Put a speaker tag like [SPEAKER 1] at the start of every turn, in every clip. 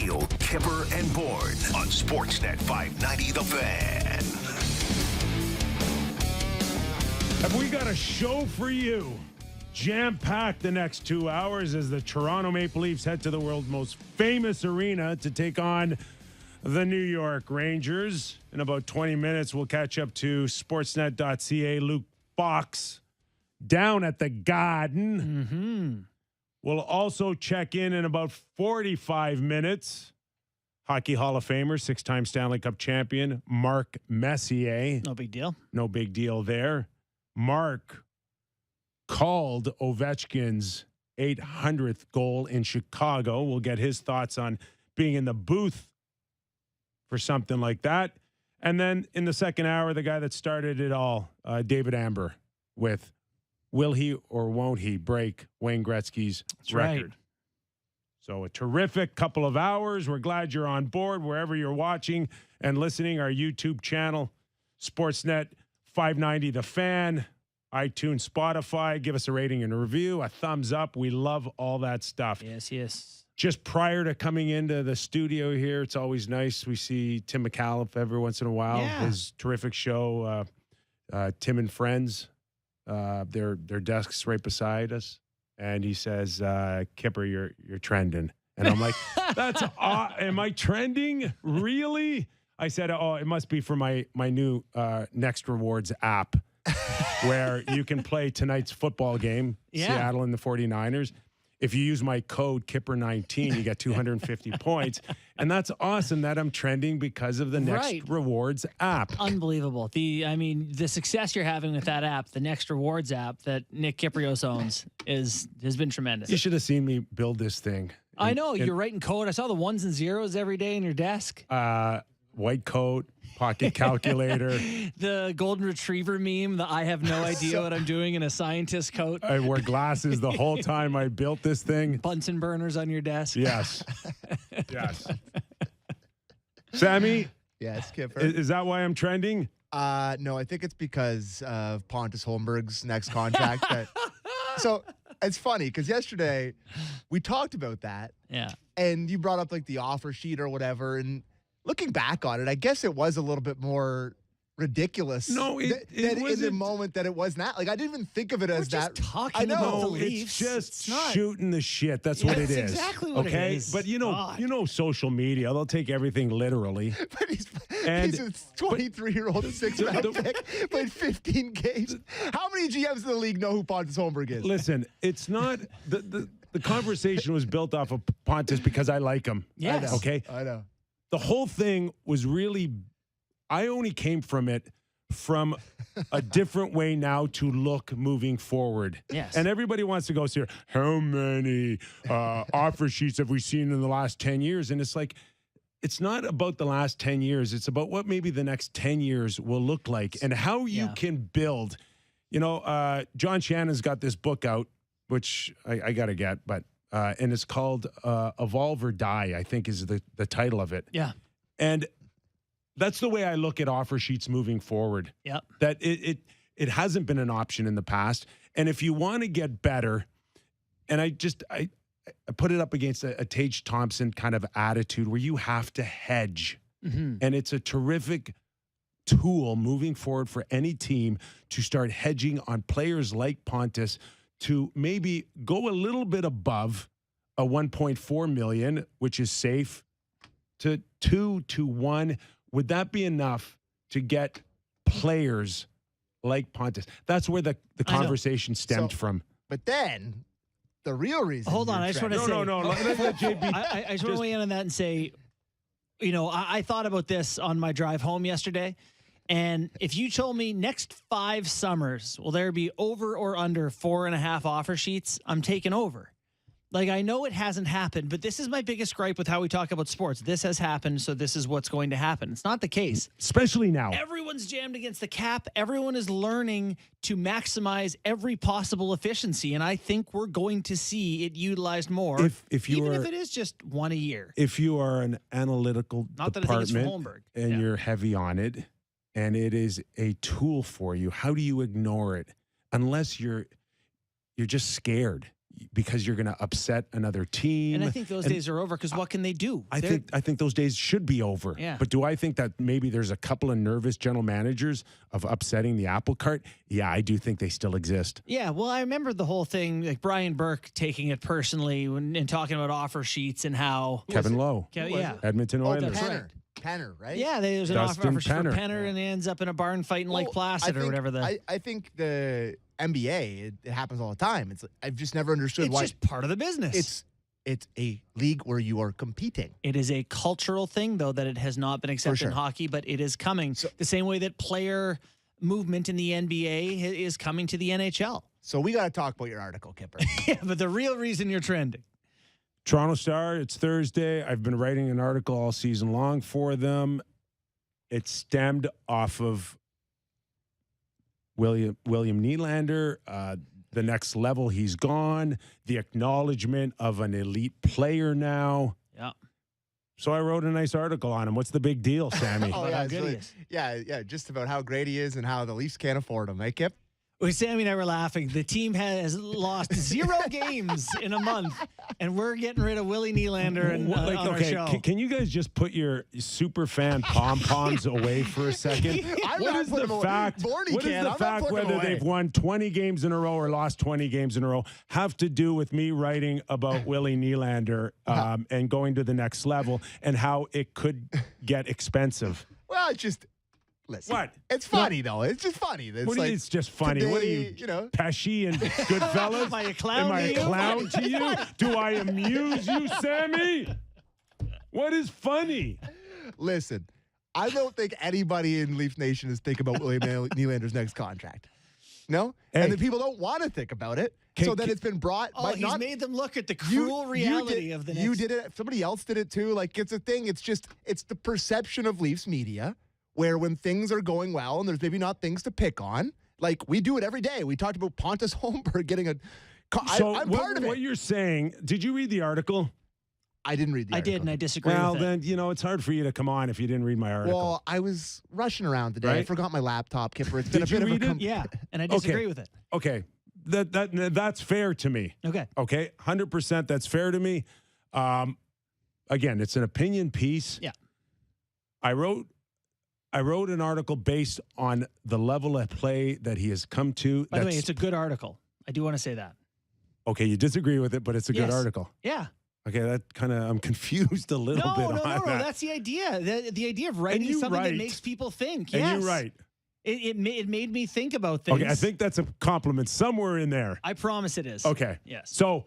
[SPEAKER 1] real Kyper and Bourne on Sportsnet 590 The Fan.
[SPEAKER 2] Have we got a show for you? Jam-packed the next 2 hours as the Toronto Maple Leafs head to the world's most famous arena to take on the New York Rangers. In about 20 minutes, we'll catch up to Sportsnet.ca. Luke Fox down at the Garden. We'll also check in about 45 minutes. Hockey Hall of Famer, six-time Stanley Cup champion, Mark Messier.
[SPEAKER 3] No big deal.
[SPEAKER 2] No big deal there. Mark called Ovechkin's 800th goal in Chicago. We'll get his thoughts on being in the booth for something like that. And then in the second hour, the guy that started it all, David Amber, with will he or won't he break Wayne Gretzky's record?
[SPEAKER 3] Right.
[SPEAKER 2] So a terrific couple of hours. We're glad you're on board wherever you're watching and listening. Our YouTube channel, Sportsnet 590 The Fan, iTunes, Spotify. Give us a rating and a review, a thumbs up. We love all that stuff.
[SPEAKER 3] Yes.
[SPEAKER 2] Just prior to coming into the studio here, it's always nice. We see Tim McAuliffe every once in a while.
[SPEAKER 3] Yeah.
[SPEAKER 2] His terrific show, Tim and Friends. Their desks right beside us. And he says, Kyper, you're trending. And I'm like, that's am I trending? Really? I said, oh, it must be for my new Next Rewards app where you can play tonight's football game, Seattle and the 49ers. If you use my code Kyper19, you get 250 points. And that's awesome that I'm trending because of the Next Rewards app.
[SPEAKER 3] Unbelievable. The success you're having with that app, the Next Rewards app that Nick Kypreos owns, has been tremendous.
[SPEAKER 2] You should have seen me build this thing.
[SPEAKER 3] I know. You're writing code. I saw the ones and zeros every day in your desk.
[SPEAKER 2] White coat, pocket calculator.
[SPEAKER 3] The golden retriever meme, the I have no idea what I'm doing in a scientist coat.
[SPEAKER 2] I wore glasses the whole time I built this thing.
[SPEAKER 3] Bunsen burners on your desk.
[SPEAKER 2] Yes. Yes. Sammy?
[SPEAKER 4] Yes, Kyper.
[SPEAKER 2] Is that why I'm trending?
[SPEAKER 4] No, I think it's because of Pontus Holmberg's next contract. So it's funny because yesterday we talked about that.
[SPEAKER 3] Yeah.
[SPEAKER 4] And you brought up like the offer sheet or whatever. And looking back on it, I guess it was a little bit more ridiculous.
[SPEAKER 2] No, it
[SPEAKER 4] in
[SPEAKER 2] wasn't.
[SPEAKER 4] the moment that it was not. Like I didn't even think of it as
[SPEAKER 3] We're just
[SPEAKER 4] that.
[SPEAKER 3] talking
[SPEAKER 4] I know.
[SPEAKER 3] about the
[SPEAKER 2] No,
[SPEAKER 3] Leafs.
[SPEAKER 2] it's just
[SPEAKER 3] not.
[SPEAKER 2] shooting the shit. That's what it
[SPEAKER 3] That's
[SPEAKER 2] is.
[SPEAKER 3] exactly what it
[SPEAKER 2] okay?
[SPEAKER 3] is.
[SPEAKER 2] But you
[SPEAKER 3] God.
[SPEAKER 2] know social media, they'll take everything literally.
[SPEAKER 4] But he's
[SPEAKER 2] And-
[SPEAKER 4] a 23-year-old six-round pick, played 15 games. How many GMs in the league know who Pontus Holmberg is?
[SPEAKER 2] Listen, it's not the conversation was built off of Pontus because I like him.
[SPEAKER 3] Yes.
[SPEAKER 4] I know.
[SPEAKER 2] Okay.
[SPEAKER 4] I know.
[SPEAKER 2] The whole thing was really, I only came from it from a different way now to look moving forward.
[SPEAKER 3] Yes.
[SPEAKER 2] And everybody wants to go see how many offer sheets have we seen in the last 10 years? And it's like, it's not about the last 10 years. It's about what maybe the next 10 years will look like and how you can build. You know, John Shannon's got this book out, which I got to get, but and it's called Evolve or Die, I think is the title of it.
[SPEAKER 3] Yeah.
[SPEAKER 2] And that's the way I look at offer sheets moving forward.
[SPEAKER 3] Yep.
[SPEAKER 2] That it hasn't been an option in the past. And if you want to get better, and I put it up against a Tage Thompson kind of attitude where you have to hedge. And it's a terrific tool moving forward for any team to start hedging on players like Pontus to maybe go a little bit above a 1.4 million, which is safe, to 2 to 1. Would that be enough to get players like Pontus? That's where the conversation stemmed from.
[SPEAKER 4] But then the real reason.
[SPEAKER 3] Hold on, I just want to say.
[SPEAKER 2] No. Let JB.
[SPEAKER 3] I just want to weigh in on that and say, you know, I thought about this on my drive home yesterday. And if you told me next 5 summers, will there be over or under 4.5 offer sheets? I'm taking over. Like, I know it hasn't happened, but this is my biggest gripe with how we talk about sports. This has happened, so this is what's going to happen. It's not the case.
[SPEAKER 2] Especially now.
[SPEAKER 3] Everyone's jammed against the cap. Everyone is learning to maximize every possible efficiency, and I think we're going to see it utilized more,
[SPEAKER 2] if you
[SPEAKER 3] even
[SPEAKER 2] are,
[SPEAKER 3] if it is just one a year.
[SPEAKER 2] If you are an analytical
[SPEAKER 3] Not that I think it's from
[SPEAKER 2] department
[SPEAKER 3] Holmberg.
[SPEAKER 2] and you're heavy on it, and it is a tool for you, how do you ignore it? Unless you're just scared. because you're going to upset another team.
[SPEAKER 3] And I think those days are over because what can they do?
[SPEAKER 2] I think those days should be over.
[SPEAKER 3] Yeah.
[SPEAKER 2] But do I think that maybe there's a couple of nervous general managers of upsetting the apple cart? Yeah, I do think they still exist.
[SPEAKER 3] Yeah, well, I remember the whole thing, like Brian Burke taking it personally and talking about offer sheets and how
[SPEAKER 2] Kevin Lowe, Edmonton
[SPEAKER 4] Oh,
[SPEAKER 2] Oilers.
[SPEAKER 4] Penner, right?
[SPEAKER 3] Yeah, there's an
[SPEAKER 2] Dustin
[SPEAKER 3] offer for Penner, and he ends up in a barn fight in Lake Placid or whatever.
[SPEAKER 4] I think the NBA, it happens all the time. I've just never understood why.
[SPEAKER 3] It's just part of the business.
[SPEAKER 4] It's a league where you are competing.
[SPEAKER 3] It is a cultural thing, though, that it has not been accepted
[SPEAKER 4] sure.
[SPEAKER 3] in hockey, but it is coming. The same way that player movement in the NBA is coming to the NHL.
[SPEAKER 4] So we got to talk about your article, Kyper.
[SPEAKER 3] Yeah, but the real reason you're trending.
[SPEAKER 2] Toronto Star, it's Thursday. I've been writing an article all season long for them. It stemmed off of William Nylander, the next level he's gone, the acknowledgement of an elite player now.
[SPEAKER 3] Yeah.
[SPEAKER 2] So I wrote a nice article on him. What's the big deal, Sammy?
[SPEAKER 3] How good he is.
[SPEAKER 4] Yeah, just about how great he is and how the Leafs can't afford him, eh, Kip?
[SPEAKER 3] Well, Sammy and I were laughing. The team has lost 0 games in a month, and we're getting rid of Willie Nylander on our show.
[SPEAKER 2] Can you guys just put your super fan pom-poms away for a second? What is the fact whether they've won 20 games in a row or lost 20 games in a row have to do with me writing about Willie Nylander and going to the next level and how it could get expensive?
[SPEAKER 4] Well, it's just... Listen,
[SPEAKER 2] what?
[SPEAKER 4] It's funny, though. It's just funny.
[SPEAKER 2] It's just funny.
[SPEAKER 4] Today,
[SPEAKER 2] what are you, Pesci and Goodfellas?
[SPEAKER 3] Am I a clown
[SPEAKER 2] Am I a clown to you? Do I amuse you, Sammy? What is funny?
[SPEAKER 4] Listen, I don't think anybody in Leaf Nation is thinking about William Nylander's next contract. No?
[SPEAKER 2] Hey.
[SPEAKER 4] And the people don't want to think about it. So then it's been brought...
[SPEAKER 3] he's made them look at the cruel reality of the next...
[SPEAKER 4] You did it. Somebody else did it, too. Like, it's a thing. It's the perception of Leafs media where when things are going well and there's maybe not things to pick on, like we do it every day. We talked about Pontus Holmberg getting I'm part of it.
[SPEAKER 2] What you're saying, did you read the article?
[SPEAKER 4] I didn't read the article.
[SPEAKER 3] I did, and I disagree with it.
[SPEAKER 2] Well, then, it's hard for you to come on if you didn't read my article.
[SPEAKER 4] Well, I was rushing around today.
[SPEAKER 2] Right?
[SPEAKER 4] I forgot my laptop, Kyper. It's been
[SPEAKER 2] Did
[SPEAKER 4] a bit
[SPEAKER 2] you
[SPEAKER 4] of a...
[SPEAKER 2] read it?
[SPEAKER 3] Yeah, and I disagree with it.
[SPEAKER 2] Okay. That's fair to me.
[SPEAKER 3] Okay.
[SPEAKER 2] 100% that's fair to me. Again, it's an opinion piece.
[SPEAKER 3] Yeah.
[SPEAKER 2] I wrote an article based on the level of play that he has come to.
[SPEAKER 3] By the way, it's a good article. I do want to say that.
[SPEAKER 2] Okay, you disagree with it, but it's a good article.
[SPEAKER 3] Yeah.
[SPEAKER 2] Okay, I'm confused a little bit on that.
[SPEAKER 3] No, that's the idea. The idea of writing something that makes people think. Yes.
[SPEAKER 2] And you're right.
[SPEAKER 3] It made me think about things.
[SPEAKER 2] Okay, I think that's a compliment somewhere in there.
[SPEAKER 3] I promise it is.
[SPEAKER 2] Okay.
[SPEAKER 3] Yes.
[SPEAKER 2] So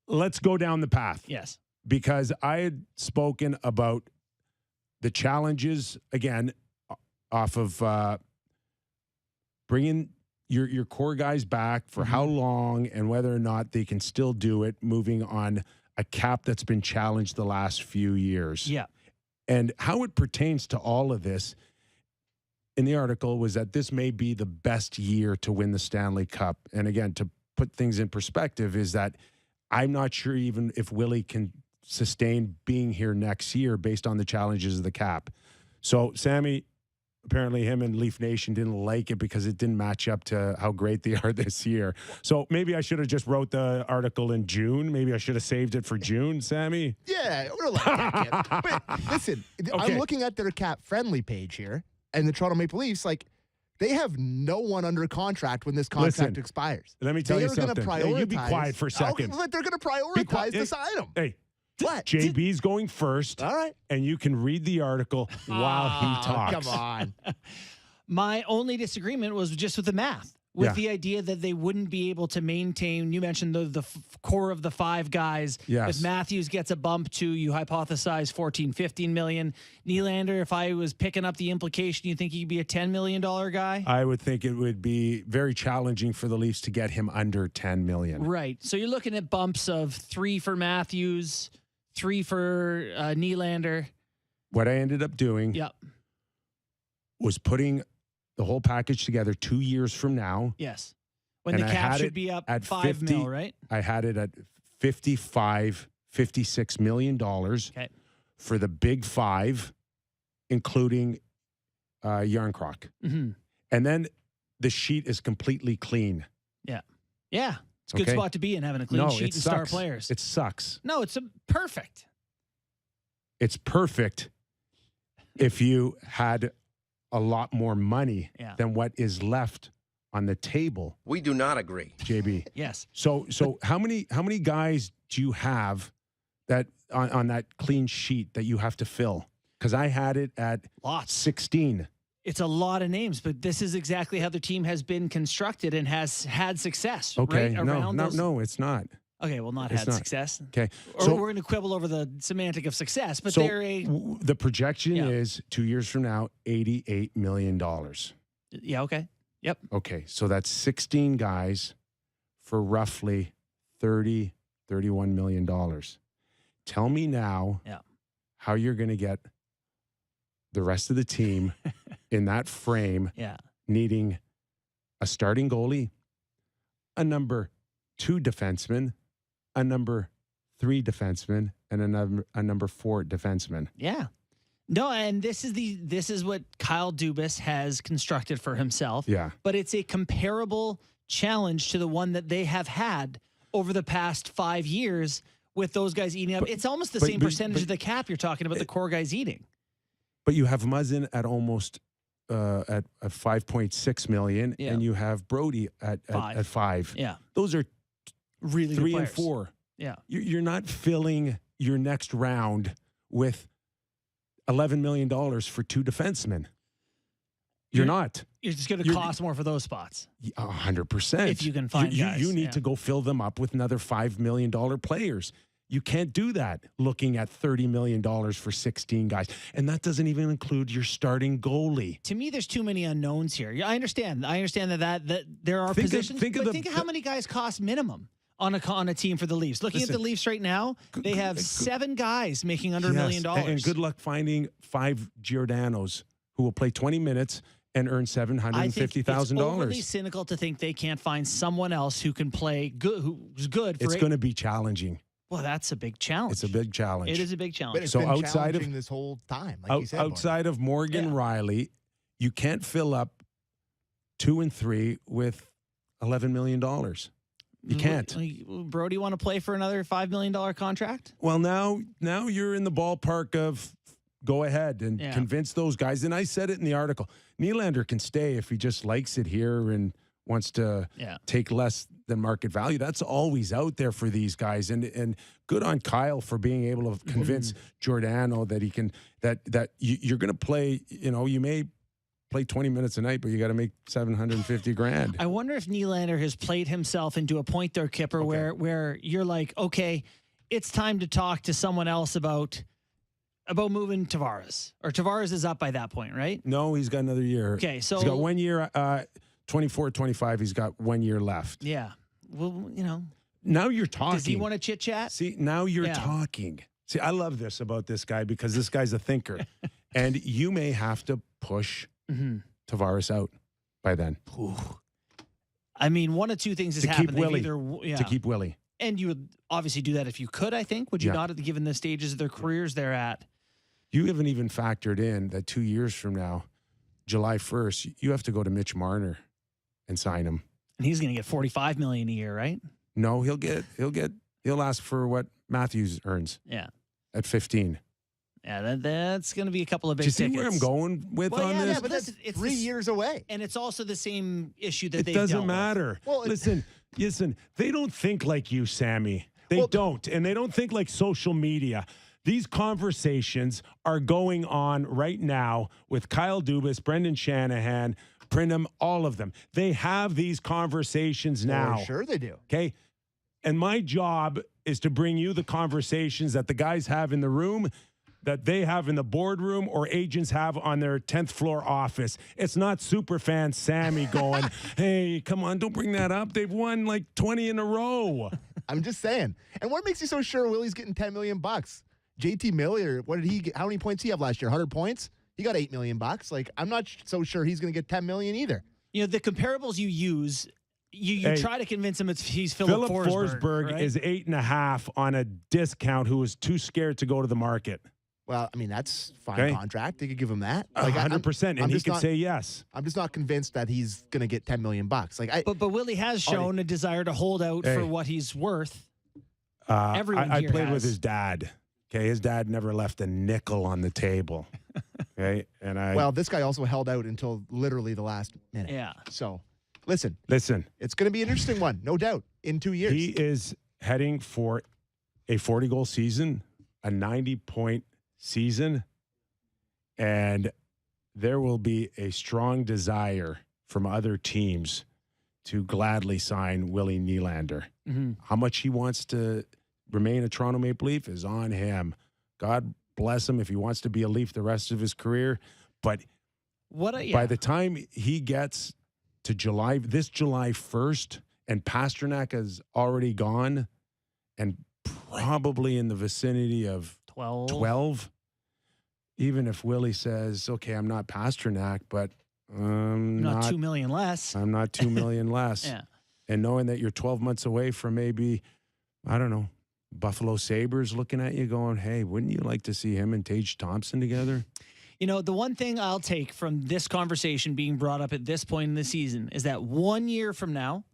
[SPEAKER 2] let's go down the path.
[SPEAKER 3] Yes.
[SPEAKER 2] Because I had spoken about the challenges, again, off of bringing your core guys back for how long and whether or not they can still do it, moving on a cap that's been challenged the last few years.
[SPEAKER 3] Yeah.
[SPEAKER 2] And how it pertains to all of this in the article was that this may be the best year to win the Stanley Cup. And again, to put things in perspective is that I'm not sure even if Willie can sustain being here next year based on the challenges of the cap. So, Sammy, apparently him and Leaf Nation didn't like it because it didn't match up to how great they are this year. So maybe I should have just wrote the article in June. Maybe I should have saved it for June, Sammy.
[SPEAKER 4] Yeah, we're like that, kid. But listen, I'm looking at their cap-friendly page here, and the Toronto Maple Leafs, they have no one under contract when this contract expires.
[SPEAKER 2] Let me tell you something.
[SPEAKER 4] You
[SPEAKER 2] be quiet for a second.
[SPEAKER 4] But they're going to prioritize to sign him.
[SPEAKER 2] Hey.
[SPEAKER 4] What?
[SPEAKER 2] JB's going first.
[SPEAKER 4] All right.
[SPEAKER 2] And you can read the article while he talks.
[SPEAKER 4] Come on.
[SPEAKER 3] My only disagreement was just with the math, with the idea that they wouldn't be able to maintain. You mentioned the core of the 5 guys.
[SPEAKER 2] Yes.
[SPEAKER 3] If Matthews gets a bump to, you hypothesize 14, 15 million. Nylander, if I was picking up the implication, you think he'd be a $10 million guy?
[SPEAKER 2] I would think it would be very challenging for the Leafs to get him under 10 million.
[SPEAKER 3] Right. So you're looking at bumps of 3 for Matthews, 3 for Nylander.
[SPEAKER 2] What I ended up doing was putting the whole package together 2 years from now.
[SPEAKER 3] Yes. When the cap should be up at $5 million, right?
[SPEAKER 2] I had it at $56 million for the big 5, including Yarncroc.
[SPEAKER 3] Mm-hmm.
[SPEAKER 2] And then the sheet is completely clean.
[SPEAKER 3] Yeah. Yeah. It's a good spot to be in, having a clean sheet and star players.
[SPEAKER 2] It sucks.
[SPEAKER 3] No, it's perfect.
[SPEAKER 2] It's perfect if you had a lot more money than what is left on the table.
[SPEAKER 5] We do not agree.
[SPEAKER 2] JB.
[SPEAKER 3] Yes.
[SPEAKER 2] So how many guys do you have that on that clean sheet that you have to fill? Because I had it at 16.
[SPEAKER 3] It's a lot of names, but this is exactly how the team has been constructed and has had success.
[SPEAKER 2] Okay,
[SPEAKER 3] right?
[SPEAKER 2] no, it's not.
[SPEAKER 3] Okay, well,
[SPEAKER 2] It's
[SPEAKER 3] had
[SPEAKER 2] not.
[SPEAKER 3] success.
[SPEAKER 2] Okay,
[SPEAKER 3] Or
[SPEAKER 2] so
[SPEAKER 3] we're going to quibble over the semantic of success, but
[SPEAKER 2] so
[SPEAKER 3] they're
[SPEAKER 2] the projection is 2 years from now, $88 million.
[SPEAKER 3] Yeah, okay. Yep.
[SPEAKER 2] Okay, so that's 16 guys for roughly $31 million. Tell me now how you're going to get the rest of the team in that frame needing a starting goalie, a number 2 defenseman, a number 3 defenseman, and a number 4 defenseman.
[SPEAKER 3] Yeah. No, and this is what Kyle Dubas has constructed for himself.
[SPEAKER 2] Yeah.
[SPEAKER 3] But it's a comparable challenge to the one that they have had over the past 5 years with those guys eating up. It's almost the same percentage of the cap you're talking about the core guys eating.
[SPEAKER 2] But you have Muzzin at almost at 5.6 million, and you have Brody at 5.
[SPEAKER 3] Yeah.
[SPEAKER 2] Those are
[SPEAKER 3] really
[SPEAKER 2] 3
[SPEAKER 3] good
[SPEAKER 2] and
[SPEAKER 3] players.
[SPEAKER 2] 4.
[SPEAKER 3] Yeah.
[SPEAKER 2] You're not filling your next round with $11 million for 2 defensemen. You're not.
[SPEAKER 3] It's just going to cost more for those spots.
[SPEAKER 2] 100%.
[SPEAKER 3] If you can find guys.
[SPEAKER 2] You need to go fill them up with another $5 million players. You can't do that looking at $30 million for 16 guys. And that doesn't even include your starting goalie.
[SPEAKER 3] To me, there's too many unknowns here. Yeah, I understand. that there are positions. Think of how many guys cost minimum on a team for the Leafs. Looking at the Leafs right now, they have 7 guys making under $1 million.
[SPEAKER 2] And good luck finding 5 Giordanos who will play 20 minutes and earn $750,000.
[SPEAKER 3] It's overly cynical to think they can't find someone else who can play good, who's good.
[SPEAKER 2] It's going to be challenging.
[SPEAKER 3] Well, that's a big challenge.
[SPEAKER 2] It's a big challenge.
[SPEAKER 3] It is a big challenge.
[SPEAKER 4] But it's been challenging this whole time, like you said,
[SPEAKER 2] outside of Morgan Riley, you can't fill up 2 and 3 with $11 million. You can't.
[SPEAKER 3] Brody, want to play for another $5 million contract?
[SPEAKER 2] Well, now you're in the ballpark of go ahead and convince those guys. And I said it in the article. Nylander can stay if he just likes it here and wants to take less than market value. That's always out there for these guys. And good on Kyle for being able to convince Giordano that he can that you're going to play. You may play 20 minutes a night, but you got to make $750,000.
[SPEAKER 3] I wonder if Nylander has played himself into a point there, Kyper, where you're like, okay, it's time to talk to someone else about moving Tavares. Or Tavares is up by that point, right?
[SPEAKER 2] No, he's got another year.
[SPEAKER 3] Okay, so
[SPEAKER 2] he's got 1 year, 24, 25. He's got 1 year left.
[SPEAKER 3] Yeah. Well,
[SPEAKER 2] Now you're talking.
[SPEAKER 3] Does he want to chit chat?
[SPEAKER 2] See, now you're talking. See, I love this about this guy because this guy's a thinker. And you may have to push Tavares out by then.
[SPEAKER 3] Ooh. I mean, one of two things has happened.
[SPEAKER 2] To keep Willie.
[SPEAKER 3] And you would obviously do that if you could, I think. Would you not, given the stages of their careers they're at?
[SPEAKER 2] You haven't even factored in that 2 years from now, July 1st, you have to go to Mitch Marner and sign him.
[SPEAKER 3] And he's going to get $45 million a year, right?
[SPEAKER 2] No, he'll ask for what Matthews earns.
[SPEAKER 3] Yeah.
[SPEAKER 2] At 15.
[SPEAKER 3] Yeah, that's going to be a couple of big
[SPEAKER 2] tickets. Do you see
[SPEAKER 3] tickets.
[SPEAKER 2] where I'm going with on this?
[SPEAKER 4] Yeah, but that's 3 years away.
[SPEAKER 3] And it's also the same issue that
[SPEAKER 2] it doesn't matter.
[SPEAKER 4] Well,
[SPEAKER 2] listen, they don't think like you, Sammy. They don't. And they don't think like social media. These conversations are going on right now with Kyle Dubas, Brendan Shanahan, Prindham, all of them. They have these conversations now.
[SPEAKER 4] Sure they do.
[SPEAKER 2] Okay? And my job is to bring you the conversations that the guys have in the room, that they have in the boardroom, or agents have on their 10th floor office. It's not super fan Sammy going, hey, come on, don't bring that up. They've won like 20 in a row.
[SPEAKER 4] I'm just saying. And what makes you so sure Willie's getting $10 million? JT Miller, what did he get? How many points did he have last year? 100 points? He got $8 million. Like, I'm not so sure he's going to get $10 million either.
[SPEAKER 3] The comparables you use, you try to convince him he's Philip
[SPEAKER 2] Forsberg
[SPEAKER 3] right?
[SPEAKER 2] is 8.5 on a discount who was too scared to go to the market.
[SPEAKER 4] Well, I mean, that's fine
[SPEAKER 2] Okay.
[SPEAKER 4] contract. They could give him that.
[SPEAKER 2] 100%, and he
[SPEAKER 4] just
[SPEAKER 2] could
[SPEAKER 4] not-
[SPEAKER 2] say yes.
[SPEAKER 4] I'm just not convinced that he's going to get $10 million. Like,
[SPEAKER 3] But Willie has shown a desire to hold out
[SPEAKER 2] Hey.
[SPEAKER 3] for what he's worth.
[SPEAKER 2] I
[SPEAKER 3] Everyone
[SPEAKER 2] played
[SPEAKER 3] here
[SPEAKER 2] with
[SPEAKER 3] has.
[SPEAKER 2] his dad. Okay, his dad never left a nickel on the table. Okay, and
[SPEAKER 4] well, this guy also held out until literally the last minute.
[SPEAKER 3] Yeah.
[SPEAKER 4] So, listen,
[SPEAKER 2] listen.
[SPEAKER 4] it's going to be an interesting one, no doubt, in 2 years.
[SPEAKER 2] He is heading for a 40-goal season, a 90-point season, and there will be a strong desire from other teams to gladly sign Willie Nylander.
[SPEAKER 3] Mm-hmm.
[SPEAKER 2] How much he wants to remain a Toronto Maple Leaf is on him. God bless him if he wants to be a Leaf the rest of his career. But by the time he gets to this July 1st, and Pasternak is already gone and probably in the vicinity of 12, even if Willie says, okay, I'm not Pasternak, but
[SPEAKER 3] not $2 million less.
[SPEAKER 2] I'm not $2 million less.
[SPEAKER 3] Yeah.
[SPEAKER 2] And knowing that you're 12 months away from maybe, I don't know, Buffalo Sabres looking at you going, hey, wouldn't you like to see him and Tage Thompson together?
[SPEAKER 3] You know, the one thing I'll take from this conversation being brought up at this point in the season is that 1 year from now,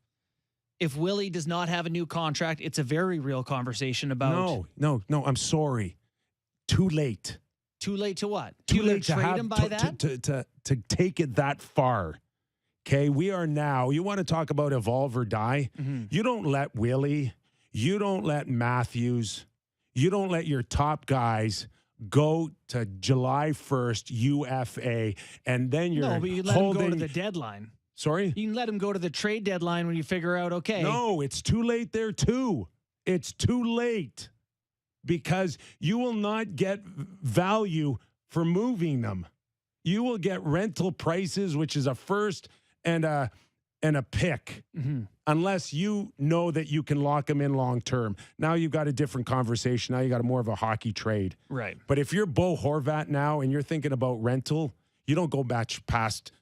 [SPEAKER 3] if Willie does not have a new contract, it's a very real conversation about.
[SPEAKER 2] No, I'm sorry. Too late.
[SPEAKER 3] Too late to what?
[SPEAKER 2] Too
[SPEAKER 3] You're gonna
[SPEAKER 2] late to
[SPEAKER 3] trade
[SPEAKER 2] have
[SPEAKER 3] him by that?
[SPEAKER 2] to take it that far. Okay, we are now. You want to talk about evolve or die?
[SPEAKER 3] Mm-hmm.
[SPEAKER 2] You don't let Willie, you don't let Matthews, you don't let your top guys go to July 1st UFA, and then you're
[SPEAKER 3] No, but you let him
[SPEAKER 2] holding.
[SPEAKER 3] go to the deadline.
[SPEAKER 2] Sorry?
[SPEAKER 3] You can let him go to the trade deadline when you figure out, okay.
[SPEAKER 2] No, it's too late there too. It's too late because you will not get value for moving them. You will get rental prices, which is a first and a pick, unless you know that you can lock them in long term. Now you've got a different conversation. Now you got more of a hockey trade.
[SPEAKER 3] Right.
[SPEAKER 2] But if you're Bo Horvat now and you're thinking about rental, you don't go back past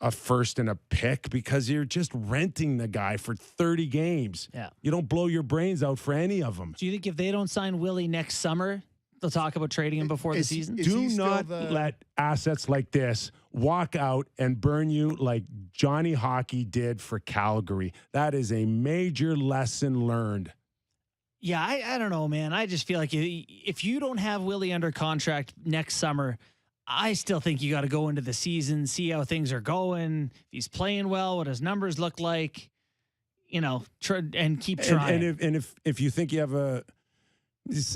[SPEAKER 2] a first and a pick because you're just renting the guy for 30 games.
[SPEAKER 3] Yeah.
[SPEAKER 2] You don't blow your brains out for any of them.
[SPEAKER 3] Do you think if they don't sign Willie next summer, they'll talk about trading him before the season?
[SPEAKER 4] is
[SPEAKER 2] Do
[SPEAKER 4] he still
[SPEAKER 2] not let assets like this walk out and burn you like Johnny Hockey did for Calgary. That is a major lesson learned.
[SPEAKER 3] Yeah, I don't know, man. I just feel like if you don't have Willie under contract next summer, I still think you got to go into the season, see how things are going. If he's playing well, what his numbers look like, and keep trying.
[SPEAKER 2] And if you think you have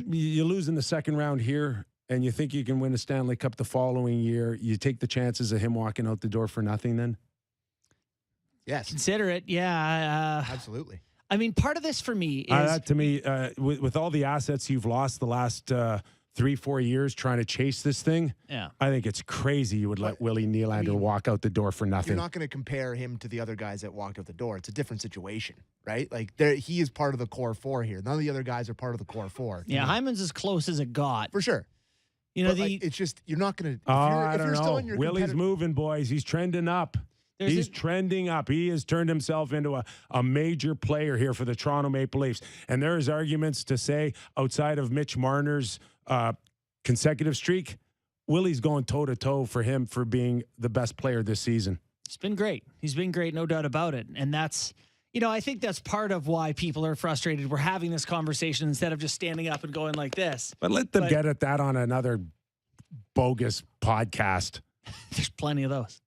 [SPEAKER 2] you lose in the second round here and you think you can win a Stanley Cup the following year, you take the chances of him walking out the door for nothing then?
[SPEAKER 4] Yes.
[SPEAKER 3] Consider it. Yeah.
[SPEAKER 4] Absolutely.
[SPEAKER 3] I mean, part of this for me is
[SPEAKER 2] That to me, with all the assets you've lost the last 3-4 years trying to chase this thing,
[SPEAKER 3] yeah.
[SPEAKER 2] I think it's crazy you would let Willie Nylander walk out the door for nothing.
[SPEAKER 4] You're not going to compare him to the other guys that walked out the door. It's a different situation, right? Like he is part of the core four here. None of the other guys are part of the core four.
[SPEAKER 3] Yeah, Hyman's as close as it got.
[SPEAKER 4] For sure.
[SPEAKER 3] But
[SPEAKER 4] it's just you're not going to.
[SPEAKER 2] I don't know.
[SPEAKER 4] Still in your
[SPEAKER 2] Willie's moving, boys. He's trending up. He's trending up. He has turned himself into a major player here for the Toronto Maple Leafs. And there is arguments to say outside of Mitch Marner's consecutive streak, Willie's going toe-to-toe for him for being the best player this season.
[SPEAKER 3] He's been great. He's been great, no doubt about it. And that's, I think that's part of why people are frustrated. We're having this conversation instead of just standing up and going like this.
[SPEAKER 2] But let them get at that on another bogus podcast.
[SPEAKER 3] There's plenty of those.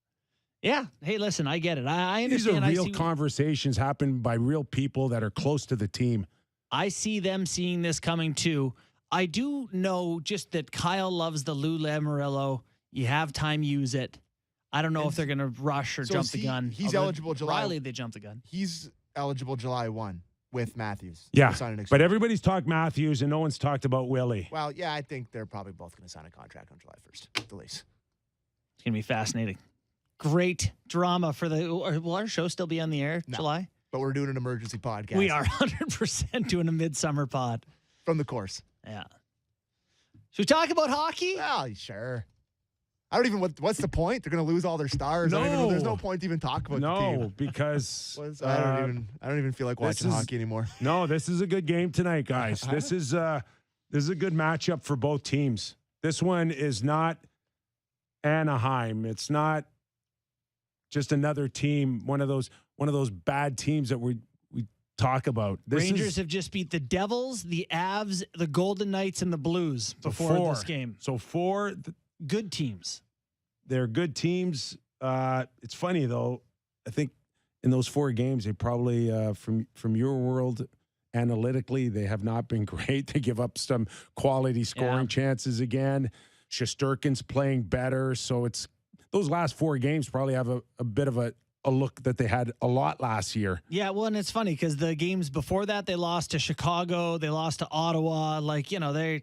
[SPEAKER 3] Yeah. Hey, listen, I get it. I understand.
[SPEAKER 2] These are real conversations happening by real people that are close to the team.
[SPEAKER 3] I see them seeing this coming too. I do know just that Kyle loves the Lou Lamoriello. You have time, use it. I don't know if they're going to rush or jump the gun.
[SPEAKER 4] He's eligible July.
[SPEAKER 3] Riley, they jumped the gun.
[SPEAKER 4] He's eligible July 1 with Matthews.
[SPEAKER 2] Yeah, but everybody's talked Matthews and no one's talked about Willie.
[SPEAKER 4] Well, yeah, I think they're probably both going to sign a contract on July 1st, the Leafs.
[SPEAKER 3] It's going to be fascinating. Great drama for will our show still be on the air July?
[SPEAKER 4] But we're doing an emergency podcast.
[SPEAKER 3] We are 100% doing a midsummer pod.
[SPEAKER 4] From the course.
[SPEAKER 3] Yeah. Should we talk about hockey?
[SPEAKER 4] Well, sure. I don't even, what's the point? They're going to lose all their stars.
[SPEAKER 2] No.
[SPEAKER 4] There's no point to even talk about the team.
[SPEAKER 2] No, because
[SPEAKER 4] I don't even feel like watching hockey anymore.
[SPEAKER 2] No, this is a good game tonight, guys. This is a good matchup for both teams. This one is not Anaheim. It's not just another team, one of those bad teams that we talk about.
[SPEAKER 3] Rangers have just beat the Devils, the Avs, the Golden Knights, and the Blues before this game.
[SPEAKER 2] So four
[SPEAKER 3] good teams.
[SPEAKER 2] They're good teams. It's funny though. I think in those 4 games, they probably from your world analytically, they have not been great. They give up some quality scoring chances again. Shesterkin's playing better, so it's those last 4 games probably have a bit of a look that they had a lot last year.
[SPEAKER 3] Yeah, well, and it's funny because the games before that, they lost to Chicago, they lost to Ottawa. Like, they're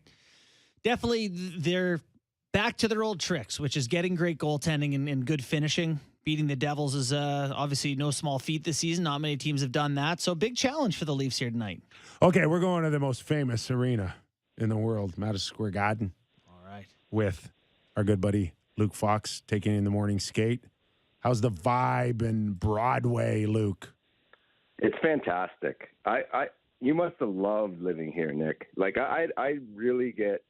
[SPEAKER 3] back to their old tricks, which is getting great goaltending and good finishing. Beating the Devils is obviously no small feat this season. Not many teams have done that. So big challenge for the Leafs here tonight.
[SPEAKER 2] Okay, we're going to the most famous arena in the world, Madison Square Garden.
[SPEAKER 3] All right.
[SPEAKER 2] With our good buddy Luke Fox taking in the morning skate. How's the vibe in Broadway, Luke?
[SPEAKER 5] It's fantastic. You must have loved living here, Nick. Like I really get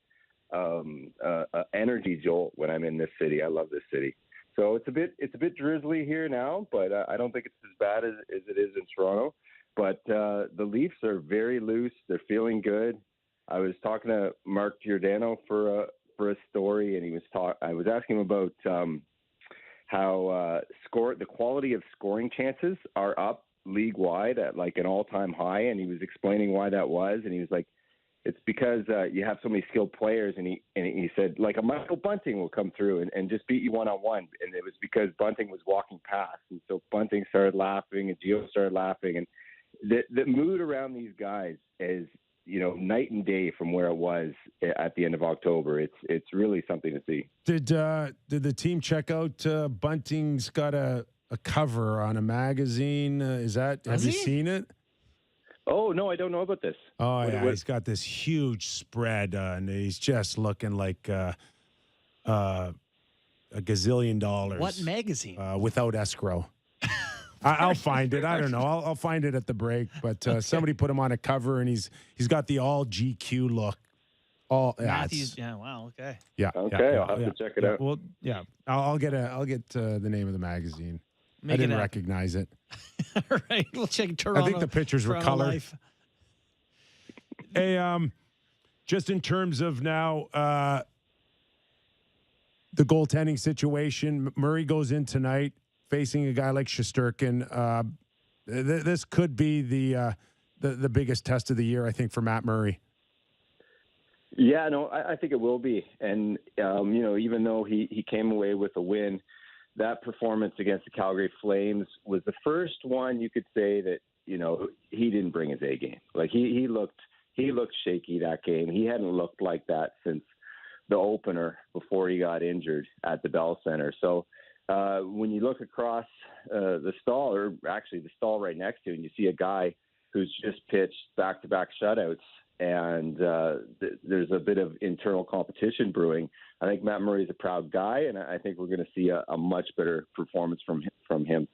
[SPEAKER 5] energy jolt when I'm in this city. I love this city. So it's a bit drizzly here now, but I don't think it's as bad as it is in Toronto. But the Leafs are very loose. They're feeling good. I was talking to Mark Giordano for a story, and I was asking him about how the quality of scoring chances are up league-wide at like an all-time high, and he was explaining why that was, and he was like, it's because you have so many skilled players, and he said, like a Michael Bunting will come through and just beat you one-on-one, and it was because Bunting was walking past, and so Bunting started laughing, and Gio started laughing, and the mood around these guys is, night and day from where it was at the end of October. It's really something to see.
[SPEAKER 2] Did the team check out Bunting's got a cover on a magazine? Have you seen it?
[SPEAKER 5] Oh, no, I don't know about this.
[SPEAKER 2] Oh, yeah, he's got this huge spread, and he's just looking like a gazillion dollars.
[SPEAKER 3] What magazine?
[SPEAKER 2] Without escrow. I'll find it. I don't know. I'll find it at the break. But somebody put him on a cover, and he's got the all GQ look.
[SPEAKER 3] Matthews. Yeah. Wow. Okay.
[SPEAKER 2] Yeah.
[SPEAKER 5] Okay. I'll have to check it out.
[SPEAKER 2] Well, yeah. I'll get the name of the magazine. I didn't recognize it.
[SPEAKER 3] All right. We'll check Toronto.
[SPEAKER 2] I think the pictures were
[SPEAKER 3] Toronto
[SPEAKER 2] color.
[SPEAKER 3] Life.
[SPEAKER 2] Hey, just in terms of now the goaltending situation, Murray goes in tonight facing a guy like Shesterkin. This could be the biggest test of the year, I think, for Matt Murray.
[SPEAKER 5] Yeah, no, I think it will be. And, even though he came away with a win, that performance against the Calgary Flames was the first one you could say that, he didn't bring his A game. Like he looked shaky that game. He hadn't looked like that since the opener before he got injured at the Bell Center. So when you look across the stall, or actually the stall right next to it, and you see a guy who's just pitched back-to-back shutouts, and there's a bit of internal competition brewing. I think Matt Murray's a proud guy, and I think we're going to see a much better performance from him.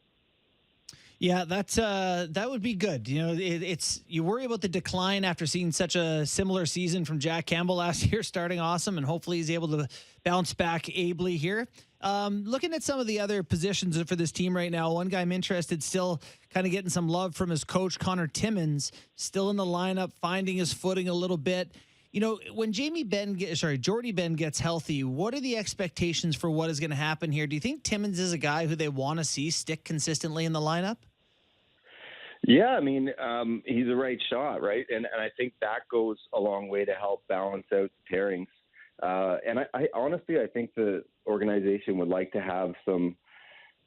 [SPEAKER 3] Yeah, that would be good. It's you worry about the decline after seeing such a similar season from Jack Campbell last year, starting awesome, and hopefully he's able to bounce back ably here. Looking at some of the other positions for this team right now, one guy I'm interested, still kind of getting some love from his coach, Connor Timmins, still in the lineup, finding his footing a little bit. When Jordy Ben gets healthy, what are the expectations for what is going to happen here? Do you think Timmins is a guy who they want to see stick consistently in the lineup?
[SPEAKER 5] Yeah, I mean, he's a right shot, right? And I think that goes a long way to help balance out the pairings. And I honestly, I think the organization would like to have some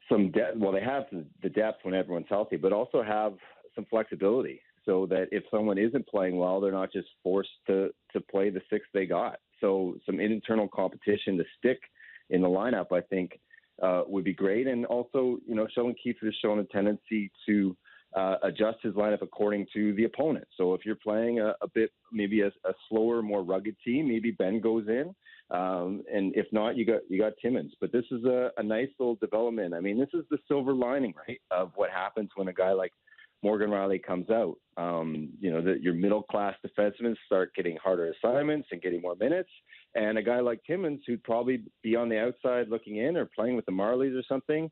[SPEAKER 5] depth. Well, they have the depth when everyone's healthy, but also have some flexibility so that if someone isn't playing well, they're not just forced to play the six they got. So some internal competition to stick in the lineup, I think, would be great. And also, Sheldon Keefe has shown a tendency to adjust his lineup according to the opponent. So if you're playing a bit, maybe a slower, more rugged team, maybe Ben goes in. And if not, you got Timmins. But this is a nice little development. I mean, this is the silver lining, right, of what happens when a guy like Morgan Riley comes out, that your middle-class defensemen start getting harder assignments and getting more minutes. And a guy like Timmins, who'd probably be on the outside looking in or playing with the Marlies or something,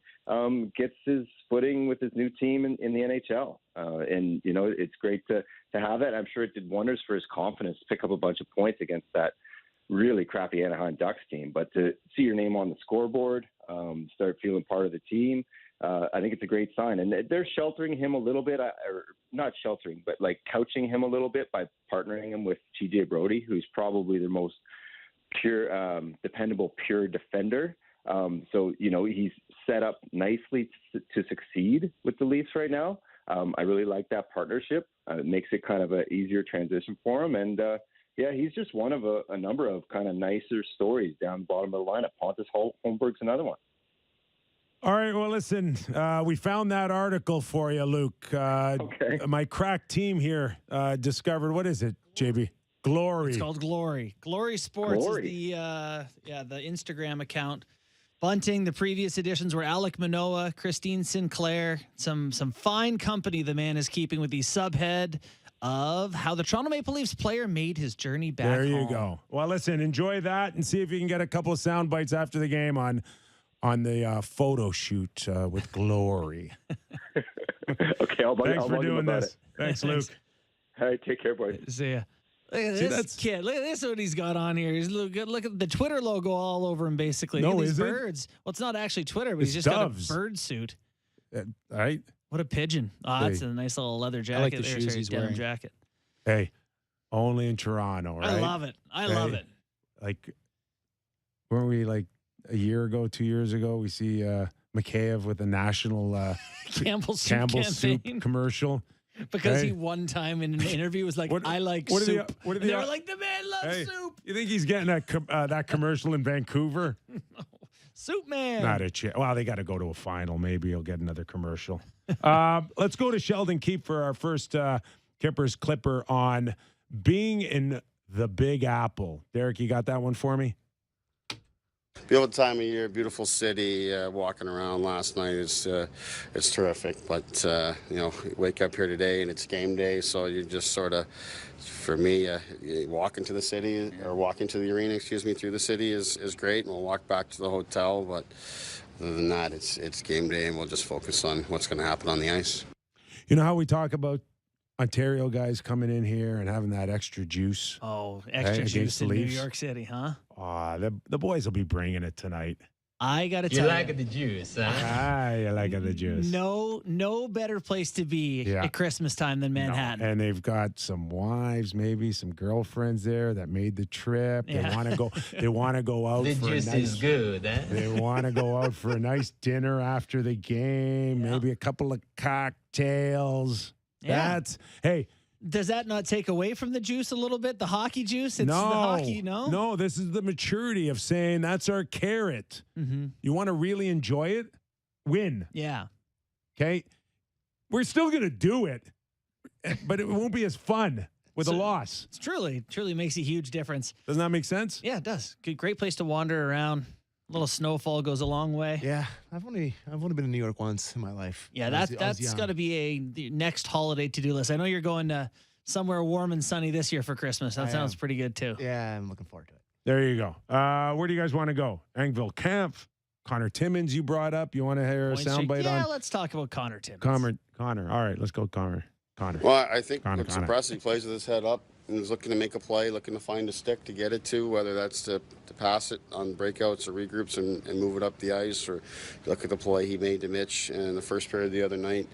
[SPEAKER 5] gets his footing with his new team in the NHL. It's great to have that. I'm sure it did wonders for his confidence to pick up a bunch of points against that really crappy Anaheim Ducks team. But to see your name on the scoreboard, start feeling part of the team, I think it's a great sign. And they're sheltering him a little bit, or not sheltering, but like couching him a little bit by partnering him with TJ Brody, who's probably the most pure, dependable, pure defender. So he's set up nicely to succeed with the Leafs right now. I really like that partnership. It makes it kind of an easier transition for him. And he's just one of a number of kind of nicer stories down the bottom of the lineup. Pontus Holmberg's another one.
[SPEAKER 2] All right, well, listen, we found that article for you, Luke.
[SPEAKER 5] Okay.
[SPEAKER 2] My crack team here discovered, what is it, JB? Glory.
[SPEAKER 3] It's called Glory. Glory Sports is the Instagram account. Bunting, the previous editions were Alec Manoa, Christine Sinclair, some fine company the man is keeping with the subhead of how the Toronto Maple Leafs player made his journey back
[SPEAKER 2] There you
[SPEAKER 3] home.
[SPEAKER 2] go. Well, listen, enjoy that and see if you can get a couple of sound bites after the game on the photo shoot with Glory.
[SPEAKER 5] Okay, I'll
[SPEAKER 2] Thanks
[SPEAKER 5] I'll
[SPEAKER 2] for
[SPEAKER 5] bug him
[SPEAKER 2] doing
[SPEAKER 5] about
[SPEAKER 2] this.
[SPEAKER 5] it.
[SPEAKER 2] Thanks, Luke.
[SPEAKER 5] All right, take care, boys.
[SPEAKER 3] See ya. Look at this kid. Look at this, what he's got on here. He's look at the Twitter logo all over him, basically.
[SPEAKER 2] No,
[SPEAKER 3] Look at these
[SPEAKER 2] is it?
[SPEAKER 3] birds. Well, it's not actually Twitter, but
[SPEAKER 2] It's
[SPEAKER 3] he's just
[SPEAKER 2] doves.
[SPEAKER 3] got a bird suit.
[SPEAKER 2] Right?
[SPEAKER 3] What a pigeon. Oh, that's
[SPEAKER 2] Hey.
[SPEAKER 3] a nice little leather jacket.
[SPEAKER 6] like the
[SPEAKER 3] there.
[SPEAKER 6] shoes
[SPEAKER 3] Sorry,
[SPEAKER 6] he's
[SPEAKER 3] denim
[SPEAKER 6] wearing.
[SPEAKER 3] jacket.
[SPEAKER 2] Hey, only in Toronto, right?
[SPEAKER 3] I love it. I love
[SPEAKER 2] Hey.
[SPEAKER 3] it.
[SPEAKER 2] Like, weren't we like a year ago, 2 years ago, we see Mikheyev with a national
[SPEAKER 3] Campbell soup
[SPEAKER 2] Campbell
[SPEAKER 3] campaign.
[SPEAKER 2] soup commercial.
[SPEAKER 3] Because
[SPEAKER 2] Hey.
[SPEAKER 3] he one time in an interview was like, I like
[SPEAKER 2] what are the-
[SPEAKER 3] soup.
[SPEAKER 2] what are
[SPEAKER 3] And they
[SPEAKER 2] the-
[SPEAKER 3] were like, the man loves
[SPEAKER 2] Hey,
[SPEAKER 3] soup.
[SPEAKER 2] you think he's getting that commercial in Vancouver?
[SPEAKER 3] Soup man.
[SPEAKER 2] Not a chance. Well, they got to go to a final. Maybe he'll get another commercial. Let's go to Sheldon Keefe for our first Kippers Clipper on being in the Big Apple. Derek, you got that one for me?
[SPEAKER 7] Beautiful time of year, beautiful city. Walking around last night is it's terrific. But you wake up here today and it's game day, so you just sort of, for me, walking to the city or walking to the arena, through the city is great, and we'll walk back to the hotel. But other than that, it's game day, and we'll just focus on what's going to happen on the ice.
[SPEAKER 2] You know how we talk about Ontario guys coming in here and having that extra juice?
[SPEAKER 3] Oh, extra
[SPEAKER 2] Against
[SPEAKER 3] juice
[SPEAKER 2] the
[SPEAKER 3] in New
[SPEAKER 2] Leafs?
[SPEAKER 3] York City, huh?
[SPEAKER 2] The boys will be bringing it tonight.
[SPEAKER 3] I got to tell you.
[SPEAKER 6] the juice, huh?
[SPEAKER 2] You like the juice.
[SPEAKER 3] No better place to be
[SPEAKER 2] Yeah.
[SPEAKER 3] at Christmas time than Manhattan.
[SPEAKER 2] No. And they've got some wives, maybe some girlfriends there that made the trip. They
[SPEAKER 3] Yeah.
[SPEAKER 2] want to go. They want to go out.
[SPEAKER 6] The
[SPEAKER 2] for
[SPEAKER 6] juice
[SPEAKER 2] a nice,
[SPEAKER 6] is good, huh?
[SPEAKER 2] They want to go out for a nice dinner after the game.
[SPEAKER 3] Yeah.
[SPEAKER 2] Maybe a couple of cocktails.
[SPEAKER 3] Yeah.
[SPEAKER 2] Hey.
[SPEAKER 3] Does that not take away from the juice a little bit? The hockey juice? It's
[SPEAKER 2] No,
[SPEAKER 3] the hockey, no?
[SPEAKER 2] No, this is the maturity of saying that's our carrot.
[SPEAKER 3] Mm-hmm.
[SPEAKER 2] You want to really enjoy it? Win.
[SPEAKER 3] Yeah.
[SPEAKER 2] Okay. We're still going to do it, but it won't be as fun with a loss.
[SPEAKER 3] It's truly makes a huge difference.
[SPEAKER 2] Doesn't that make sense?
[SPEAKER 3] Yeah, it does. Great place to wander around. A little snowfall goes a long way.
[SPEAKER 4] Yeah, I've only been to New York once in my life.
[SPEAKER 3] Yeah,
[SPEAKER 4] I was
[SPEAKER 3] that's
[SPEAKER 4] young.
[SPEAKER 3] got to be the next holiday to-do list. I know you're going to somewhere warm and sunny this year for Christmas. That
[SPEAKER 4] I
[SPEAKER 3] sounds
[SPEAKER 4] am.
[SPEAKER 3] pretty good too.
[SPEAKER 4] Yeah, I'm looking forward to it.
[SPEAKER 2] There you go. Where do you guys want to go? Angville Camp, Connor Timmins you brought up. You want to hear a
[SPEAKER 3] Point streak.
[SPEAKER 2] soundbite
[SPEAKER 3] Yeah,
[SPEAKER 2] on?
[SPEAKER 3] let's talk about Connor Timmins.
[SPEAKER 2] Connor. All right, let's go, Connor.
[SPEAKER 7] Well, I think
[SPEAKER 2] Connor.
[SPEAKER 7] what's impressive, he plays with his head up and is looking to make a play, looking to find a stick to get it to, whether that's to pass it on breakouts or regroups and move it up the ice, or look at the play he made to Mitch in the first period the other night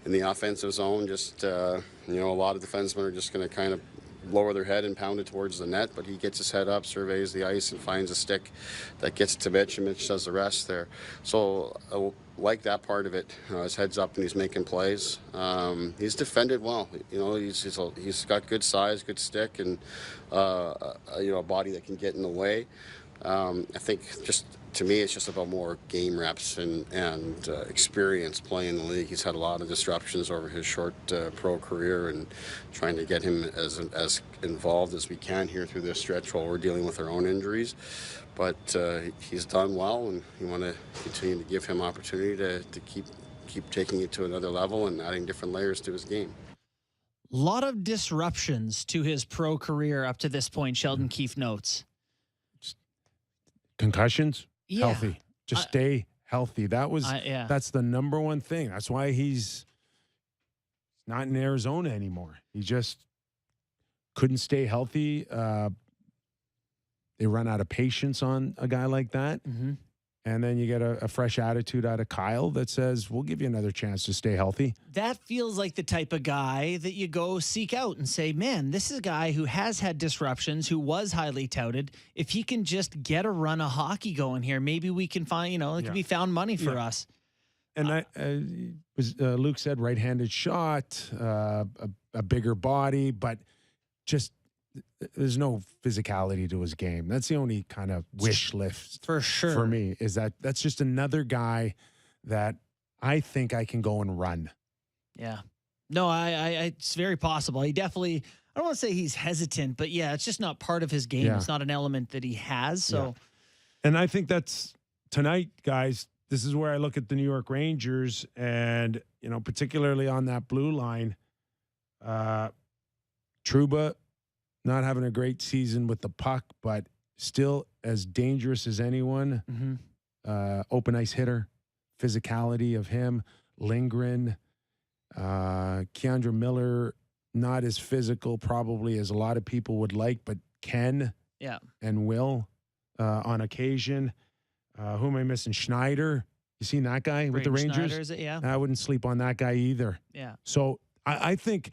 [SPEAKER 7] in the offensive zone. Just, a lot of defensemen are just going to kind of lower their head and pound it towards the net, but he gets his head up, surveys the ice, and finds a stick that gets to Mitch, and Mitch does the rest there. So I like that part of it. His head's up and he's making plays. He's defended well. He's got good size, good stick, and a body that can get in the way. I think just to me, it's just about more game reps and experience playing the league. He's had a lot of disruptions over his short pro career, and trying to get him as involved as we can here through this stretch while we're dealing with our own injuries. But he's done well, and we want to continue to give him opportunity to keep taking it to another level and adding different layers to his game.
[SPEAKER 3] Lot of disruptions to his pro career up to this point, Sheldon Keefe notes.
[SPEAKER 2] Concussions,
[SPEAKER 3] Yeah.
[SPEAKER 2] healthy. Just stay healthy.
[SPEAKER 3] Yeah.
[SPEAKER 2] That's the number one thing. That's why he's not in Arizona anymore. He just couldn't stay healthy. They run out of patience on a guy like that.
[SPEAKER 3] Mm-hmm.
[SPEAKER 2] And then you get a fresh attitude out of Kyle that says, we'll give you another chance to stay healthy.
[SPEAKER 3] That feels like the type of guy that you go seek out and say, man, this is a guy who has had disruptions, who was highly touted. If he can just get a run of hockey going here, maybe we can find, it can be found money for us.
[SPEAKER 2] And Luke said right-handed shot, a bigger body, but just there's no physicality to his game. That's the only kind of wish list
[SPEAKER 3] for sure
[SPEAKER 2] for me, is that's just another guy that I think I can go and run.
[SPEAKER 3] Yeah. No, it's very possible. He definitely, I don't want to say he's hesitant, but yeah, it's just not part of his game.
[SPEAKER 2] Yeah.
[SPEAKER 3] It's not an element that he has. So,
[SPEAKER 2] Yeah. And I think that's tonight, guys. This is where I look at the New York Rangers and, particularly on that blue line, Trouba not having a great season with the puck, but still as dangerous as anyone.
[SPEAKER 3] mm-hmm.
[SPEAKER 2] Open ice hitter, physicality of him. Lindgren, Keandre Miller, not as physical probably as a lot of people would like, but can and will on occasion. Who am I missing? Schneider. You seen that guy with the Rangers?
[SPEAKER 3] Schneider, is it? Yeah.
[SPEAKER 2] I wouldn't sleep on that guy either.
[SPEAKER 3] Yeah.
[SPEAKER 2] So I think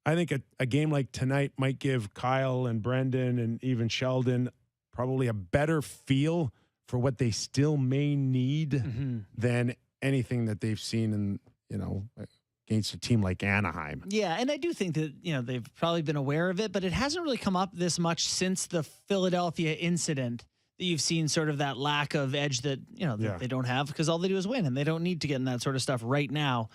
[SPEAKER 2] a game like tonight might give Kyle and Brendan and even Sheldon probably a better feel for what they still may need
[SPEAKER 3] Mm-hmm.
[SPEAKER 2] than anything that they've seen in, against a team like Anaheim.
[SPEAKER 3] Yeah, and I do think that, they've probably been aware of it, but it hasn't really come up this much since the Philadelphia incident that you've seen sort of that lack of edge that, that they don't have because all they do is win and they don't need to get in that sort of stuff right now.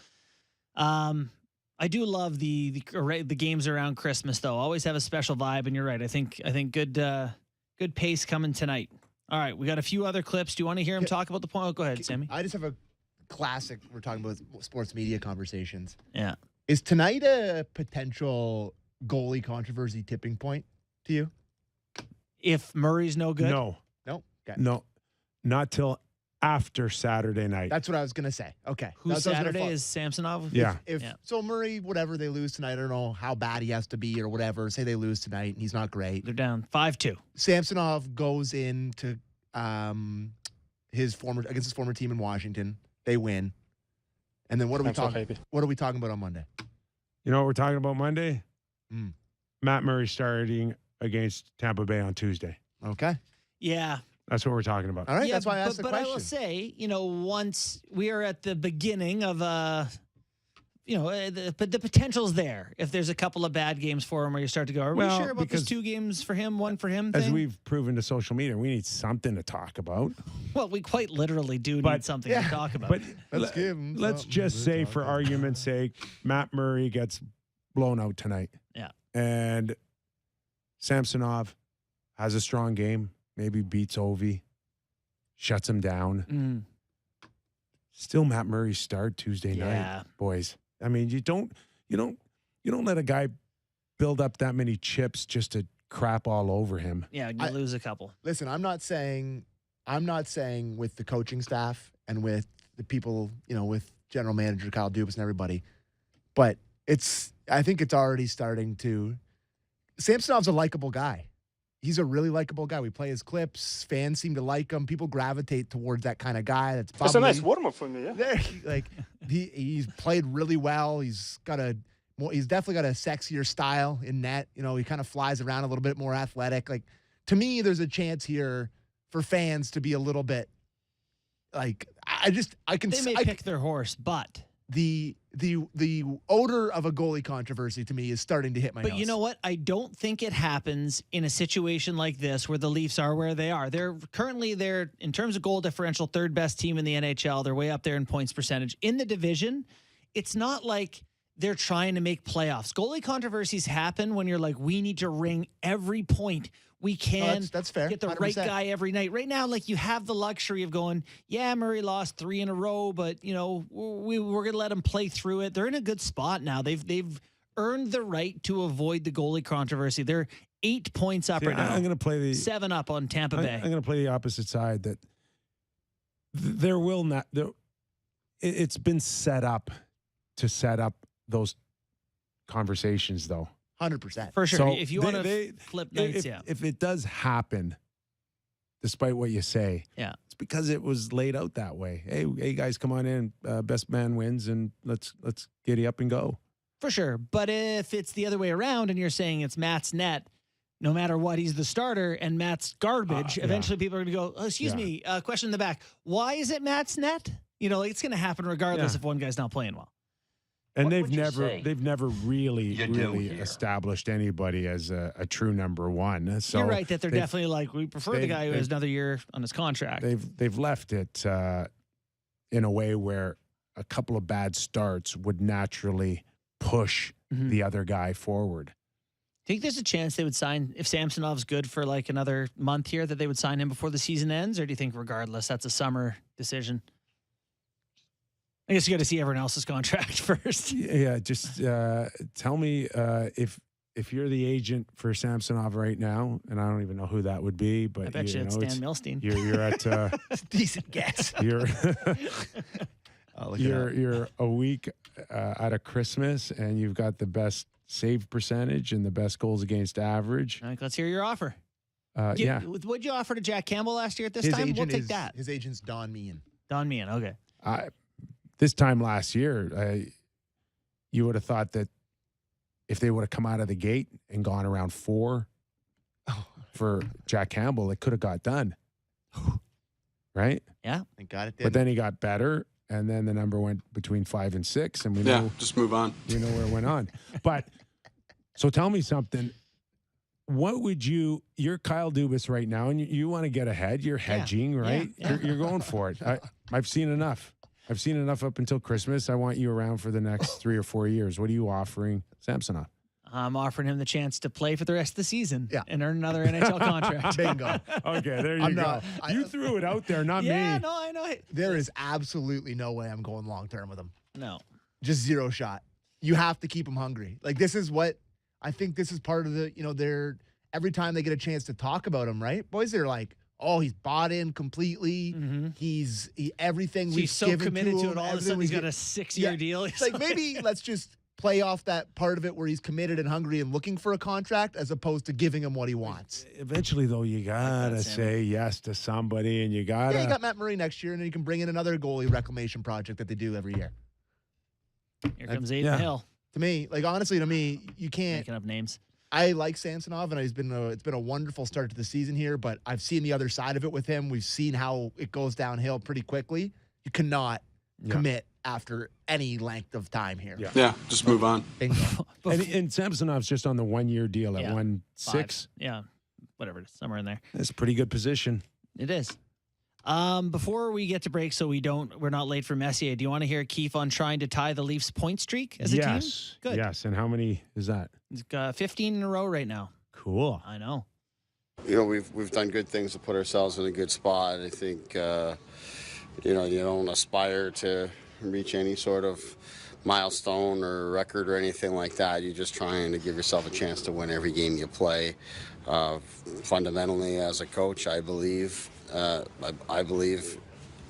[SPEAKER 3] I do love the games around Christmas, though. Always have a special vibe, and you're right. I think good pace coming tonight. All right, we got a few other clips. Do you want to hear him talk about the point? Oh, go ahead, Sammy.
[SPEAKER 4] I just have a classic. We're talking about sports media conversations.
[SPEAKER 3] Yeah.
[SPEAKER 4] Is tonight a potential goalie controversy tipping point to you?
[SPEAKER 3] If Murray's no good?
[SPEAKER 4] No. Okay.
[SPEAKER 2] No, not till after Saturday night.
[SPEAKER 4] That's what I was going to say. Okay.
[SPEAKER 3] Who's Saturday is Samsonov?
[SPEAKER 2] Yeah.
[SPEAKER 4] So Murray, whatever they lose tonight, I don't know how bad he has to be or whatever. Say they lose tonight and he's not great.
[SPEAKER 3] They're down 5-2.
[SPEAKER 4] Samsonov goes into his former team in Washington. They win. And then what are we talking about on Monday?
[SPEAKER 2] You know what we're talking about Monday?
[SPEAKER 4] Mm.
[SPEAKER 2] Matt Murray starting against Tampa Bay on Tuesday.
[SPEAKER 4] Okay.
[SPEAKER 3] Yeah.
[SPEAKER 2] That's what we're talking about.
[SPEAKER 4] All right. That's why I asked the question.
[SPEAKER 3] But I will say, once we are at the beginning of but the potential's there. If there's a couple of bad games for him where you start to go, are we sure about this 2 games for him, 1 for him thing?
[SPEAKER 2] As we've proven to social media, we need something to talk about.
[SPEAKER 3] Well, we quite literally do need something to talk about.
[SPEAKER 2] But
[SPEAKER 4] let's
[SPEAKER 2] just say, for argument's sake, Matt Murray gets blown out tonight.
[SPEAKER 3] Yeah.
[SPEAKER 2] And Samsonov has a strong game, maybe beats Ovi, shuts him down. Still Matt Murray start Tuesday night, boys. I mean, you don't let a guy build up that many chips just to crap all over him.
[SPEAKER 3] Yeah, you lose a couple.
[SPEAKER 4] Listen, I'm not saying with the coaching staff and with the people, with general manager Kyle Dubas and everybody, but I think it's already starting to. Samsonov's a likable guy. He's a really likable guy. We play his clips. Fans seem to like him. People gravitate towards that kind of guy. That's
[SPEAKER 6] a nice warm-up for me, yeah.
[SPEAKER 4] He's played really well. He's definitely got a sexier style in net. He kind of flies around a little bit more athletic. Like, to me, there's a chance here for fans to be a little bit they
[SPEAKER 3] may pick their horse, but
[SPEAKER 4] the odor of a goalie controversy to me is starting to hit my nose.
[SPEAKER 3] But you know what? I don't think it happens in a situation like this where the Leafs are where they are. They're in terms of goal differential, 3rd best team in the NHL. They're way up there in points percentage. In the division, it's not like they're trying to make playoffs. Goalie controversies happen when you're like, we need to wring every point we can.
[SPEAKER 4] That's fair.
[SPEAKER 3] Get the
[SPEAKER 4] 100%.
[SPEAKER 3] right guy every night. Right now, like, you have the luxury of going, yeah, Murray lost 3 in a row, but we're going to let him play through it. They're in a good spot now. They've earned the right to avoid the goalie controversy. They're 8 points up right now.
[SPEAKER 2] I'm going to play
[SPEAKER 3] 7 up on Tampa Bay.
[SPEAKER 2] I'm going to play the opposite side. That there will not. It's been set up to set up those conversations, though.
[SPEAKER 4] 100%.
[SPEAKER 3] For sure.
[SPEAKER 2] So
[SPEAKER 3] if you want to flip nights,
[SPEAKER 2] if it does happen, despite what you say, it's because it was laid out that way. Hey guys, come on in. Best man wins, and let's giddy up and go.
[SPEAKER 3] For sure. But if it's the other way around and you're saying it's Matt's net, no matter what, he's the starter and Matt's garbage, eventually people are going to go, oh, excuse me, question in the back. Why is it Matt's net? It's going to happen regardless if one guy's not playing well.
[SPEAKER 2] And they've never really established anybody as a true number one. So
[SPEAKER 3] you're right that they're definitely like, we prefer the guy who has another year on his contract.
[SPEAKER 2] They've left it in a way where a couple of bad starts would naturally push the other guy forward.
[SPEAKER 3] Think there's a chance they would sign, if Samsonov's good for like another month here, that they would sign him before the season ends? Or do you think regardless, that's a summer decision? I guess you got to see everyone else's contract first.
[SPEAKER 2] Yeah, just tell me if you're the agent for Samsonov right now, and I don't even know who that would be, but
[SPEAKER 3] I bet you it's Dan Milstein.
[SPEAKER 2] You're at
[SPEAKER 4] Decent guess.
[SPEAKER 2] You're a week out of Christmas, and you've got the best save percentage and the best goals against average.
[SPEAKER 3] All right, let's hear your offer. What'd you offer to Jack Campbell last year at this time? We'll take that.
[SPEAKER 4] His agent's Don Meehan.
[SPEAKER 3] Don Meehan, okay.
[SPEAKER 2] This time last year, you would have thought that if they would have come out of the gate and gone around 4 for Jack Campbell, it could have got done. Right?
[SPEAKER 3] Yeah.
[SPEAKER 4] Thank God it did.
[SPEAKER 2] But then he got better, and then the number went between 5 and 6, and we know
[SPEAKER 7] just move on.
[SPEAKER 2] We know where it went on. But so tell me something. What would you're Kyle Dubas right now, and you want to get ahead. You're hedging, right?
[SPEAKER 3] Yeah.
[SPEAKER 2] You're going for it. I've seen enough. I've seen enough up until Christmas. I want you around for the next 3 or 4 years. What are you offering Samsonov?
[SPEAKER 3] I'm offering him the chance to play for the rest of the season and earn another NHL contract.
[SPEAKER 4] Bingo.
[SPEAKER 2] Okay, there you go. You threw it out there, not me.
[SPEAKER 3] Yeah, no, I know.
[SPEAKER 4] There is absolutely no way I'm going long term with him.
[SPEAKER 3] No.
[SPEAKER 4] Just zero shot. You have to keep him hungry. Like, this is what I think this is part of the, they're every time they get a chance to talk about him, right? Boys, they're like, oh, he's bought in completely.
[SPEAKER 3] Mm-hmm.
[SPEAKER 4] Everything
[SPEAKER 3] so
[SPEAKER 4] we've
[SPEAKER 3] he's so
[SPEAKER 4] given
[SPEAKER 3] committed
[SPEAKER 4] to
[SPEAKER 3] to
[SPEAKER 4] him,
[SPEAKER 3] it. All of a sudden, he's got a 6-year deal.
[SPEAKER 4] It's like, maybe let's just play off that part of it where he's committed and hungry and looking for a contract as opposed to giving him what he wants.
[SPEAKER 2] Eventually, though, you gotta say yes to somebody, and you gotta.
[SPEAKER 4] Yeah, you got Matt Murray next year, and then you can bring in another goalie reclamation project that they do every year.
[SPEAKER 3] Here comes Aiden Hill.
[SPEAKER 4] To me, honestly, you can't
[SPEAKER 3] making up names.
[SPEAKER 4] I like Samsonov, and it's been a wonderful start to the season here, but I've seen the other side of it with him. We've seen how it goes downhill pretty quickly. You cannot commit after any length of time here.
[SPEAKER 7] Yeah, just move on.
[SPEAKER 2] And Samsonov's just on the 1-year deal at 1.6.
[SPEAKER 3] Yeah, whatever it is, somewhere in there.
[SPEAKER 2] That's a pretty good position.
[SPEAKER 3] It is. Before we get to break, so we're not late for Messier. Do you want to hear Keefe on trying to tie the Leafs point streak as a team? Good.
[SPEAKER 2] Yes. And how many is that?
[SPEAKER 3] He's got 15 in a row right now.
[SPEAKER 2] Cool.
[SPEAKER 3] I know.
[SPEAKER 7] We've done good things to put ourselves in a good spot. I think you don't aspire to reach any sort of milestone or record or anything like that. You're just trying to give yourself a chance to win every game you play. Fundamentally, as a coach, I believe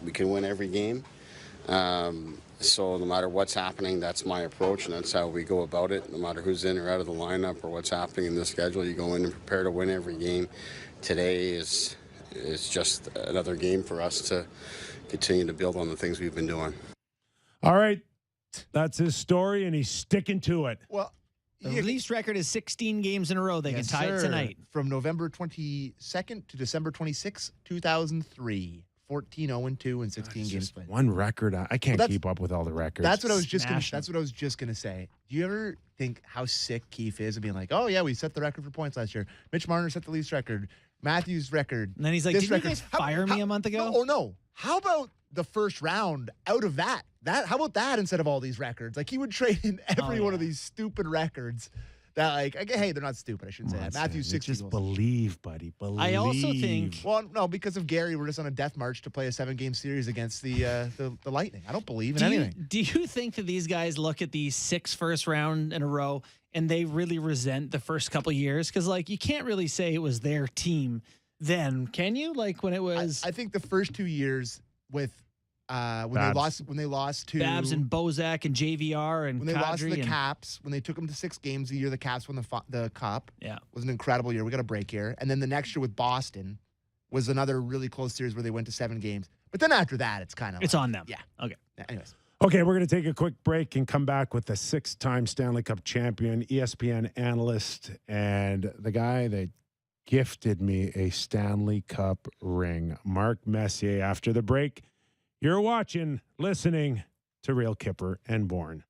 [SPEAKER 7] we can win every game. So no matter what's happening, that's my approach, and that's how we go about it. No matter who's in or out of the lineup or what's happening in the schedule, you go in and prepare to win every game. Today is just another game for us to continue to build on the things we've been doing.
[SPEAKER 2] All right. That's his story, and he's sticking to it.
[SPEAKER 4] Well,
[SPEAKER 3] the Leafs record is 16 games in a row. They can tie it tonight.
[SPEAKER 4] From November 22nd to December 26th, 2003. 14-0-2 and 16 games played.
[SPEAKER 2] One record. I can't keep up with all the records.
[SPEAKER 4] That's what I was just gonna say. Do you ever think how sick Keefe is of being like, oh yeah, we set the record for points last year. Mitch Marner set the Leafs record. Matthews record.
[SPEAKER 3] And then he's like, didn't you guys fire me a month ago?
[SPEAKER 4] No. How about the first round out of that? How about that instead of all these records? Like, he would trade in every one of these stupid records that, like, hey, they're not stupid. I shouldn't say that. Matthew's 60
[SPEAKER 2] Just
[SPEAKER 4] goals.
[SPEAKER 2] believe, buddy. Believe.
[SPEAKER 3] I also think
[SPEAKER 4] Well, no, because of Gary, we're just on a death march to play a 7-game series against the Lightning. I don't believe in anything.
[SPEAKER 3] Do you think that these guys look at these 6 first round in a row and they really resent the first couple years? Because, like, you can't really say it was their team then, can you? Like, when it was
[SPEAKER 4] I think the first 2 years with when they lost to
[SPEAKER 3] Babs and Bozak and JVR and
[SPEAKER 4] when they lost to
[SPEAKER 3] Kadri
[SPEAKER 4] the
[SPEAKER 3] and,
[SPEAKER 4] Caps, when they took them to 6 games the year the Caps won the Cup.
[SPEAKER 3] Yeah.
[SPEAKER 4] Was an incredible year. We got a break here. And then the next year with Boston was another really close series where they went to 7 games. But then after that, it's kind of
[SPEAKER 3] it's on them.
[SPEAKER 4] Yeah.
[SPEAKER 3] Okay.
[SPEAKER 4] Anyways.
[SPEAKER 2] Okay, we're going to take a quick break and come back with the 6-time Stanley Cup champion, ESPN analyst, and the guy that gifted me a Stanley Cup ring, Mark Messier. After the break, you're listening to Real Kyper and Bourne.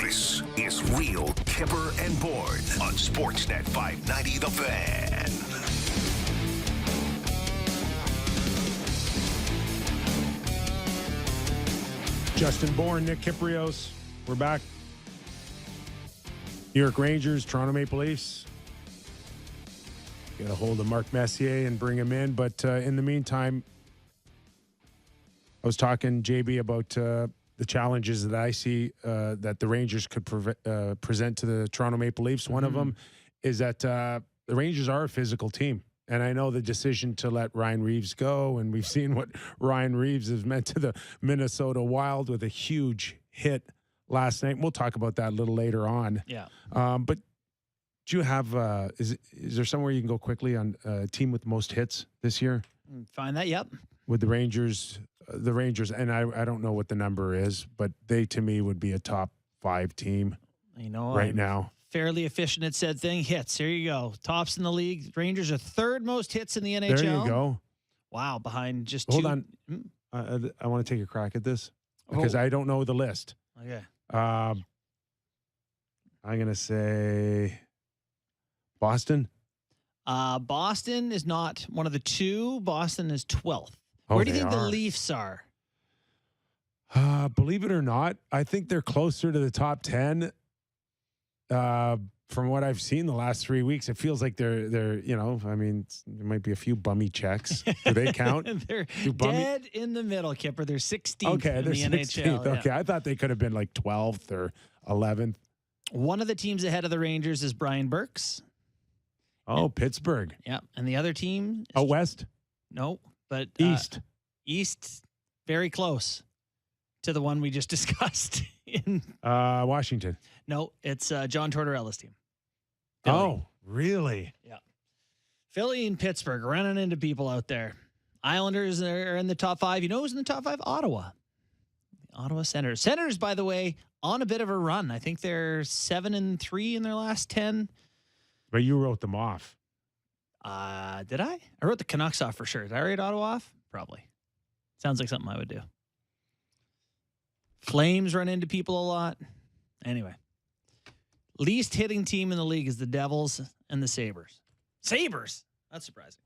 [SPEAKER 1] This is Real Kyper and Bourne on Sportsnet 590 The Fan.
[SPEAKER 2] Justin Bourne, Nick Kypreos. We're back. New York Rangers, Toronto Maple Leafs. Get a hold of Mark Messier and bring him in. But in the meantime, I was talking, JB, about the challenges that I see that the Rangers could present to the Toronto Maple Leafs. One of them is that the Rangers are a physical team. And I know the decision to let Ryan Reaves go, and we've seen what Ryan Reaves has meant to the Minnesota Wild with a huge hit last night. We'll talk about that a little later on.
[SPEAKER 3] Yeah.
[SPEAKER 2] But do you have is there somewhere you can go quickly on a team with the most hits this year?
[SPEAKER 3] Find that, yep.
[SPEAKER 2] With the Rangers, and I don't know what the number is, but they to me would be a top 5 team. Right now.
[SPEAKER 3] Fairly efficient at said thing. Hits. Here you go. Tops in the league. Rangers are third most hits in the NHL.
[SPEAKER 2] There you go.
[SPEAKER 3] Wow, behind just
[SPEAKER 2] Hold
[SPEAKER 3] two.
[SPEAKER 2] on. I want to take a crack at this because I don't know the list.
[SPEAKER 3] Okay.
[SPEAKER 2] I'm going to say Boston.
[SPEAKER 3] Boston is not one of the two. Boston is 12th.
[SPEAKER 2] Oh,
[SPEAKER 3] Where do you
[SPEAKER 2] they
[SPEAKER 3] think the
[SPEAKER 2] are.
[SPEAKER 3] Leafs are?
[SPEAKER 2] Believe it or not, I think they're closer to the top 10. From what I've seen the last 3 weeks, it feels like they're I mean, there might be a few bummy checks. Do they count?
[SPEAKER 3] They're
[SPEAKER 2] Do bummy-
[SPEAKER 3] dead in the middle, Kipper. They're 16th
[SPEAKER 2] Okay,
[SPEAKER 3] in
[SPEAKER 2] they're
[SPEAKER 3] the
[SPEAKER 2] 16th.
[SPEAKER 3] NHL. Yeah.
[SPEAKER 2] Okay, I thought they could have been like 12th or 11th.
[SPEAKER 3] One of the teams ahead of the Rangers is Brian Burke's.
[SPEAKER 2] Oh, Pittsburgh.
[SPEAKER 3] Yeah, and the other team is
[SPEAKER 2] Oh, West?
[SPEAKER 3] no, but
[SPEAKER 2] East.
[SPEAKER 3] East, very close to the one we just discussed.
[SPEAKER 2] Washington.
[SPEAKER 3] No, it's John Tortorella's team. Philly.
[SPEAKER 2] Oh, really?
[SPEAKER 3] Yeah. Philly and Pittsburgh running into people out there. Islanders are in the top 5. You know who's in the top 5? Ottawa. The Ottawa Senators. Senators, by the way, on a bit of a run. I think they're 7-3 in their last 10.
[SPEAKER 2] But you wrote them off.
[SPEAKER 3] Did I? I wrote the Canucks off for sure. Did I write Ottawa off? Probably. Sounds like something I would do. Flames run into people a lot. Anyway. Least hitting team in the league is the Devils and the Sabres. Sabres? That's surprising.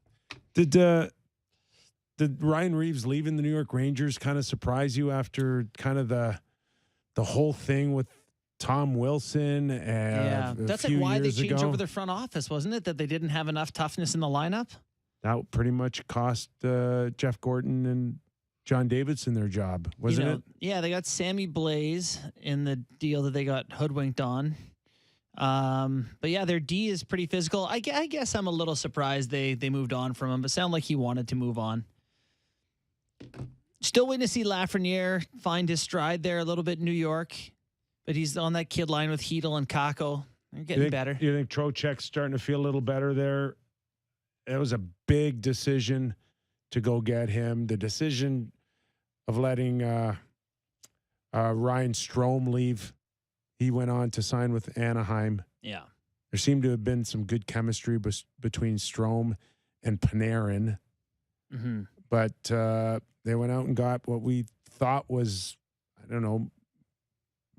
[SPEAKER 2] Did Ryan Reaves leaving the New York Rangers kind of surprise you after kind of the whole thing with Tom Wilson?
[SPEAKER 3] Yeah, that's like why they changed over their front office, wasn't it? That they didn't have enough toughness in the lineup?
[SPEAKER 2] That pretty much cost Jeff Gordon and John Davidson their job, wasn't it?
[SPEAKER 3] Yeah, they got Sammy Blaze in the deal that they got hoodwinked on. But yeah, their D is pretty physical. I guess I'm a little surprised they moved on from him, but sound like he wanted to move on. Still waiting to see Lafreniere find his stride there a little bit in New York, but he's on that kid line with Hedl and Kako. They're getting better.
[SPEAKER 2] You think Trocheck's starting to feel a little better there? It was a big decision to go get him. The decision of letting Ryan Strome leave. He went on to sign with Anaheim.
[SPEAKER 3] Yeah.
[SPEAKER 2] There seemed to have been some good chemistry between Strome and Panarin.
[SPEAKER 3] Mm-hmm.
[SPEAKER 2] But they went out and got what we thought was, I don't know,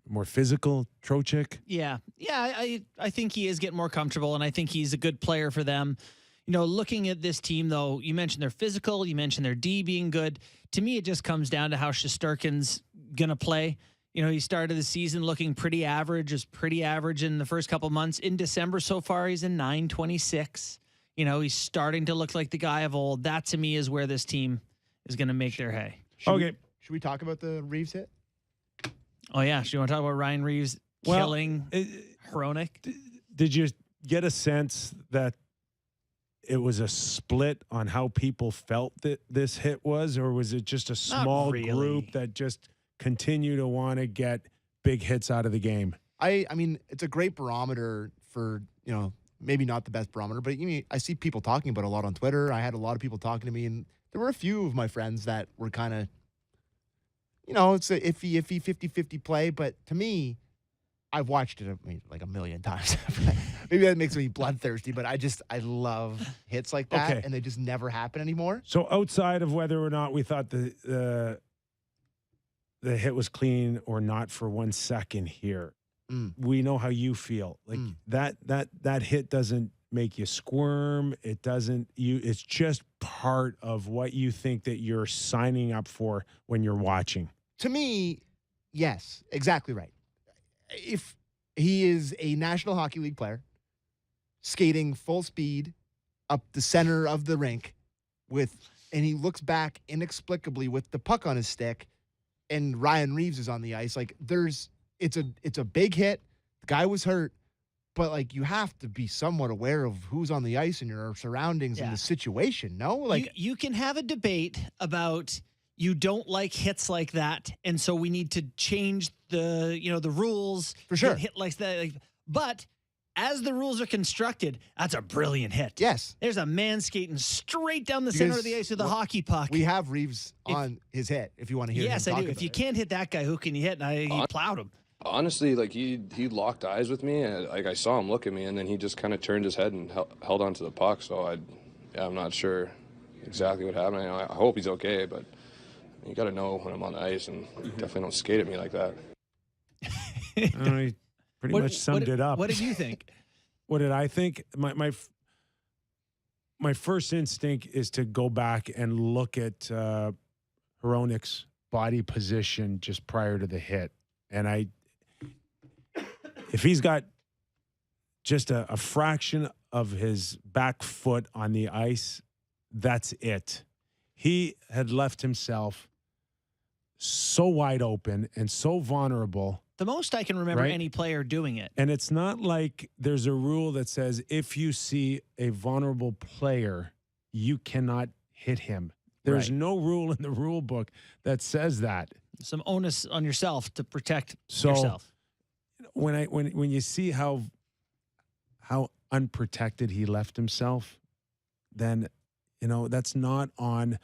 [SPEAKER 2] more physical Trocheck.
[SPEAKER 3] Yeah. I think he is getting more comfortable, and I think he's a good player for them. You know, looking at this team, though, you mentioned they're physical. You mentioned their D being good. To me, it just comes down to how Shesterkin's going to play. You know, he started the season looking pretty average, is pretty average in the first couple months. In December so far, he's in .926. You know, he's starting to look like the guy of old. That, to me, is where this team is going to make their hay.
[SPEAKER 4] Should we talk about the Reaves hit?
[SPEAKER 3] Oh, yeah. So you want to talk about Ryan Reaves killing Hronek?
[SPEAKER 2] Did you get a sense that it was a split on how people felt that this hit was, or was it just a small group that just continue to want to get big hits out of the game?
[SPEAKER 4] I mean, it's a great barometer for, maybe not the best barometer, but I see people talking about it a lot on Twitter. I had a lot of people talking to me, and there were a few of my friends that were kind of, it's a iffy 50-50 play. But to me, I've watched it like a million times. Maybe that makes me bloodthirsty, but I love hits like that, and they just never happen anymore.
[SPEAKER 2] So outside of whether or not we thought the hit was clean or not for 1 second here, we know how you feel. Like that hit doesn't make you squirm. It doesn't. It's just part of what you think that you're signing up for when you're watching.
[SPEAKER 4] To me, yes, exactly right. If he is a National Hockey League player skating full speed up the center of the rink and he looks back inexplicably with the puck on his stick and Ryan Reaves is on the ice, like it's a big hit. The guy was hurt, but like you have to be somewhat aware of who's on the ice and your surroundings and the situation. No, like
[SPEAKER 3] you can have a debate about you don't like hits like that, and so we need to change the rules
[SPEAKER 4] for sure.
[SPEAKER 3] Hit like that, but as the rules are constructed, that's a brilliant hit.
[SPEAKER 4] Yes,
[SPEAKER 3] there's a man skating straight down the center of the ice with a hockey puck.
[SPEAKER 4] We have Reaves on his hit. If you want to hear,
[SPEAKER 3] yes,
[SPEAKER 4] him
[SPEAKER 3] I
[SPEAKER 4] talk
[SPEAKER 3] do.
[SPEAKER 4] about
[SPEAKER 3] If you
[SPEAKER 4] it.
[SPEAKER 3] can't hit that guy, who can you hit? And he plowed him.
[SPEAKER 6] Honestly, like he locked eyes with me, and like I saw him look at me, and then he just kind of turned his head and held onto the puck. So I'm not sure exactly what happened. I hope he's okay, but you got to know when I'm on the ice, and definitely don't skate at me like that.
[SPEAKER 2] He pretty much summed it up.
[SPEAKER 3] What did you think?
[SPEAKER 2] What did I think? My first instinct is to go back and look at Hronek's body position just prior to the hit, and if he's got just a fraction of his back foot on the ice, that's it. He had left himself so wide open and so vulnerable.
[SPEAKER 3] The most I can remember any player doing it.
[SPEAKER 2] And it's not like there's a rule that says if you see a vulnerable player, you cannot hit him. There's no rule in the rule book that says that.
[SPEAKER 3] Some onus on yourself to protect yourself.
[SPEAKER 2] When you see how unprotected he left himself, then that's not on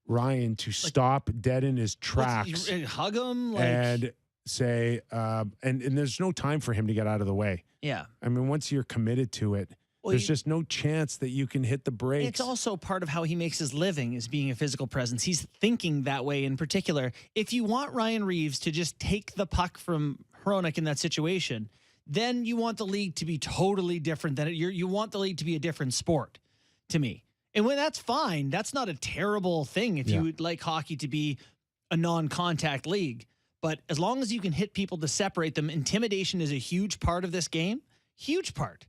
[SPEAKER 2] Ryan to stop dead in his tracks,
[SPEAKER 3] hug him,
[SPEAKER 2] and say, and there's no time for him to get out of the way.
[SPEAKER 3] Yeah.
[SPEAKER 2] I mean, once you're committed to it, there's just no chance that you can hit the brakes.
[SPEAKER 3] It's also part of how he makes his living, is being a physical presence. He's thinking that way in particular. If you want Ryan Reaves to just take the puck from Hronek in that situation, then you want the league to be totally different than it. You want the league to be a different sport, to me. And when that's fine, that's not a terrible thing if you would like hockey to be a non-contact league. But as long as you can hit people to separate them, intimidation is a huge part of this game. Huge part.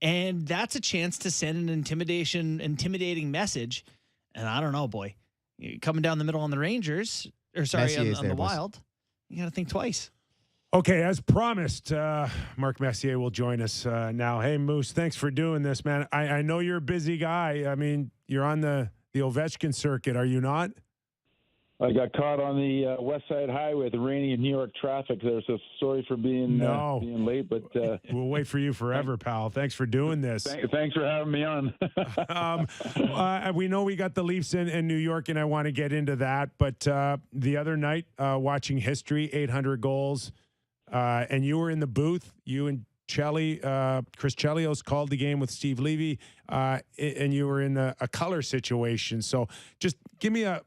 [SPEAKER 3] And that's a chance to send an intimidating message. And I don't know, boy. Coming down the middle on the Rangers, on the Wild, you got to think twice.
[SPEAKER 2] Okay, as promised, Mark Messier will join us now. Hey, Moose, thanks for doing this, man. I know you're a busy guy. I mean, you're on the Ovechkin circuit, are you not?
[SPEAKER 8] I got caught on the West Side Highway with the rainy New York traffic there, so sorry for being late. But
[SPEAKER 2] we'll wait for you forever, pal. Thanks for doing this.
[SPEAKER 8] Thanks for having me on.
[SPEAKER 2] We know we got the Leafs in New York, and I want to get into that. But the other night, watching history, 800 goals, and you were in the booth. You and Cheli, Chris Chelios called the game with Steve Levy, and you were in a color situation. So just give me a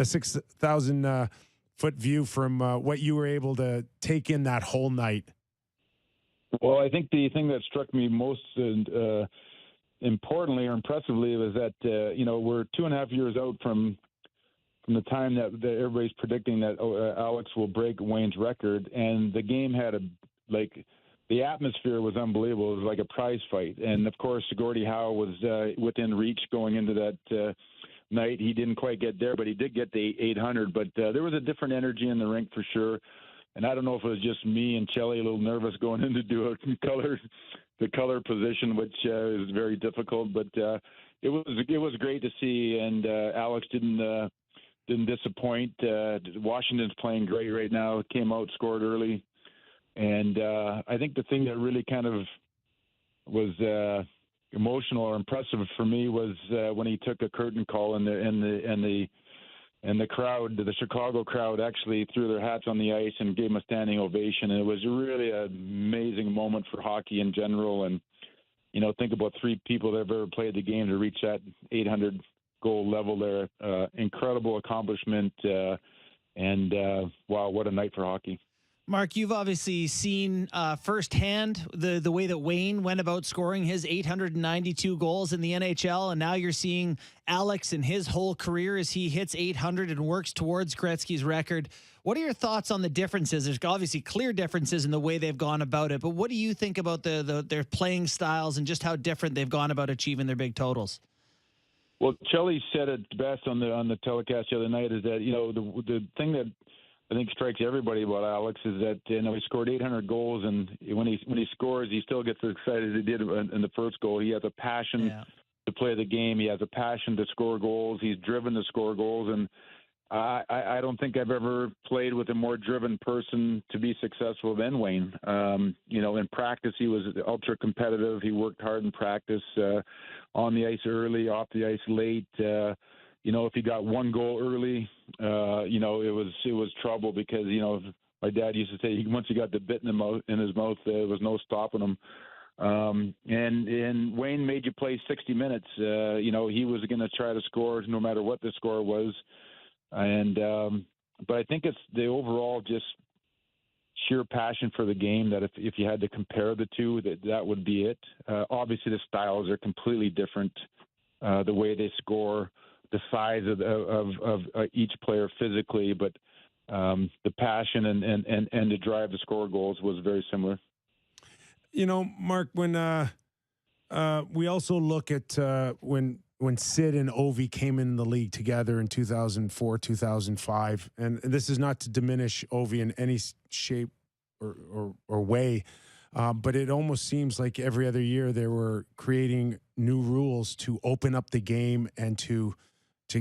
[SPEAKER 2] 6,000 foot view from what you were able to take in that whole night.
[SPEAKER 8] Well, I think the thing that struck me most importantly or impressively was that we're 2.5 years out from the time that everybody's predicting that Alex will break Wayne's record, and the game had the atmosphere was unbelievable. It was like a prize fight. And, of course, Gordie Howe was within reach going into that night. He didn't quite get there, but he did get the 800. But there was a different energy in the rink for sure. And I don't know if it was just me and Cheli a little nervous going in to do the color position, which is very difficult. But it was great to see. And Alex didn't disappoint. Washington's playing great right now. Came out, scored early. And I think the thing that really kind of was emotional or impressive for me was when he took a curtain call and the crowd, the Chicago crowd, actually threw their hats on the ice and gave him a standing ovation. And it was really an amazing moment for hockey in general. And think about 3 people that have ever played the game to reach that 800 goal level there. Incredible accomplishment. And wow, what a night for hockey.
[SPEAKER 3] Mark, you've obviously seen firsthand the way that Wayne went about scoring his 892 goals in the NHL, and now you're seeing Alex in his whole career as he hits 800 and works towards Gretzky's record. What are your thoughts on the differences? There's obviously clear differences in the way they've gone about it, but what do you think about their playing styles and just how different they've gone about achieving their big totals?
[SPEAKER 8] Well, Chelly said it best on the telecast the other night is that, the thing that I think strikes everybody about Alex is that he scored 800 goals, and when he scores, he still gets as excited as he did in the first goal. He has a passion to play the game. He has a passion to score goals. He's driven to score goals, and I don't think I've ever played with a more driven person to be successful than Wayne. In practice, he was ultra competitive. He worked hard in practice, on the ice early, off the ice late. If he got one goal early, it was trouble because, my dad used to say once he got the bit in his mouth, there was no stopping him. And Wayne made you play 60 minutes. He was going to try to score no matter what the score was. But I think it's the overall just sheer passion for the game that if you had to compare the two, that would be it. Obviously, the styles are completely different. The way they score, the size of each player physically, but the passion and the drive to score goals was very similar.
[SPEAKER 2] Mark, when we also look at when Sid and Ovi came in the league together in 2004, 2005, and this is not to diminish Ovi in any shape or way, but it almost seems like every other year they were creating new rules to open up the game and to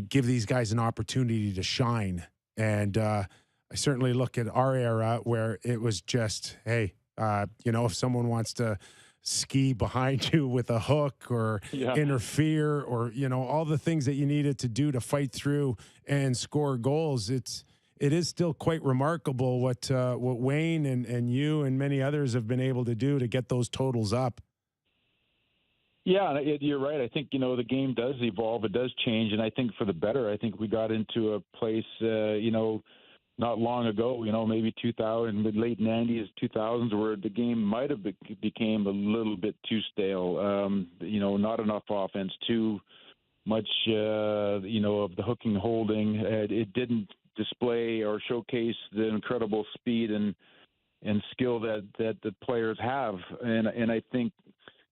[SPEAKER 2] give these guys an opportunity to shine. And I certainly look at our era where it was just, hey, if someone wants to ski behind you with a hook or interfere or, all the things that you needed to do to fight through and score goals, it is still quite remarkable what Wayne and you and many others have been able to do to get those totals up.
[SPEAKER 8] Yeah, you're right. I think, the game does evolve. It does change. And I think for the better. I think we got into a place, not long ago, maybe 2000, late 90s, 2000s, where the game might have became a little bit too stale. Not enough offense, too much, of the hooking, holding. It didn't display or showcase the incredible speed and skill that the players have. And I think,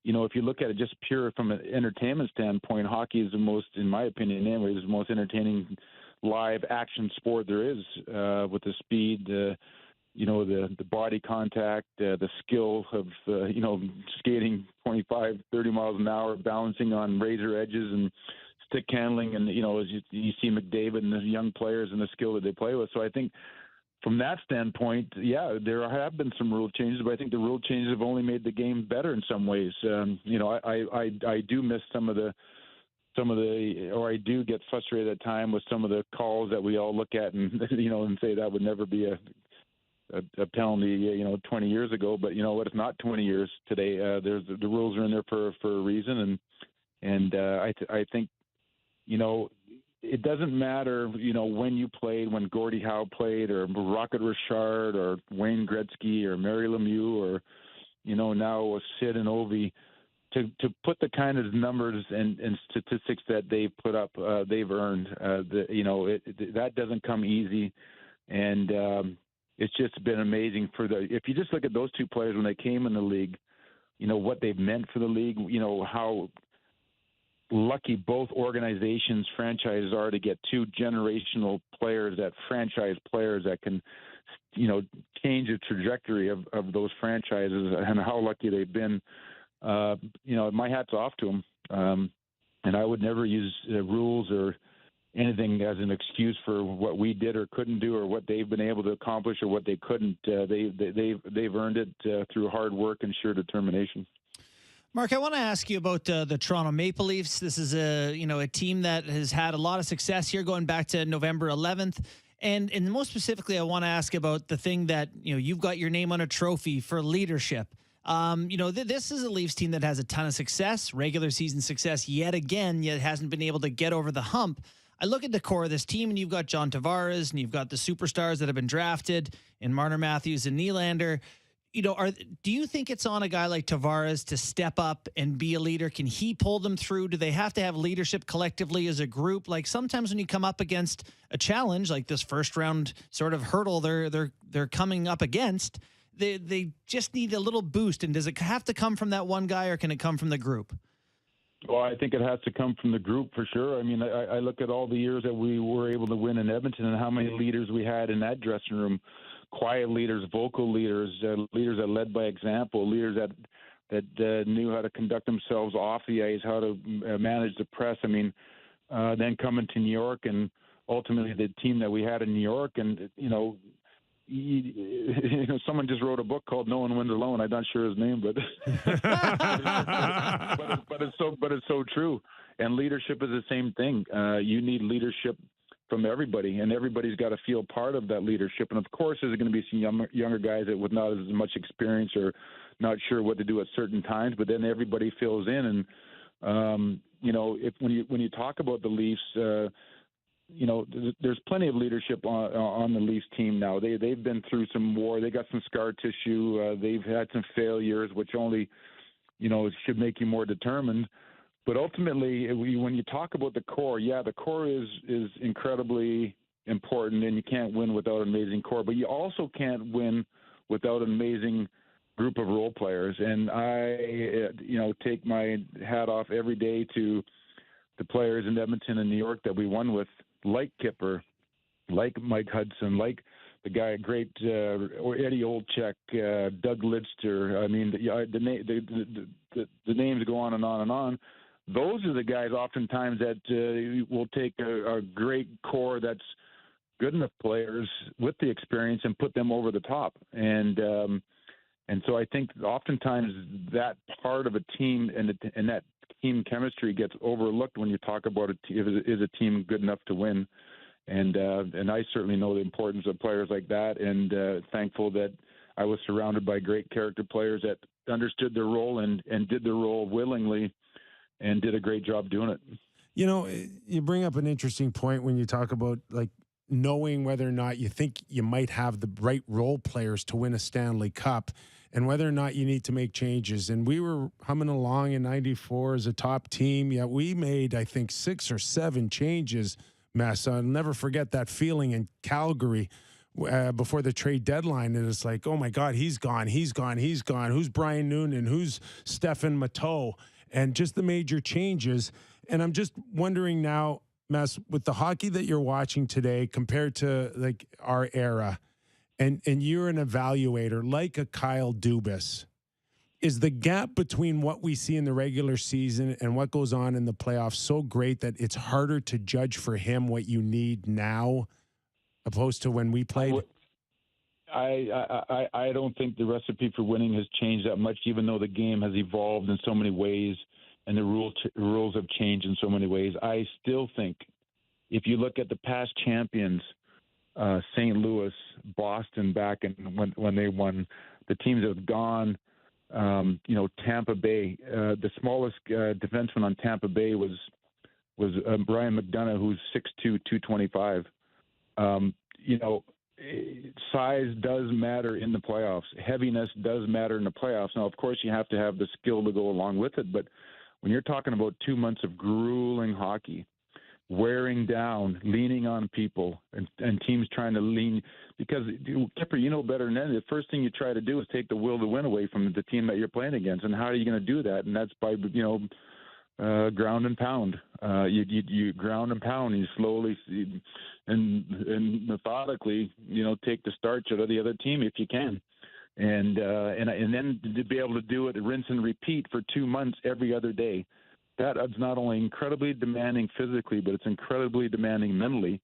[SPEAKER 8] if you look at it just pure from an entertainment standpoint, hockey is the most, in my opinion anyway, is the most entertaining live action sport there is, with the speed, the body contact, the skill of, skating 25, 30 miles an hour, balancing on razor edges and stick handling. And, as you see McDavid and the young players and the skill that they play with. So I think from that standpoint, there have been some rule changes, but I think the rule changes have only made the game better in some ways. I do miss some of the, or I do get frustrated at time with some of the calls that we all look at and, and say that would never be a penalty, 20 years ago. But it's not 20 years today. The rules are in there for a reason. And I think, it doesn't matter, when you played, when Gordie Howe played, or Rocket Richard, or Wayne Gretzky, or Mary Lemieux, or, now Sid and Ovi, to put the kind of numbers and statistics that they've put up, they've earned. That doesn't come easy, and it's just been amazing if you just look at those two players when they came in the league, what they've meant for the league, how lucky both organizations, franchises are to get two generational players, franchise players that can, change the trajectory of those franchises, and how lucky they've been. My hat's off to them. And I would never use rules or anything as an excuse for what we did or couldn't do, or what they've been able to accomplish or what they couldn't. They've earned it through hard work and sheer determination.
[SPEAKER 3] Mark, I want to ask you about the Toronto Maple Leafs. This is a team that has had a lot of success here going back to November 11th. And most specifically, I want to ask about the thing that, you've got your name on a trophy for leadership. This is a Leafs team that has a ton of success, regular season success yet hasn't been able to get over the hump. I look at the core of this team, and you've got John Tavares, and you've got the superstars that have been drafted in Marner Matthews and Nylander. Do you think it's on a guy like Tavares to step up and be a leader? Can he pull them through? Do they have to have leadership collectively as a group? Like sometimes when you come up against a challenge like this first round sort of hurdle they're coming up against, they just need a little boost. And does it have to come from that one guy, or can it come from the group?
[SPEAKER 8] Well, I think it has to come from the group for sure. I mean, I look at all the years that we were able to win in Edmonton and how many leaders we had in that dressing room. Quiet leaders, vocal leaders, leaders that led by example, leaders that knew how to conduct themselves off the ice, how to manage the press. I mean, then coming to New York and ultimately the team that we had in New York, and someone just wrote a book called "No One Wins Alone." I'm not sure his name, but but it's so true. And leadership is the same thing. You need leadership from everybody, and everybody's got to feel part of that leadership. And of course, there's going to be some younger guys that with not as much experience or not sure what to do at certain times, but then everybody fills in. And when you talk about the Leafs, there's plenty of leadership on the Leafs team now. They've been through some war. They got some scar tissue. They've had some failures, which only should make you more determined. But ultimately, when you talk about the core, the core is incredibly important, and you can't win without an amazing core. But you also can't win without an amazing group of role players. And I, take my hat off every day to the players in Edmonton and New York that we won with, like Kyper, like Mike Hudson, like the guy, great Eddie Olczyk, Doug Lidster. I mean, the names go on and on and on. Those are the guys oftentimes that will take a great core that's good enough players with the experience and put them over the top. And so I think oftentimes that part of a team and that team chemistry gets overlooked when you talk about is a team good enough to win. And I certainly know the importance of players like that, and thankful that I was surrounded by great character players that understood their role and did their role willingly and did a great job doing it.
[SPEAKER 2] You bring up an interesting point when you talk about like knowing whether or not you think you might have the right role players to win a Stanley Cup and whether or not you need to make changes. And we were humming along in 94 as a top team. Yeah, we made, I think, 6 or 7 changes, Mess. I'll never forget that feeling in Calgary before the trade deadline. And it's like, oh, my God, he's gone. Who's Brian Noonan? Who's Stefan Matteau? And just the major changes. And I'm just wondering now, Mess, with the hockey that you're watching today compared to like our era, and you're an evaluator like a Kyle Dubas, is the gap between what we see in the regular season and what goes on in the playoffs so great that it's harder to judge for him what you need now opposed to when we played?
[SPEAKER 8] I don't think the recipe for winning has changed that much, even though the game has evolved in so many ways and the rules have changed in so many ways. I still think if you look at the past champions, St. Louis, Boston back when they won, the teams that have gone, Tampa Bay, the smallest defenseman on Tampa Bay was Brian McDonough, who's 6'2", 225. Size does matter in the playoffs. Heaviness does matter in the playoffs. Now, of course, you have to have the skill to go along with it. But when you're talking about 2 months of grueling hockey, wearing down, leaning on people, and teams trying to lean, because Kyper, better than that. The first thing you try to do is take the will to win away from the team that you're playing against. And how are you going to do that? And that's by, ground and pound. You ground and pound. You slowly and methodically, take the starch out of the other team if you can, and then to be able to do it, rinse and repeat for 2 months every other day. That's not only incredibly demanding physically, but it's incredibly demanding mentally.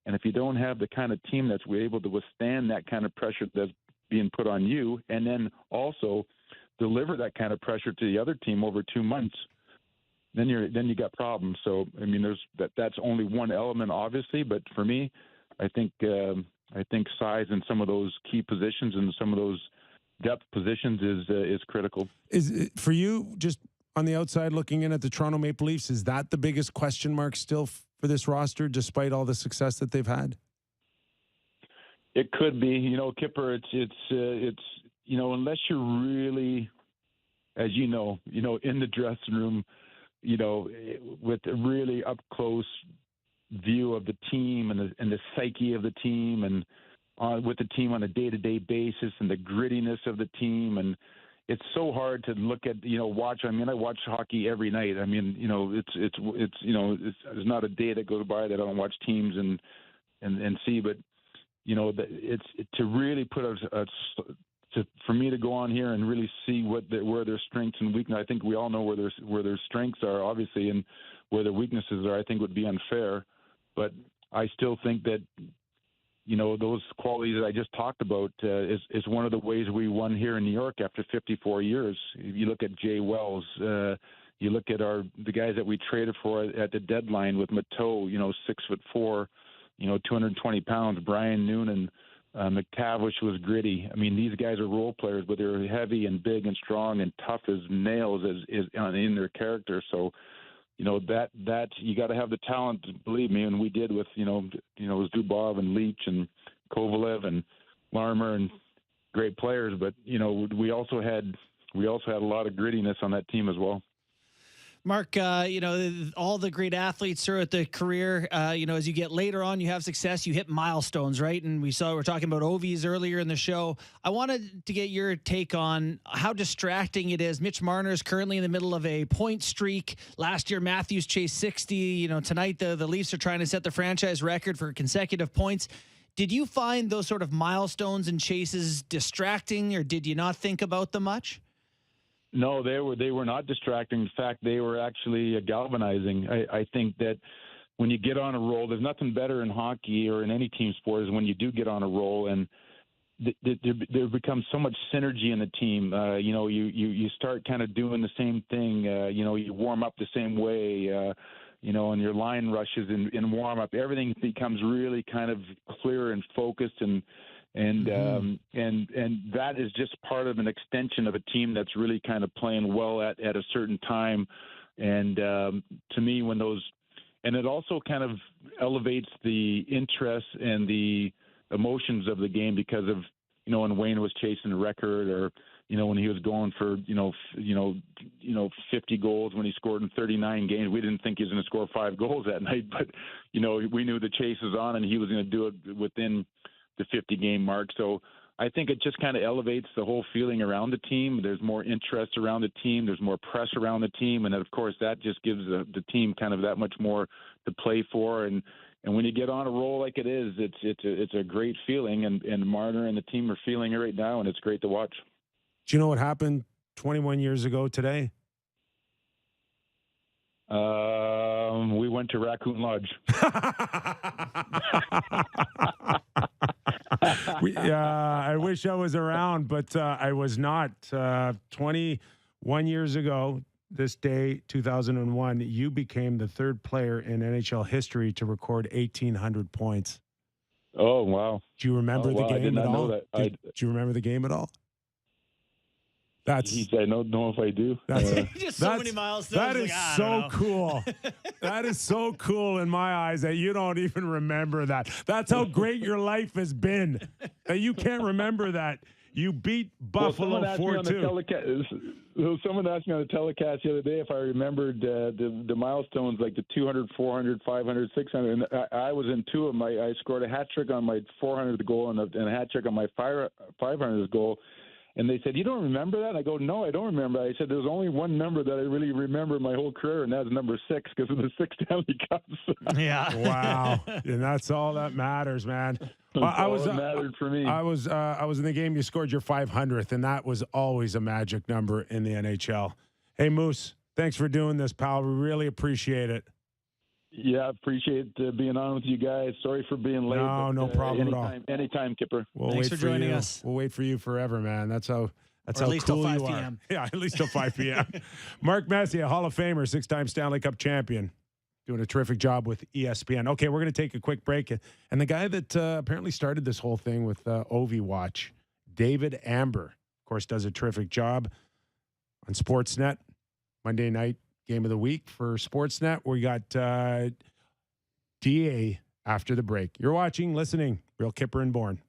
[SPEAKER 8] And if you don't have the kind of team that's able to withstand that kind of pressure that's being put on you, and then also deliver that kind of pressure to the other team over 2 months, then you got problems. So I mean, that's only one element, obviously, but for me, I think size in some of those key positions and some of those depth positions is critical.
[SPEAKER 2] Is it, for you, just on the outside looking in at the Toronto Maple Leafs, is that the biggest question mark still for this roster, despite all the success that they've had?
[SPEAKER 8] It could be, Kipper. It's unless you're really, as in the dressing room, with a really up close view of the team and the psyche of the team and with the team on a day-to-day basis and the grittiness of the team. And it's so hard to look at, watch. I mean, I watch hockey every night. I mean, there's not a day that goes by that I don't watch teams and see, but it's to really put for me to go on here and really see where their strengths and weaknesses. I think we all know where their strengths are, obviously, and where their weaknesses are. I think would be unfair, but I still think that those qualities that I just talked about is one of the ways we won here in New York after 54 years. You look at Jay Wells, you look at the guys that we traded for at the deadline with Mateau, 6'4", 220 pounds, Brian Noonan, McTavish was gritty. I mean, these guys are role players, but they're heavy and big and strong and tough as nails in their character. So, that you got to have the talent, believe me, and we did with it was Zubov and Leach and Kovalev and Larmer and great players, but we also had a lot of grittiness on that team as well.
[SPEAKER 3] Mark, all the great athletes throughout the career, as you get later on, you have success, you hit milestones, right? And we're talking about Ovies earlier in the show. I wanted to get your take on how distracting it is. Mitch Marner is currently in the middle of a point streak. Last year, Matthews chased 60. Tonight the Leafs are trying to set the franchise record for consecutive points. Did you find those sort of milestones and chases distracting, or did you not think about them much?
[SPEAKER 8] No, they were not distracting. In fact, they were actually galvanizing. I think that when you get on a roll, there's nothing better in hockey or in any team sport is when you do get on a roll and there becomes so much synergy in the team. You start kind of doing the same thing. You warm up the same way. And your line rushes in warm up. Everything becomes really kind of clear and focused and that is just part of an extension of a team that's really kind of playing well at a certain time. And to me, it also kind of elevates the interest and the emotions of the game because of, when Wayne was chasing a record or, when he was going for, 50 goals when he scored in 39 games. We didn't think he was going to score 5 goals that night, but, we knew the chase was on and he was going to do it within the 50-game mark. So I think it just kind of elevates the whole feeling around the team. There's more interest around the team. There's more press around the team. And then, of course, that just gives the team kind of that much more to play for. And when you get on a roll like it is, it's a great feeling. And Marner and the team are feeling it right now, and it's great to watch.
[SPEAKER 2] Do you know what happened 21 years ago today?
[SPEAKER 8] We went to Raccoon Lodge.
[SPEAKER 2] I wish I was around, but I was not. 21 years ago, this day, 2001, you became the third player in NHL history to record 1,800 points.
[SPEAKER 8] Oh, wow.
[SPEAKER 2] Do you remember the game
[SPEAKER 8] I did not
[SPEAKER 2] at all?
[SPEAKER 8] know that.
[SPEAKER 2] Do you remember the game at all?
[SPEAKER 8] I don't know if I do.
[SPEAKER 3] Just so many milestones.
[SPEAKER 2] That is so cool. That is so cool in my eyes that you don't even remember that. That's how great your life has been. That you can't remember that. You beat Buffalo 4-2.
[SPEAKER 8] Someone asked me on the telecast the other day if I remembered the milestones, like the 200, 400, 500, 600. And I was in 2 of them. I scored a hat trick on my 400th goal and a hat trick on my 500th goal. And they said, "You don't remember that?" I go, "No, I don't remember." I said, "There's only one number that I really remember in my whole career, and that's number 6 because of the 6 Stanley Cups."
[SPEAKER 3] Yeah.
[SPEAKER 2] Wow. And that's all that matters, man.
[SPEAKER 8] That mattered for me.
[SPEAKER 2] I was in the game. You scored your 500th, and that was always a magic number in the NHL. Hey, Moose, thanks for doing this, pal. We really appreciate it.
[SPEAKER 8] Yeah, appreciate being on with you guys. Sorry for being late.
[SPEAKER 2] No problem at all.
[SPEAKER 8] Anytime, Kipper.
[SPEAKER 3] Thanks for joining us.
[SPEAKER 2] We'll wait for you forever, man. That's how
[SPEAKER 3] at least
[SPEAKER 2] cool
[SPEAKER 3] till 5
[SPEAKER 2] you
[SPEAKER 3] p.m.
[SPEAKER 2] are. Yeah, at least till 5 p.m. Mark Messier, Hall of Famer, 6-time Stanley Cup champion, doing a terrific job with ESPN. Okay, we're going to take a quick break. And the guy that apparently started this whole thing with Ovi Watch, David Amber, of course, does a terrific job on Sportsnet. Monday night game of the week for Sportsnet. We got DA after the break. You're watching, listening, Real Kyper and Bourne.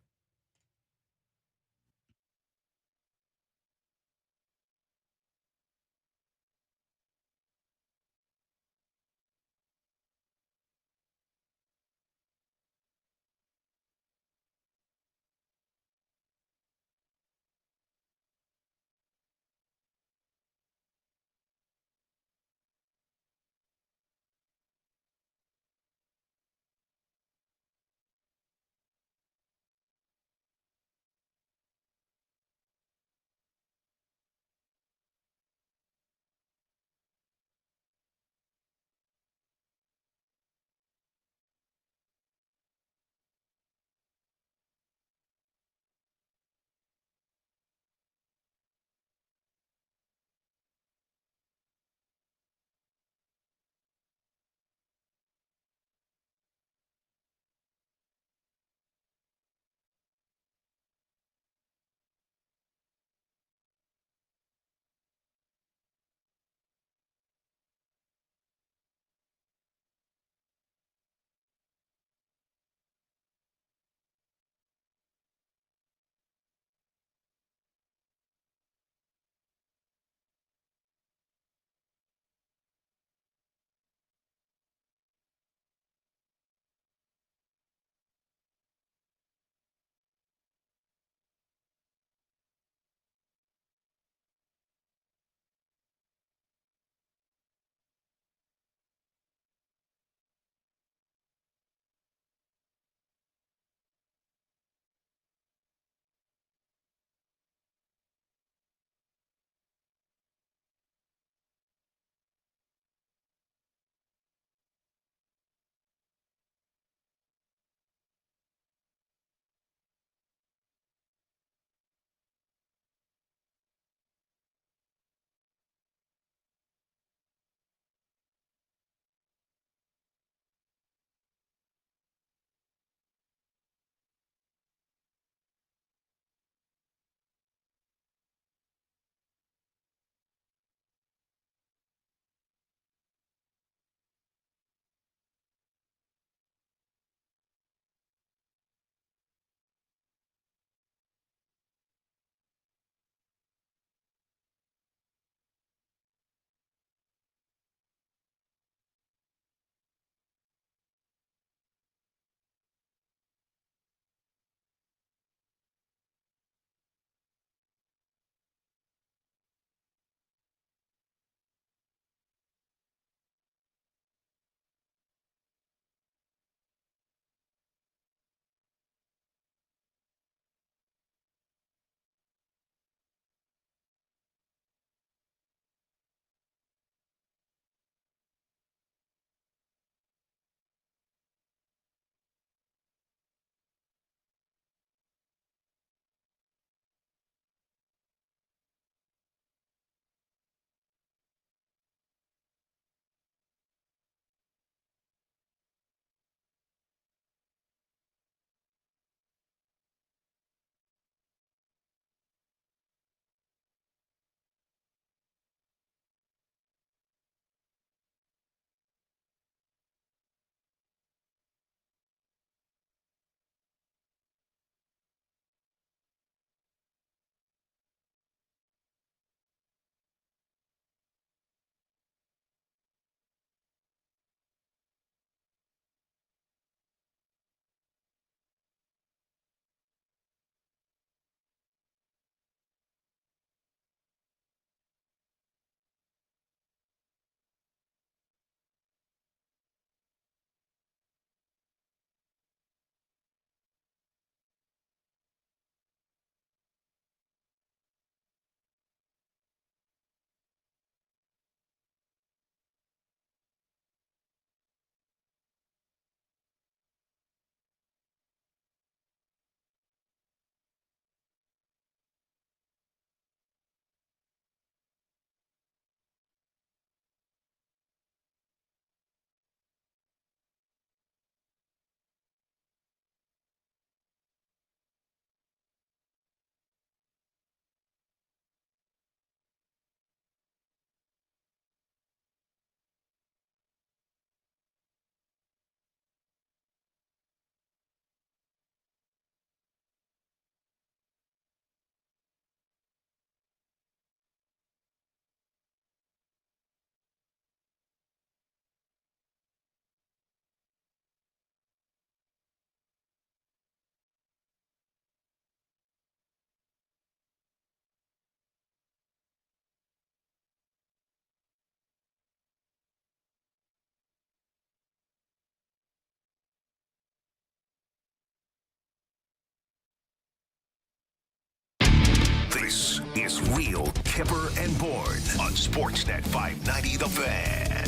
[SPEAKER 1] is Real Kyper and Bourne on Sportsnet 590 The Fan.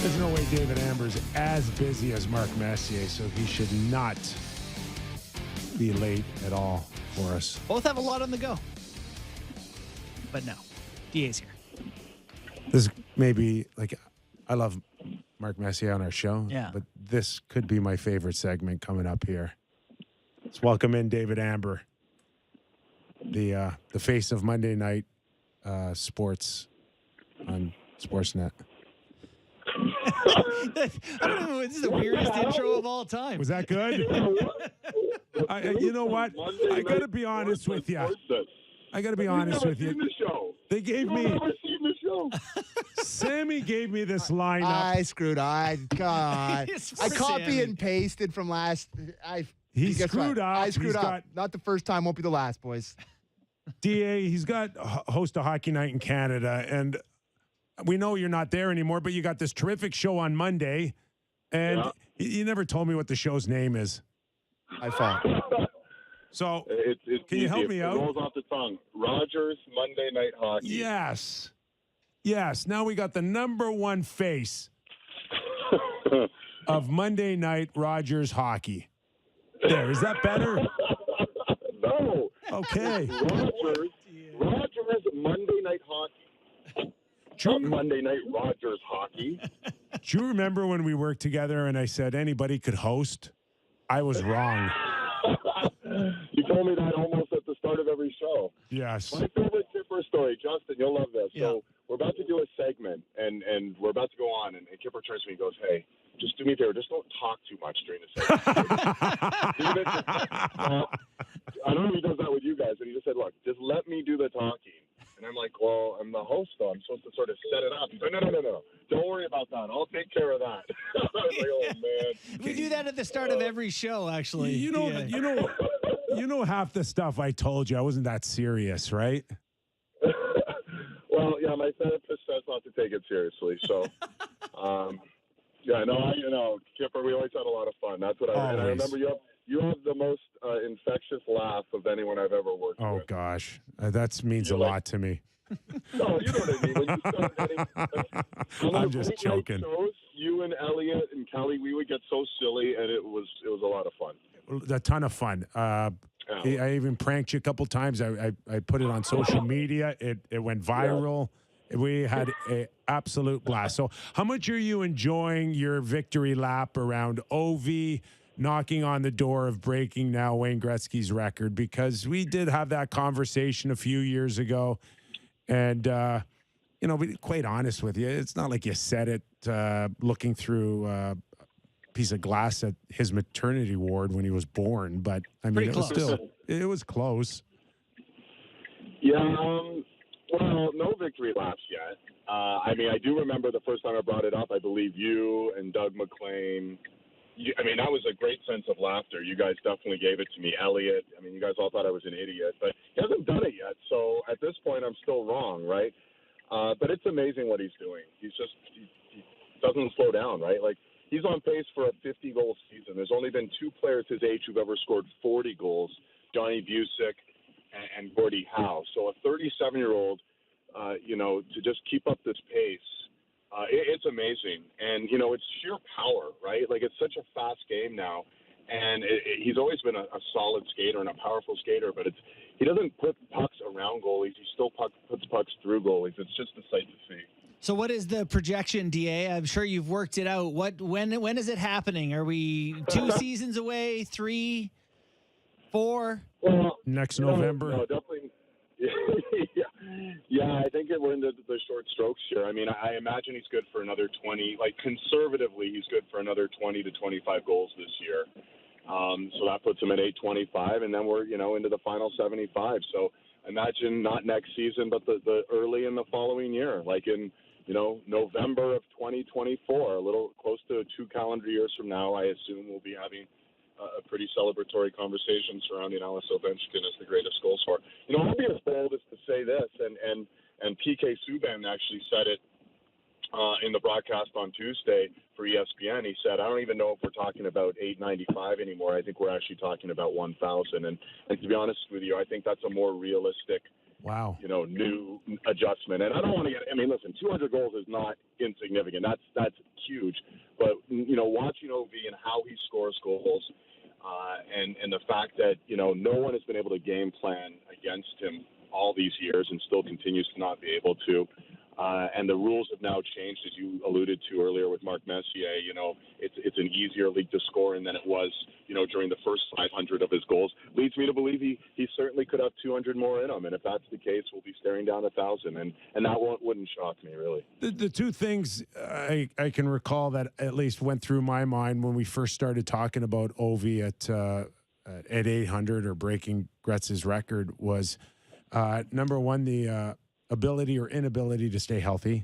[SPEAKER 2] There's no way David Amber's as busy as Mark Messier, so he should not be late at all for us.
[SPEAKER 3] Both have a lot on the go. But no, DA's here.
[SPEAKER 2] This may be, like, I love Mark Messier on our show,
[SPEAKER 3] Yeah.
[SPEAKER 2] but this could be my favorite segment coming up here. Let's welcome in David Amber, the face of Monday Night Sports on Sportsnet.
[SPEAKER 3] I don't know. This is the weirdest intro of all time.
[SPEAKER 2] Was that good? You know what? I got to be honest with you. I got to be honest with you. They gave me. Sammy gave me this lineup.
[SPEAKER 4] I screwed up. God.
[SPEAKER 3] It's
[SPEAKER 4] I
[SPEAKER 3] for
[SPEAKER 4] copy
[SPEAKER 3] Sammy.
[SPEAKER 4] and pasted from last.
[SPEAKER 2] He
[SPEAKER 4] guess
[SPEAKER 2] screwed
[SPEAKER 4] what?
[SPEAKER 2] up.
[SPEAKER 4] I screwed
[SPEAKER 2] He's
[SPEAKER 4] up.
[SPEAKER 2] got-
[SPEAKER 4] Not the first time, won't be the last, boys.
[SPEAKER 2] DA, he's got host a hockey night in Canada, and we know you're not there anymore, but you got this terrific show on Monday, and you never told me what the show's name is.
[SPEAKER 4] I fall.
[SPEAKER 2] So
[SPEAKER 9] It's
[SPEAKER 2] Can you
[SPEAKER 9] easy.
[SPEAKER 2] help me
[SPEAKER 9] It
[SPEAKER 2] out?
[SPEAKER 9] rolls off the tongue. Rogers Monday Night Hockey.
[SPEAKER 2] yes. Now we got the number one face of Monday Night Rogers hockey. There, is that better?
[SPEAKER 9] No.
[SPEAKER 2] Okay.
[SPEAKER 9] Rogers Monday Night Hockey. Not Monday Night Rogers Hockey.
[SPEAKER 2] Do you remember when we worked together and I said anybody could host? I was wrong.
[SPEAKER 9] You told me that almost at the start of every show.
[SPEAKER 2] Yes.
[SPEAKER 9] My favorite Kipper story, Justin, you'll love this.
[SPEAKER 3] Yeah.
[SPEAKER 9] So we're about to do a segment, and we're about to go on, and Kipper turns to me and goes, hey, just do me a favor. Just don't talk too much during the segment. I don't know if he does that with you guys, but he just said, look, just let me do the talking. And I'm like, well, I'm the host, though. I'm supposed to sort of set it up. He's like, no. Don't worry about that. I'll take care of that. I was like, oh, man.
[SPEAKER 3] We do that at the start of every show, actually.
[SPEAKER 2] You know half the stuff I told you. I wasn't that serious, right?
[SPEAKER 9] Well, yeah, my therapist says not to take it seriously. So, Kipper, we always had a lot of fun. That's what I. And I
[SPEAKER 2] Always.
[SPEAKER 9] remember you have the most infectious laugh of anyone I've ever worked
[SPEAKER 2] Oh
[SPEAKER 9] with.
[SPEAKER 2] gosh, that means a
[SPEAKER 9] You're like-
[SPEAKER 2] lot to me.
[SPEAKER 9] No, you know what I mean. When you start getting,
[SPEAKER 2] I'm just joking.
[SPEAKER 9] Shows, you and Elliot and Kelly, we would get so silly, and it was a lot of fun.
[SPEAKER 2] A ton of fun. I even pranked you a couple times. I put it on social media. It went viral. We had an absolute blast. So how much are you enjoying your victory lap around OV knocking on the door of breaking now Wayne Gretzky's record? Because we did have that conversation a few years ago. And, be quite honest with you, it's not like you said it looking through a piece of glass at his maternity ward when he was born. But, I mean,
[SPEAKER 3] Pretty
[SPEAKER 2] it was
[SPEAKER 3] close.
[SPEAKER 2] it was close.
[SPEAKER 9] Yeah, well, no victory laps yet. I do remember the first time I brought it up, I believe you and Doug McLean. That was a great sense of laughter. You guys definitely gave it to me. Elliot, you guys all thought I was an idiot, but he hasn't done it yet. So at this point, I'm still wrong, right? But it's amazing what he's doing. He doesn't slow down, right? Like, he's on pace for a 50-goal season. There's only been two players his age who've ever scored 40 goals, Johnny Busick and Gordie Howe. So a 37-year-old, to just keep up this pace, it's amazing. And, it's sheer power, right? Like, it's such a fast game now. And he's always been a solid skater and a powerful skater, but he doesn't put pucks around goalies. He still puts pucks through goalies. It's just a sight to see.
[SPEAKER 3] So what is the projection, DA? I'm sure you've worked it out. When is it happening? Are we 2 seasons away, 3, 4?
[SPEAKER 9] Well,
[SPEAKER 2] Next November.
[SPEAKER 9] No, definitely. Yeah, I think we're in the short strokes here. I imagine he's good for another 20. Like, conservatively, he's good for another 20 to 25 goals this year. So that puts him at 825, and then we're, into the final 75. So imagine not next season, but the early in the following year, like in, November of 2024, a little close to 2 calendar years from now, I assume we'll be having a pretty celebratory conversation surrounding Alex Ovechkin as the greatest goal scorer. I'll be as bold as to say this, and PK Subban actually said it in the broadcast on Tuesday. for ESPN, he said, I don't even know if we're talking about $895 anymore. I think we're actually talking about 1,000. And to be honest with you, I think that's a more realistic, new adjustment. And I don't want to listen, 200 goals is not insignificant. That's huge. But, watching OV and how he scores goals, and the fact that, no one has been able to game plan against him all these years and still continues to not be able to. And the rules have now changed, as you alluded to earlier with Mark Messier. It's an easier league to score in than it was, during the first 500 of his goals. Leads me to believe he certainly could have 200 more in him. And if that's the case, we'll be staring down 1,000. And that wouldn't shock me, really.
[SPEAKER 2] The two things I can recall that at least went through my mind when we first started talking about Ovi at 800 or breaking Gretz's record was, number one, the ability or inability to stay healthy,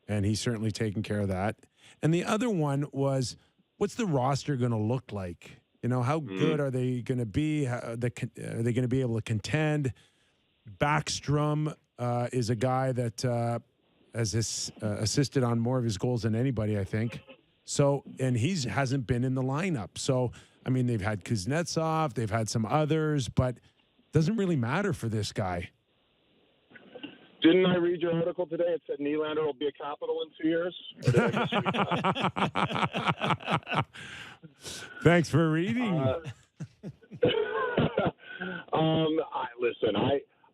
[SPEAKER 2] and he's certainly taken care of that. And the other one was, what's the roster going to look like? How good are they going to be? Are they going to be able to contend? Backstrom is a guy that has assisted on more of his goals than anybody, I think. So, and hasn't been in the lineup. So, they've had Kuznetsov, they've had some others, but it doesn't really matter for this guy.
[SPEAKER 9] Didn't I read your article today? It said Nylander will be a Capital in 2 years. Or did I just
[SPEAKER 2] Thanks for reading.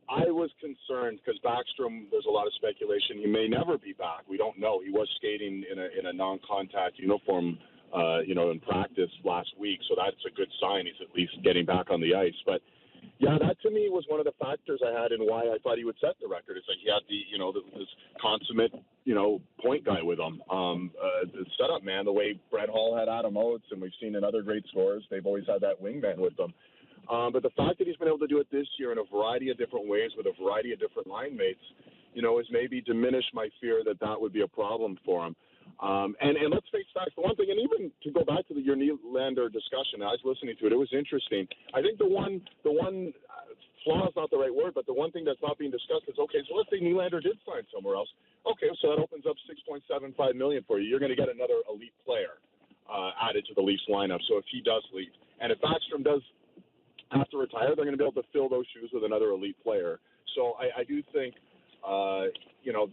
[SPEAKER 9] I was concerned because Backstrom, there's a lot of speculation. He may never be back. We don't know. He was skating in a non-contact uniform, in practice last week. So that's a good sign. He's at least getting back on the ice. But yeah, that to me was one of the factors I had in why I thought he would set the record. It's like he had this consummate, point guy with him. The setup, man, the way Brett Hall had Adam Oates, and we've seen in other great scorers, they've always had that wingman with them. But the fact that he's been able to do it this year in a variety of different ways with a variety of different line mates, has maybe diminished my fear that would be a problem for him. And let's face facts. The one thing, and even to go back to your Nylander discussion, I was listening to it. It was interesting. I think the one flaw is not the right word, but the one thing that's not being discussed is, okay, so let's say Nylander did sign somewhere else. Okay, so that opens up $6.75 million for you. You're going to get another elite player added to the Leafs lineup. So if he does leave, and if Backstrom does have to retire, they're going to be able to fill those shoes with another elite player. So I do think,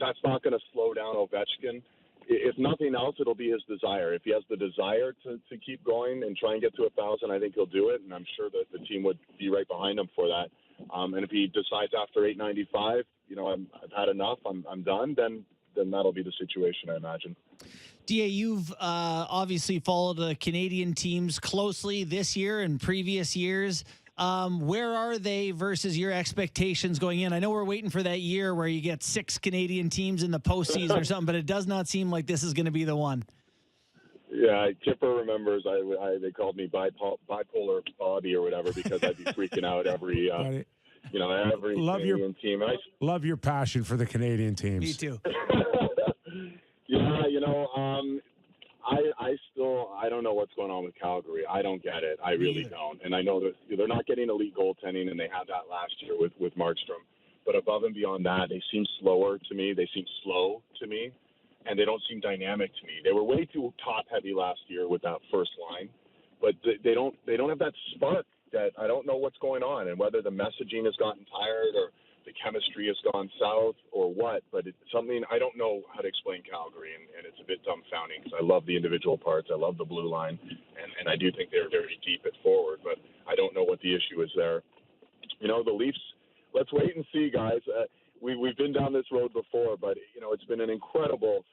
[SPEAKER 9] that's not going to slow down Ovechkin. If nothing else, it'll be his desire. If he has the desire to keep going and try and get to 1,000, I think he'll do it, and I'm sure that the team would be right behind him for that. And if he decides after 895, I've had enough, I'm done, then that'll be the situation, I imagine.
[SPEAKER 3] DA, you've obviously followed the Canadian teams closely this year and previous years. Where are they versus your expectations going in? I know we're waiting for that year where you get 6 Canadian teams in the postseason or something, but it does not seem like this is going to be the one.
[SPEAKER 9] Yeah, Kyper remembers they called me bipolar Bobby or whatever because I'd be freaking out every Canadian team.
[SPEAKER 2] Love your passion for the Canadian teams.
[SPEAKER 3] Me too.
[SPEAKER 9] Yeah, I don't know what's going on with Calgary. I don't get it. I really don't. And I know that they're not getting elite goaltending, and they had that last year with Markstrom. But above and beyond that, they seem slower to me. They seem slow to me, and they don't seem dynamic to me. They were way too top-heavy last year with that first line, but they don't have that spark that I don't know what's going on, and whether the messaging has gotten tired or the chemistry has gone south or what, but it's something I don't know how to explain Calgary, and it's a bit dumbfounding because I love the individual parts. I love the blue line, and I do think they're very deep at forward, but I don't know what the issue is there. The Leafs, let's wait and see, guys. We've been down this road before, but, it's been an incredible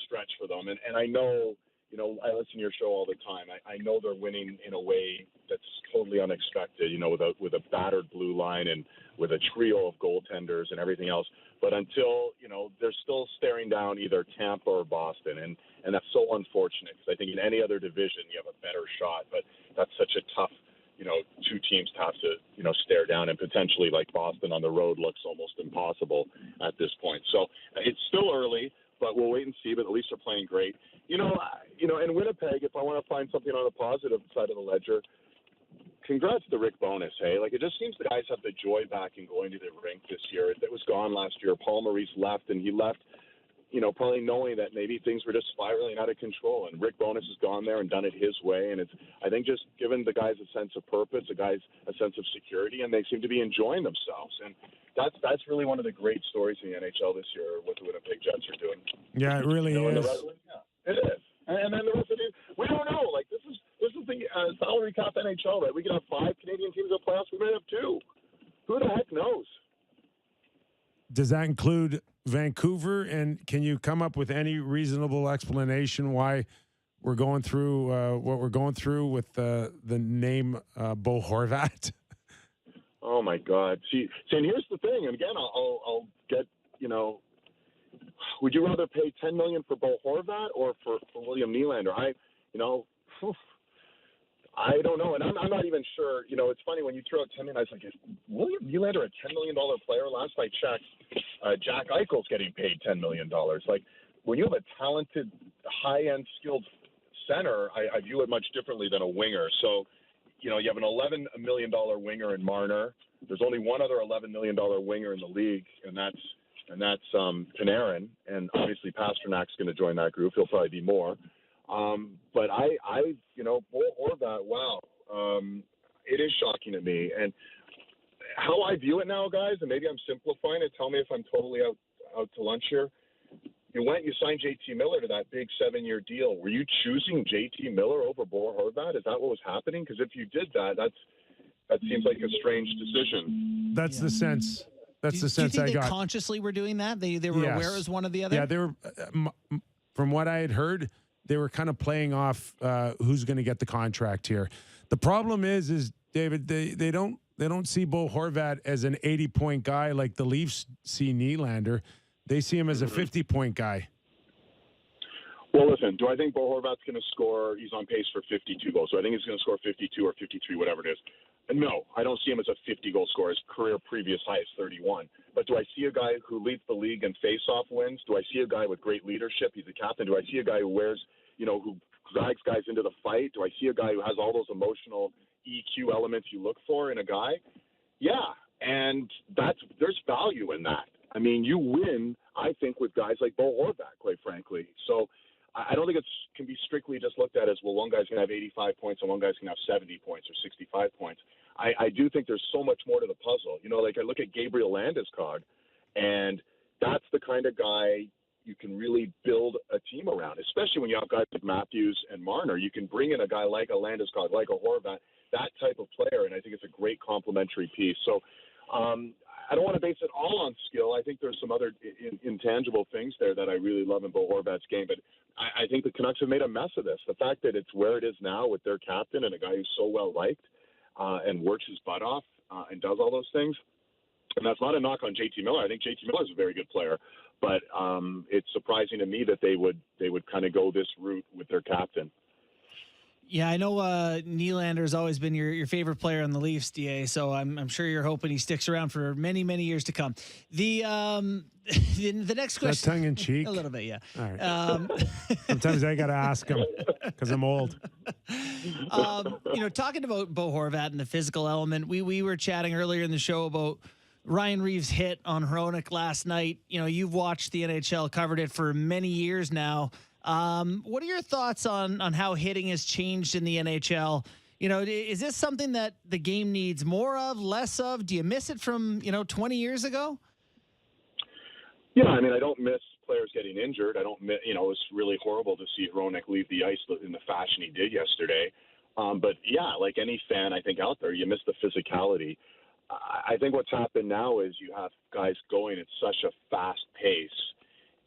[SPEAKER 9] stretch for them, and I know, I listen to your show all the time. I know they're winning in a way that's totally unexpected, with a battered blue line and with a trio of goaltenders and everything else. But until, they're still staring down either Tampa or Boston. And that's so unfortunate because I think in any other division you have a better shot. But that's such a tough, 2 teams to have to, stare down. And potentially like Boston on the road looks almost impossible at this point. So it's still early, but we'll wait and see. But at least they're playing great. In Winnipeg, if I want to find something on the positive side of the ledger, congrats to Rick Bowness, hey? Like, it just seems the guys have the joy back in going to the rink this year. It was gone last year. Paul Maurice left, and he left probably knowing that maybe things were just spiraling out of control. And Rick Bowness has gone there and done it his way. And I think just given the guys a sense of purpose, the guys a sense of security, and they seem to be enjoying themselves. And that's really one of the great stories in the NHL this year, what the Winnipeg Jets are doing.
[SPEAKER 2] Yeah, it really is.
[SPEAKER 9] It is. And then the rest of it, we don't know. Like, this is the salary cap NHL, right? We could have 5 Canadian teams in the playoffs. We might have 2. Who the heck knows?
[SPEAKER 2] Does that include Vancouver? And can you come up with any reasonable explanation why we're going through what we're going through with the name Bo Horvat?
[SPEAKER 9] Oh my God! See, and here's the thing. And again, I'll get Would you rather pay $10 million for Bo Horvat or for William Nylander? I don't know, and I'm not even sure. It's funny when you throw out $10 million. I was like, is William Nylander a $10 million player? Last I checked, Jack Eichel's getting paid $10 million. Like, when you have a talented, high-end, skilled center, I view it much differently than a winger. So, you have an $11 million winger in Marner. There's only one other $11 million winger in the league, and that's Panarin. And obviously Pasternak's going to join that group. He'll probably be more. But Bo Horvat, wow. It is shocking to me. And how I view it now, guys, and maybe I'm simplifying it. Tell me if I'm totally out to lunch here. You signed JT Miller to that big 7-year deal. Were you choosing JT Miller over Bo Horvat? Is that what was happening? Because if you did that seems like a strange decision.
[SPEAKER 2] That's the sense. That's the sense
[SPEAKER 3] do you
[SPEAKER 2] I
[SPEAKER 3] think
[SPEAKER 2] got.
[SPEAKER 3] They consciously were doing that? They were aware as one of the other?
[SPEAKER 2] Yeah, they were. From what I had heard, they were kind of playing off who's going to get the contract here. The problem is David, they don't see Bo Horvat as an 80-point guy like the Leafs see Nylander. They see him as a 50-point guy.
[SPEAKER 9] Well, listen, do I think Bo Horvat's going to score? He's on pace for 52 goals. So I think he's going to score 52 or 53, whatever it is. And no, I don't see him as a 50-goal scorer. His career previous high is 31. But do I see a guy who leads the league in face-off wins? Do I see a guy with great leadership? He's a captain. Do I see a guy who wears, who drags guys into the fight? Do I see a guy who has all those emotional EQ elements you look for in a guy? Yeah, and there's value in that. I mean, you win, I think, with guys like Bo Horvat, quite frankly. So I don't think it can be strictly just looked at as, well, one guy's going to have 85 points and one guy's going to have 70 points or 65 points. I do think there's so much more to the puzzle. I look at Gabriel Landeskog, and that's the kind of guy you can really build a team around, especially when you have guys like Matthews and Marner. You can bring in a guy like a Landeskog, like a Horvat, that type of player, and I think it's a great complementary piece. So I don't want to base it all on skill. I think there's some other intangible things there that I really love in Bo Horvat's game. But I think the Canucks have made a mess of this. The fact that it's where it is now with their captain and a guy who's so well-liked and works his butt off and does all those things. And that's not a knock on JT Miller. I think JT Miller is a very good player. But it's surprising to me that they would kind of go this route with their captain.
[SPEAKER 3] Yeah, I know Nylander's always been your favorite player on the Leafs, DA, so I'm sure you're hoping he sticks around for many, many years to come. The next question.
[SPEAKER 2] Is that tongue in cheek?
[SPEAKER 3] A little bit, yeah.
[SPEAKER 2] All right. Sometimes I got to ask him because I'm old.
[SPEAKER 3] Talking about Bo Horvat and the physical element, we were chatting earlier in the show about Ryan Reaves' hit on Hronek last night. You've watched the NHL, covered it for many years now. What are your thoughts on how hitting has changed in the NHL? Is this something that the game needs more of, less of? Do you miss it from, 20 years ago?
[SPEAKER 9] Yeah, I mean, I don't miss players getting injured. I don't miss, it was really horrible to see Hronek leave the ice in the fashion he did yesterday. But yeah, like any fan, I think out there, you miss the physicality. I think what's happened now is you have guys going at such a fast pace.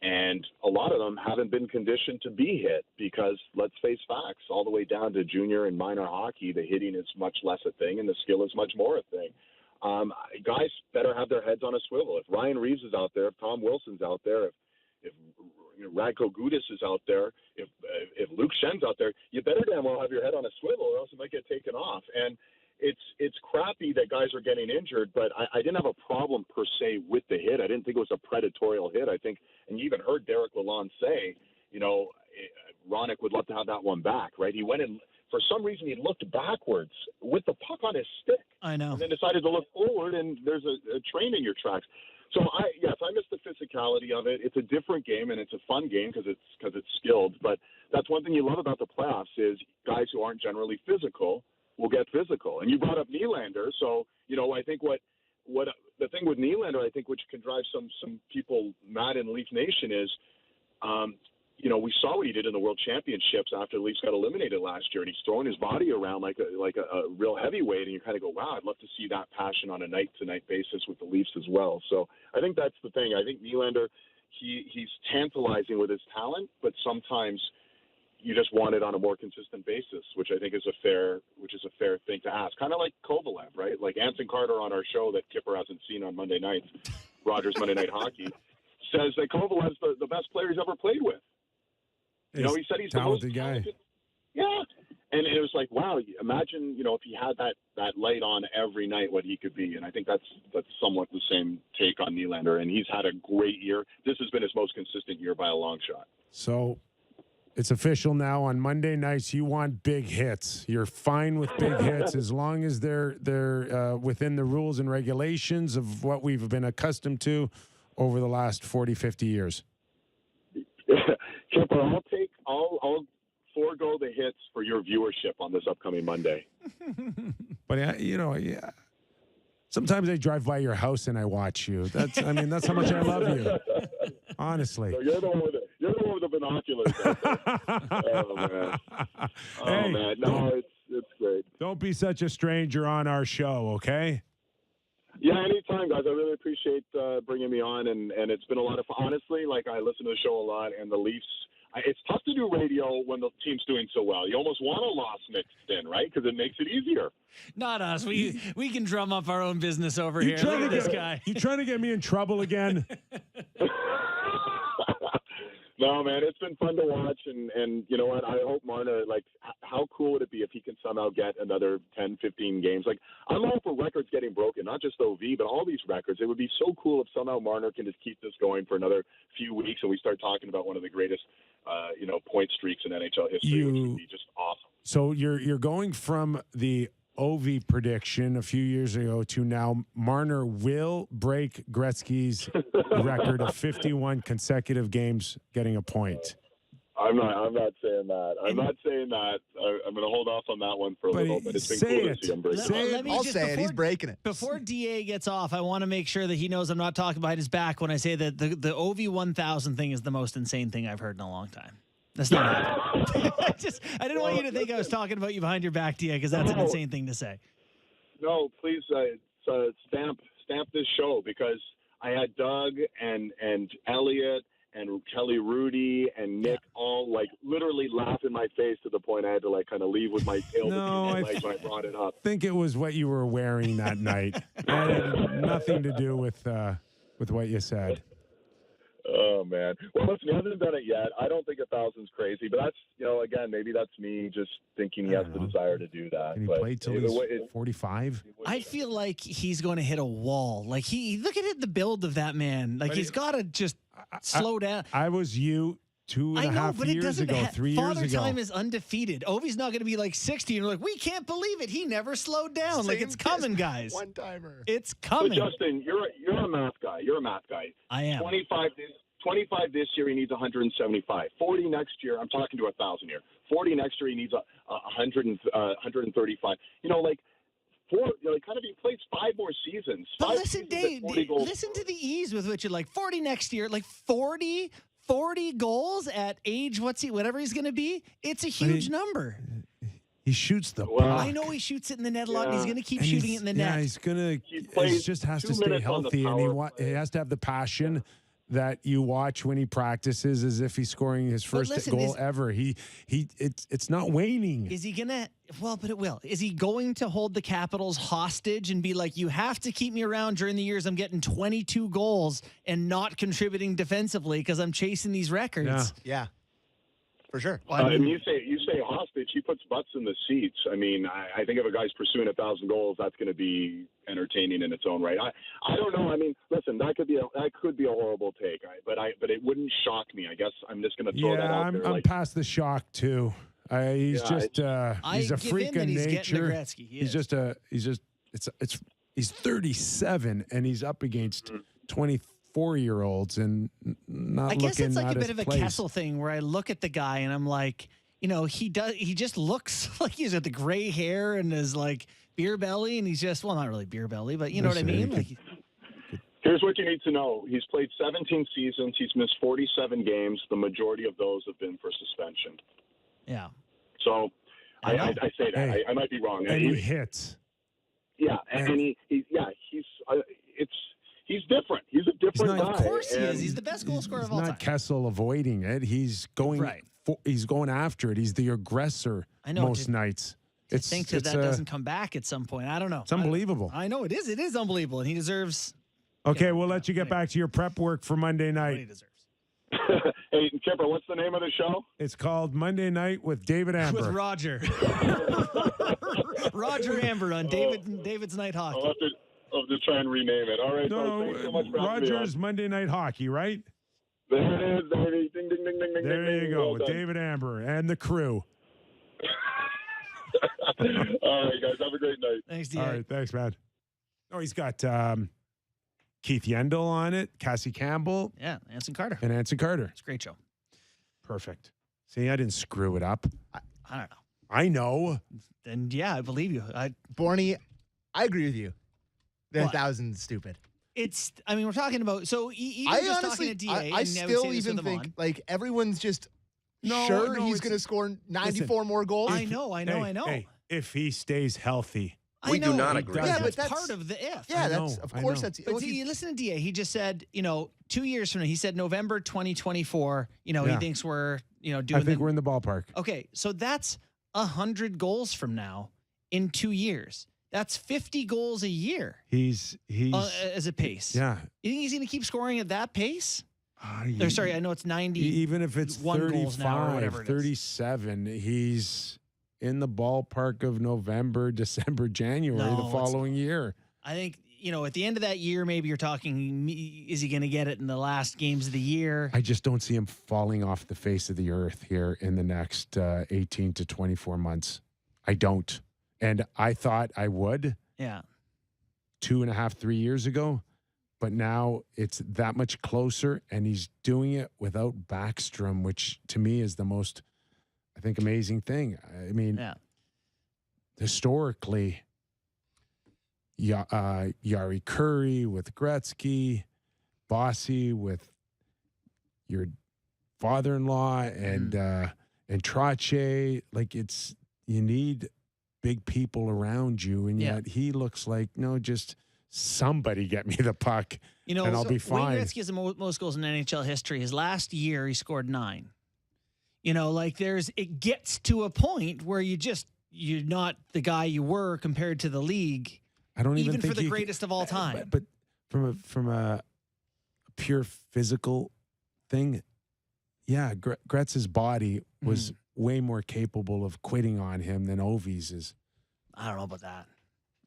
[SPEAKER 9] And a lot of them haven't been conditioned to be hit because, let's face facts, all the way down to junior and minor hockey, the hitting is much less a thing and the skill is much more a thing. Guys better have their heads on a swivel. If Ryan Reaves is out there, if Tom Wilson's out there, if Radko Gudas is out there, if Luke Schen's out there, you better damn well have your head on a swivel or else it might get taken off. And it's crappy that guys are getting injured, but I didn't have a problem per se with the hit. I didn't think it was a predatorial hit. I think, and you even heard Derek Lalonde say, Hronek would love to have that one back, right? He went in, for some reason he looked backwards with the puck on his stick.
[SPEAKER 3] I know.
[SPEAKER 9] And then decided to look forward, and there's a train in your tracks. So I miss the physicality of it. It's a different game and it's a fun game because it's skilled. But that's one thing you love about the playoffs is guys who aren't generally physical will get physical. And you brought up Nylander, so I think what the thing with Nylander, I think, which can drive some people mad in Leaf Nation is, we saw what he did in the World Championships after the Leafs got eliminated last year, and he's throwing his body around like a real heavyweight, and you kind of go, wow, I'd love to see that passion on a night-to-night basis with the Leafs as well. So I think that's the thing. I think Nylander, he's tantalizing with his talent, but sometimes you just want it on a more consistent basis, which I think is a fair thing to ask. Kind of like Kovalev, right? Like Anson Carter on our show that Kyper hasn't seen on Monday nights, Rogers Monday Night Hockey, says that Kovalev's the best player he's ever played with. He said he's the most
[SPEAKER 2] talented guy.
[SPEAKER 9] Yeah. And it was like, wow, imagine, if he had that light on every night, what he could be. And I think that's somewhat the same take on Nylander. And he's had a great year. This has been his most consistent year by a long shot.
[SPEAKER 2] So it's official now. On Monday nights, you want big hits. You're fine with big hits as long as they're within the rules and regulations of what we've been accustomed to over the last 40, 50 years.
[SPEAKER 9] Kipper, I'll forego the hits for your viewership on this upcoming Monday.
[SPEAKER 2] But sometimes I drive by your house and I watch you. That's how much I love you. Honestly.
[SPEAKER 9] So you're the one with the binoculars. Oh man.
[SPEAKER 2] Hey,
[SPEAKER 9] man. No, it's great.
[SPEAKER 2] Don't be such a stranger on our show, okay?
[SPEAKER 9] Yeah, anytime, guys. I really appreciate bringing me on, and it's been a lot of fun. Honestly, I listen to the show a lot, and the Leafs, it's tough to do radio when the team's doing so well. You almost want a loss mixed in, right? Because it makes it easier.
[SPEAKER 3] Not us. We can drum up our own business over here. Look at this guy.
[SPEAKER 2] You trying to get me in trouble again?
[SPEAKER 9] No, man, it's been fun to watch, and you know what? I hope Marner, how cool would it be if he can somehow get another 10, 15 games? I'm all for records getting broken, not just OV, but all these records. It would be so cool if somehow Marner can just keep this going for another few weeks, and we start talking about one of the greatest, point streaks in NHL history, which would be just awesome.
[SPEAKER 2] So you're going from the OV prediction a few years ago to now Marner will break Gretzky's record of 51 consecutive games getting a point.
[SPEAKER 9] I'm not saying that. I'm not saying that. I'm going to hold off on that one for a little bit. It's been cool to see him break it.
[SPEAKER 4] I'll say it. He's breaking it.
[SPEAKER 3] Before DA gets off, I want to make sure that he knows I'm not talking behind his back when I say that the OV 1000 thing is the most insane thing I've heard in a long time. That's not happening. I didn't want you to think I was talking about you behind your back, DA, because that's an insane thing to say.
[SPEAKER 9] No, please stamp this show, because I had Doug and Elliot and Kelly Rudy and Nick all literally laugh in my face to the point I had to kind of leave with my tail between my legs when I brought it up.
[SPEAKER 2] I think it was what you were wearing that night. That had nothing to do with what you said.
[SPEAKER 9] Oh, man. Well, listen, he hasn't done it yet. I don't think 1,000's crazy, but that's, again, maybe that's me just thinking he has the desire to do that.
[SPEAKER 2] Can he play till he's 45?
[SPEAKER 3] I feel like he's going to hit a wall. Look at the build of that man. He's got to just slow down.
[SPEAKER 2] I was you 2.5 years ago, 3 years ago.
[SPEAKER 3] Father Time is undefeated. Ovi's not going to be 60, and we're we can't believe it. He never slowed down. It's coming, guys.
[SPEAKER 4] One timer.
[SPEAKER 3] It's coming.
[SPEAKER 9] So Justin, you're a math guy. You're a math guy.
[SPEAKER 3] I am.
[SPEAKER 9] 25 this year, he needs 175. 40 next year, I'm talking to 1,000 here. 40 next year, he needs 135. He plays 5 more seasons.
[SPEAKER 3] But listen, Dave, listen to the ease with which you're 40 next year, 40 goals at age, whatever he's going to be. It's a huge number.
[SPEAKER 2] He shoots the puck.
[SPEAKER 3] I know he shoots it in the net a lot, and he's going to keep shooting it in the net.
[SPEAKER 2] Yeah, he's going to. He just has to stay healthy, and he has to have the passion that you watch when he practices, as if he's scoring his first goal ever. It's not waning.
[SPEAKER 3] Is he gonna? Well, but it will. Is he going to hold the Capitals hostage and be you have to keep me around during the years I'm getting 22 goals and not contributing defensively because I'm chasing these records?
[SPEAKER 4] Yeah. For sure.
[SPEAKER 9] And you say hostage, he puts butts in the seats. I mean, I think if a guy's pursuing 1,000 goals, that's going to be entertaining in its own right. I don't know. I mean, listen, that could be a horrible take, but it wouldn't shock me. I guess I'm just going to throw that out there.
[SPEAKER 2] I'm past the shock too. He's a freak of nature. He's 37 and he's up against 24-year-olds and not
[SPEAKER 3] I guess
[SPEAKER 2] looking
[SPEAKER 3] it's like
[SPEAKER 2] at
[SPEAKER 3] a bit
[SPEAKER 2] his
[SPEAKER 3] of a
[SPEAKER 2] place.
[SPEAKER 3] Kessel thing where I look at the guy and I'm like, he just looks like he's got the gray hair and his like beer belly, and he's just, well, not really beer belly, but you know what I mean? Like,
[SPEAKER 9] Here's what you need to know. He's played 17 seasons. He's missed 47 games. The majority of those have been for suspension.
[SPEAKER 3] yeah.
[SPEAKER 9] So I say that.
[SPEAKER 2] Hey.
[SPEAKER 9] I might be wrong.
[SPEAKER 2] And he hits.
[SPEAKER 9] Yeah, and he's different. He's a different guy.
[SPEAKER 3] Of course he is. He's the best goal scorer of all
[SPEAKER 2] He's
[SPEAKER 3] time.
[SPEAKER 2] not Kessel avoiding it. He's going.
[SPEAKER 3] Right.
[SPEAKER 2] He's going after it. He's the aggressor.
[SPEAKER 3] I know,
[SPEAKER 2] most nights.
[SPEAKER 3] I think that doesn't come back at some point. I don't know.
[SPEAKER 2] It's unbelievable.
[SPEAKER 3] I know it is. It is unbelievable, and he deserves.
[SPEAKER 2] Okay, we'll let you get back to your prep work for Monday
[SPEAKER 3] What he
[SPEAKER 2] night.
[SPEAKER 3] deserves.
[SPEAKER 9] Hey, Kipper, what's the name of the show?
[SPEAKER 2] It's called Monday Night with David Amber.
[SPEAKER 3] With Roger. Roger Amber on David's Night Hockey.
[SPEAKER 9] I'll have to try and rename it. All right,
[SPEAKER 2] No,
[SPEAKER 9] thanks so much for having me on.
[SPEAKER 2] Rogers Monday Night Hockey, right?
[SPEAKER 9] There it is. There it is. Ding, ding, ding, ding, ding,
[SPEAKER 2] There
[SPEAKER 9] ding,
[SPEAKER 2] you go,
[SPEAKER 9] well
[SPEAKER 2] with
[SPEAKER 9] done.
[SPEAKER 2] David Amber and the crew.
[SPEAKER 9] All right, guys. Have a great night.
[SPEAKER 3] Thanks, DA.
[SPEAKER 2] All right, thanks, man. Oh, he's got Keith Yandel on it, Cassie Campbell,
[SPEAKER 3] Yeah, Anson Carter.
[SPEAKER 2] and Anson Carter.
[SPEAKER 3] It's a great show.
[SPEAKER 2] Perfect. See, I didn't screw it up.
[SPEAKER 3] I don't know.
[SPEAKER 2] I know.
[SPEAKER 3] And yeah, I believe you.
[SPEAKER 4] Borny, I agree with you. The
[SPEAKER 3] What?
[SPEAKER 4] 1,000 is stupid.
[SPEAKER 3] We're talking about, so even
[SPEAKER 4] I
[SPEAKER 3] just
[SPEAKER 4] honestly,
[SPEAKER 3] talking to DA,
[SPEAKER 4] I
[SPEAKER 3] and would
[SPEAKER 4] still
[SPEAKER 3] say this
[SPEAKER 4] even
[SPEAKER 3] with him
[SPEAKER 4] think
[SPEAKER 3] on.
[SPEAKER 4] like everyone's just
[SPEAKER 2] No,
[SPEAKER 4] sure
[SPEAKER 2] no,
[SPEAKER 4] he's
[SPEAKER 2] it's-
[SPEAKER 4] going to score 94 more goals.
[SPEAKER 3] I know.
[SPEAKER 2] Hey, if he stays healthy.
[SPEAKER 3] I know.
[SPEAKER 1] not agree.
[SPEAKER 3] But
[SPEAKER 4] Yeah,
[SPEAKER 3] that's
[SPEAKER 4] but
[SPEAKER 3] part of the if.
[SPEAKER 4] Yeah,
[SPEAKER 2] I
[SPEAKER 4] that's
[SPEAKER 2] know,
[SPEAKER 4] of
[SPEAKER 2] I
[SPEAKER 4] course
[SPEAKER 2] know.
[SPEAKER 4] that's.
[SPEAKER 3] But
[SPEAKER 4] look,
[SPEAKER 3] see, you listen to DA. He just said, 2 years from now, he said November 2024. He
[SPEAKER 2] Yeah.
[SPEAKER 3] thinks we're, doing.
[SPEAKER 2] I think we're in the ballpark.
[SPEAKER 3] Okay, so that's 100 goals from now in 2 years. That's 50 goals a year
[SPEAKER 2] He's
[SPEAKER 3] as a pace.
[SPEAKER 2] yeah.
[SPEAKER 3] You think he's going to keep scoring at that pace?
[SPEAKER 2] He-
[SPEAKER 3] Or sorry, I know it's 90.
[SPEAKER 2] even if it's
[SPEAKER 3] 1 goals now or
[SPEAKER 2] 35,
[SPEAKER 3] whatever it is.
[SPEAKER 2] 37, he's in the ballpark of November, December, January
[SPEAKER 3] No,
[SPEAKER 2] the
[SPEAKER 3] it's-
[SPEAKER 2] following year.
[SPEAKER 3] I think, at the end of that year, maybe you're talking, is he going to get it in the last games of the year?
[SPEAKER 2] I just don't see him falling off the face of the earth here in the next 18 to 24 months. I don't. And I thought I would
[SPEAKER 3] Yeah.
[SPEAKER 2] 2.5, 3 years ago, but now it's that much closer, and he's doing it without Backstrom, which to me is the most, I think, amazing thing. I mean,
[SPEAKER 3] Yeah.
[SPEAKER 2] historically, Yari Curry with Gretzky, Bossy with your father-in-law, and Trottier. Like, you need big people around you, and
[SPEAKER 3] Yeah.
[SPEAKER 2] yet he looks like, no, just somebody get me the puck, and I'll be fine.
[SPEAKER 3] Wayne Gretzky has the most goals in NHL history. His last year, he scored 9. It gets to a point where you're not the guy you were compared to the league.
[SPEAKER 2] I don't even
[SPEAKER 3] Even
[SPEAKER 2] think
[SPEAKER 3] for the
[SPEAKER 2] you can-
[SPEAKER 3] greatest of all time.
[SPEAKER 2] But from a pure physical thing, yeah, Gretz's body was way more capable of quitting on him than Ovi's is.
[SPEAKER 3] I don't know about that.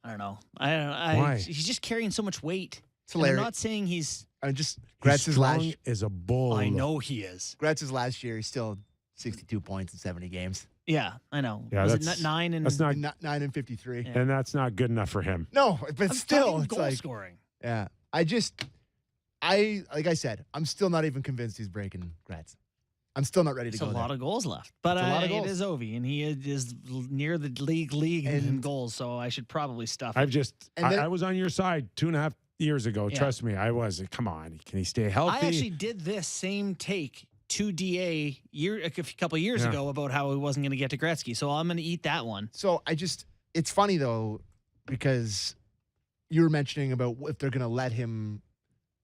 [SPEAKER 3] I don't know.
[SPEAKER 2] Why?
[SPEAKER 3] He's just carrying so much weight.
[SPEAKER 4] It's
[SPEAKER 3] And I'm
[SPEAKER 4] hilarious.
[SPEAKER 3] not saying he's.
[SPEAKER 2] He's
[SPEAKER 4] Gretz's
[SPEAKER 2] strong
[SPEAKER 4] last
[SPEAKER 2] as a bull.
[SPEAKER 3] I know he is.
[SPEAKER 4] Gretz's last year, he's still 62 points in 70 games.
[SPEAKER 3] Yeah, I know.
[SPEAKER 2] Yeah,
[SPEAKER 3] Was it
[SPEAKER 2] that's-
[SPEAKER 3] 9 and
[SPEAKER 2] That's not,
[SPEAKER 4] 9 and 53.
[SPEAKER 3] Yeah.
[SPEAKER 2] and that's not good enough for him.
[SPEAKER 4] No, but
[SPEAKER 3] I'm
[SPEAKER 4] still,
[SPEAKER 3] talking
[SPEAKER 4] it's
[SPEAKER 3] goal
[SPEAKER 4] like,
[SPEAKER 3] scoring.
[SPEAKER 4] yeah. Like I said, I'm still not even convinced he's breaking Gretz. I'm still not ready to
[SPEAKER 3] There's
[SPEAKER 4] go
[SPEAKER 3] a lot
[SPEAKER 4] there.
[SPEAKER 3] of goals left, but
[SPEAKER 4] It's a lot of
[SPEAKER 3] it
[SPEAKER 4] goals.
[SPEAKER 3] is Ovi, and he is near the league in
[SPEAKER 4] And-
[SPEAKER 3] goals. So I should probably stuff.
[SPEAKER 2] I've just,
[SPEAKER 4] And then-
[SPEAKER 2] I was on your side 2.5 years ago.
[SPEAKER 3] Yeah.
[SPEAKER 2] Trust me, I was. Come on, can he stay healthy?
[SPEAKER 3] I actually did this same take to DA a couple of years
[SPEAKER 2] Yeah.
[SPEAKER 3] ago about how he wasn't going to get to Gretzky. So I'm going to eat that one.
[SPEAKER 4] So it's funny though, because you were mentioning about if they're going to let him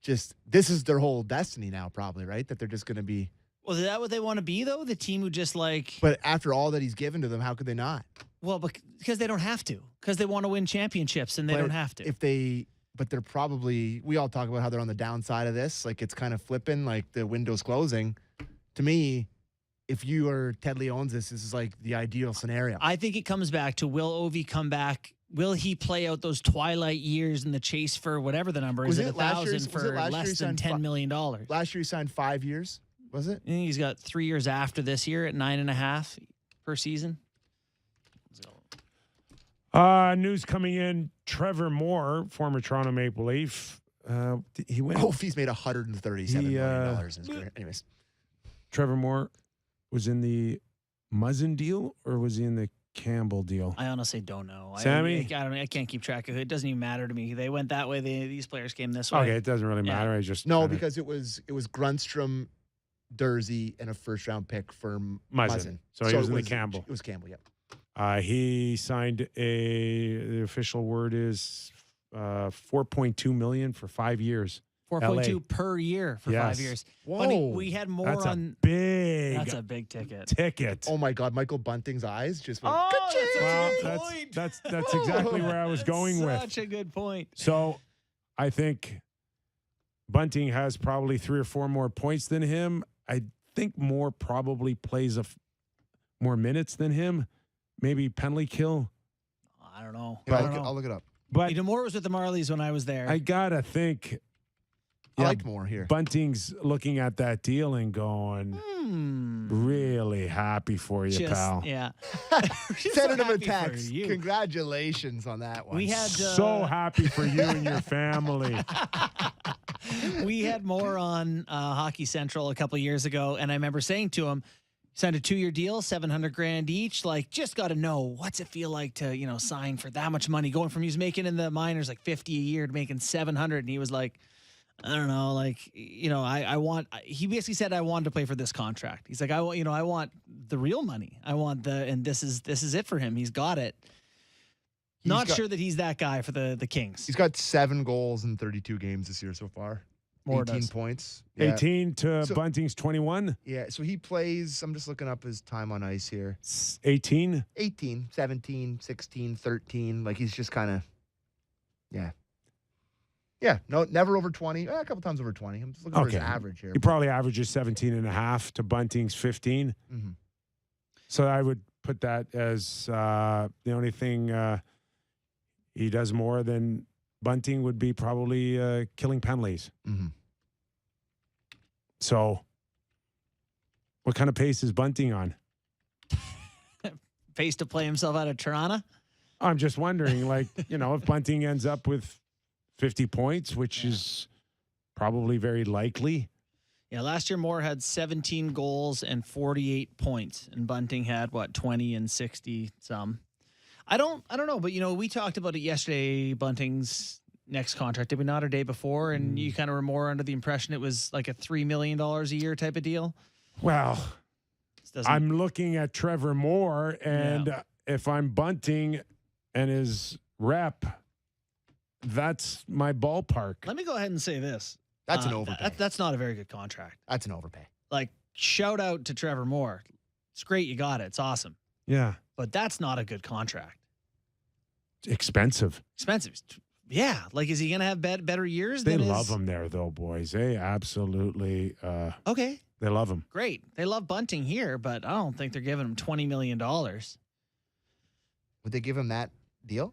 [SPEAKER 4] this is their whole destiny now, probably, right? That they're just going to be.
[SPEAKER 3] Well, is that what they want to be, though? The team who just like.
[SPEAKER 4] But after all that he's given to them, how could they not?
[SPEAKER 3] Well, because they don't have to. Because they want to win championships and they
[SPEAKER 4] But
[SPEAKER 3] don't have to.
[SPEAKER 4] But they're probably, we all talk about how they're on the downside of this. Like it's kind of flipping, like the window's closing. To me, if you are Ted Leon's, this is like the ideal scenario.
[SPEAKER 3] I think it comes back to, will Ovi come back? Will he play out those twilight years in the chase for whatever the number is?
[SPEAKER 4] Was
[SPEAKER 3] It
[SPEAKER 4] it last year-
[SPEAKER 3] 1,000
[SPEAKER 4] was it
[SPEAKER 3] for
[SPEAKER 4] last year he
[SPEAKER 3] less than
[SPEAKER 4] signed
[SPEAKER 3] $10 million.
[SPEAKER 4] Last year he signed 5 years, was it?
[SPEAKER 3] I think he's got 3 years after this year at 9.5 per season.
[SPEAKER 2] News coming in: Trevor Moore, former Toronto Maple Leaf, He went.
[SPEAKER 4] Oh, he's made $137 million in his career. Anyways,
[SPEAKER 2] Trevor Moore was in the Muzzin deal, or was he in the Campbell deal?
[SPEAKER 3] I honestly don't know.
[SPEAKER 2] Sammy?
[SPEAKER 3] I don't. I can't keep track of it. It doesn't even matter to me. They went that way. These players came this way.
[SPEAKER 2] Okay, it doesn't really matter. I just
[SPEAKER 4] because it was Grundstrom, Dursey, and a first-round pick for Muzzin.
[SPEAKER 2] So he was in the Campbell.
[SPEAKER 4] It was Campbell. Yep.
[SPEAKER 2] He signed the official word is $4.2 million for 5 years.
[SPEAKER 3] 4.2 per year for 5 years.
[SPEAKER 4] Whoa.
[SPEAKER 3] Funny, we had more
[SPEAKER 2] That's
[SPEAKER 3] on.
[SPEAKER 2] That's
[SPEAKER 3] a big ticket.
[SPEAKER 2] Ticket.
[SPEAKER 4] Oh my God, Michael Bunting's eyes just went.
[SPEAKER 2] That's exactly where I was going with.
[SPEAKER 3] Such a good point.
[SPEAKER 2] So, I think Bunting has probably 3 or 4 more points than him. I think Moore probably plays more minutes than him. Maybe penalty kill.
[SPEAKER 3] I don't know.
[SPEAKER 4] I'll look it up.
[SPEAKER 2] But
[SPEAKER 3] Moore was with the Marlies when I was there.
[SPEAKER 2] I gotta think.
[SPEAKER 4] I like Moore here.
[SPEAKER 2] Bunting's looking at that deal and going, really happy for you, pal.
[SPEAKER 3] Yeah.
[SPEAKER 4] Sending him a text. Congratulations on that one.
[SPEAKER 3] We had
[SPEAKER 2] so happy for you and your family.
[SPEAKER 3] We had Moore on Hockey Central a couple of years ago, and I remember saying to him, signed a 2-year deal, $700,000 each. Like, just got to know, what's it feel like to, sign for that much money? Going from he was making in the minors like $50 a year to making $700, and he was like, I don't know, he basically said, I wanted to play for this contract. He's like, I want the real money. And this is it for him. He's got it. Not sure that he's that guy for the Kings.
[SPEAKER 4] He's got 7 goals in 32 games this year so far.
[SPEAKER 3] More
[SPEAKER 4] 18
[SPEAKER 3] does.
[SPEAKER 4] points. Yeah.
[SPEAKER 2] 18 to Bunting's 21.
[SPEAKER 4] Yeah, so he plays, I'm just looking up his time on ice here.
[SPEAKER 2] 18?
[SPEAKER 4] 18, 17, 16, 13. Like, he's just kind of, yeah. Yeah, no, never over 20. A couple times over 20. I'm just looking for his average here.
[SPEAKER 2] He probably averages 17 and a half to Bunting's 15.
[SPEAKER 4] Mm-hmm.
[SPEAKER 2] So I would put that as the only thing he does more than Bunting would be probably killing penalties.
[SPEAKER 4] Mm-hmm.
[SPEAKER 2] So what kind of pace is Bunting on?
[SPEAKER 3] Pace to play himself out of Toronto?
[SPEAKER 2] I'm just wondering, if Bunting ends up with 50 points, which is probably very likely.
[SPEAKER 3] Yeah, last year Moore had 17 goals and 48 points, and Bunting had 20 and 60 some. I don't know, but we talked about it yesterday. Bunting's next contract, did we not, or day before? And you kind of were more under the impression it was like a $3 million a year type of deal.
[SPEAKER 2] Well, I'm looking at Trevor Moore, and if I'm Bunting and his rep, that's my ballpark.
[SPEAKER 3] Let me go ahead and say this.
[SPEAKER 4] That's an overpay.
[SPEAKER 3] That's not a very good contract.
[SPEAKER 4] That's an overpay.
[SPEAKER 3] Like, shout out to Trevor Moore. It's great you got it. It's awesome.
[SPEAKER 2] Yeah.
[SPEAKER 3] But that's not a good contract.
[SPEAKER 2] Expensive.
[SPEAKER 3] Yeah. Like, is he going to have better years?
[SPEAKER 2] They love him there, though, boys. They absolutely.
[SPEAKER 3] Okay.
[SPEAKER 2] They love him.
[SPEAKER 3] Great. They love Bunting here, but I don't think they're giving him $20 million.
[SPEAKER 4] Would they give him that deal?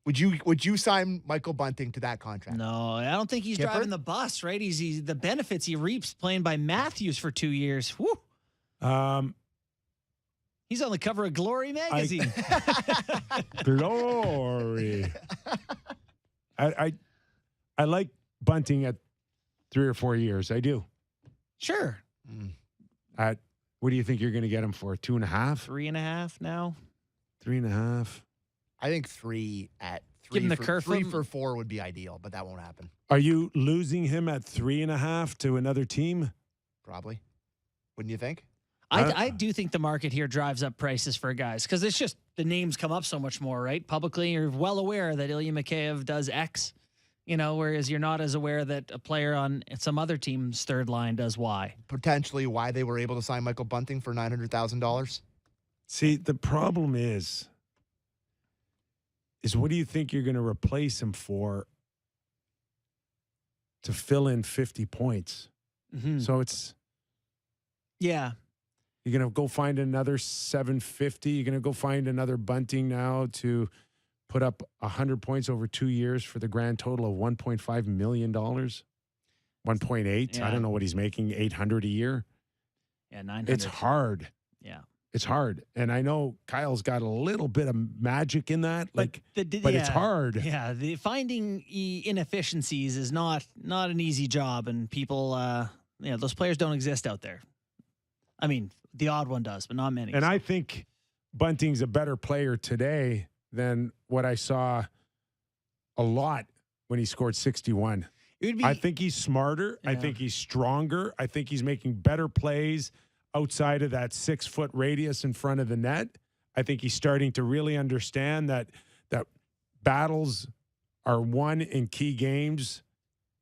[SPEAKER 4] Would you sign Michael Bunting to that contract?
[SPEAKER 3] No, I don't think he's driving the bus, right? He's the benefits he reaps playing by Matthews for 2 years. Woo. He's on the cover of Glory magazine.
[SPEAKER 2] Glory. I like Bunting at 3 or 4 years. I do.
[SPEAKER 3] Sure.
[SPEAKER 2] What do you think you're going to get him for? 2.5?
[SPEAKER 3] 3.5 now.
[SPEAKER 2] 3.5.
[SPEAKER 4] I think 3 at 3.
[SPEAKER 3] Give him the curve.
[SPEAKER 4] 3 for 4 would be ideal, but that won't happen.
[SPEAKER 2] Are you losing him at 3.5 to another team?
[SPEAKER 4] Probably. Wouldn't you think?
[SPEAKER 3] I do think the market here drives up prices for guys because it's just the names come up so much more, right? Publicly, you're well aware that Ilya Mikheyev does X, whereas you're not as aware that a player on some other team's third line does Y.
[SPEAKER 4] Potentially why they were able to sign Michael Bunting for $900,000.
[SPEAKER 2] See, the problem is what do you think you're going to replace him for to fill in 50 points?
[SPEAKER 3] Mm-hmm.
[SPEAKER 2] So it's...
[SPEAKER 3] Yeah.
[SPEAKER 2] You're going to go find another 750. You're going to go find another Bunting now to put up 100 points over 2 years for the grand total of $1.5 million. 1.8.
[SPEAKER 3] Yeah.
[SPEAKER 2] I don't know what he's making, 800 a year.
[SPEAKER 3] Yeah, 900.
[SPEAKER 2] It's hard.
[SPEAKER 3] Yeah.
[SPEAKER 2] It's hard. And I know Kyle's got a little bit of magic in that, but it's hard.
[SPEAKER 3] Yeah, the finding inefficiencies is not an easy job, and people, those players don't exist out there. I mean, the odd one does, but not many.
[SPEAKER 2] And I think Bunting's a better player today than what I saw a lot when he scored 61. I think he's smarter. Yeah. I think he's stronger. I think he's making better plays outside of that 6-foot radius in front of the net. I think he's starting to really understand that battles are won in key games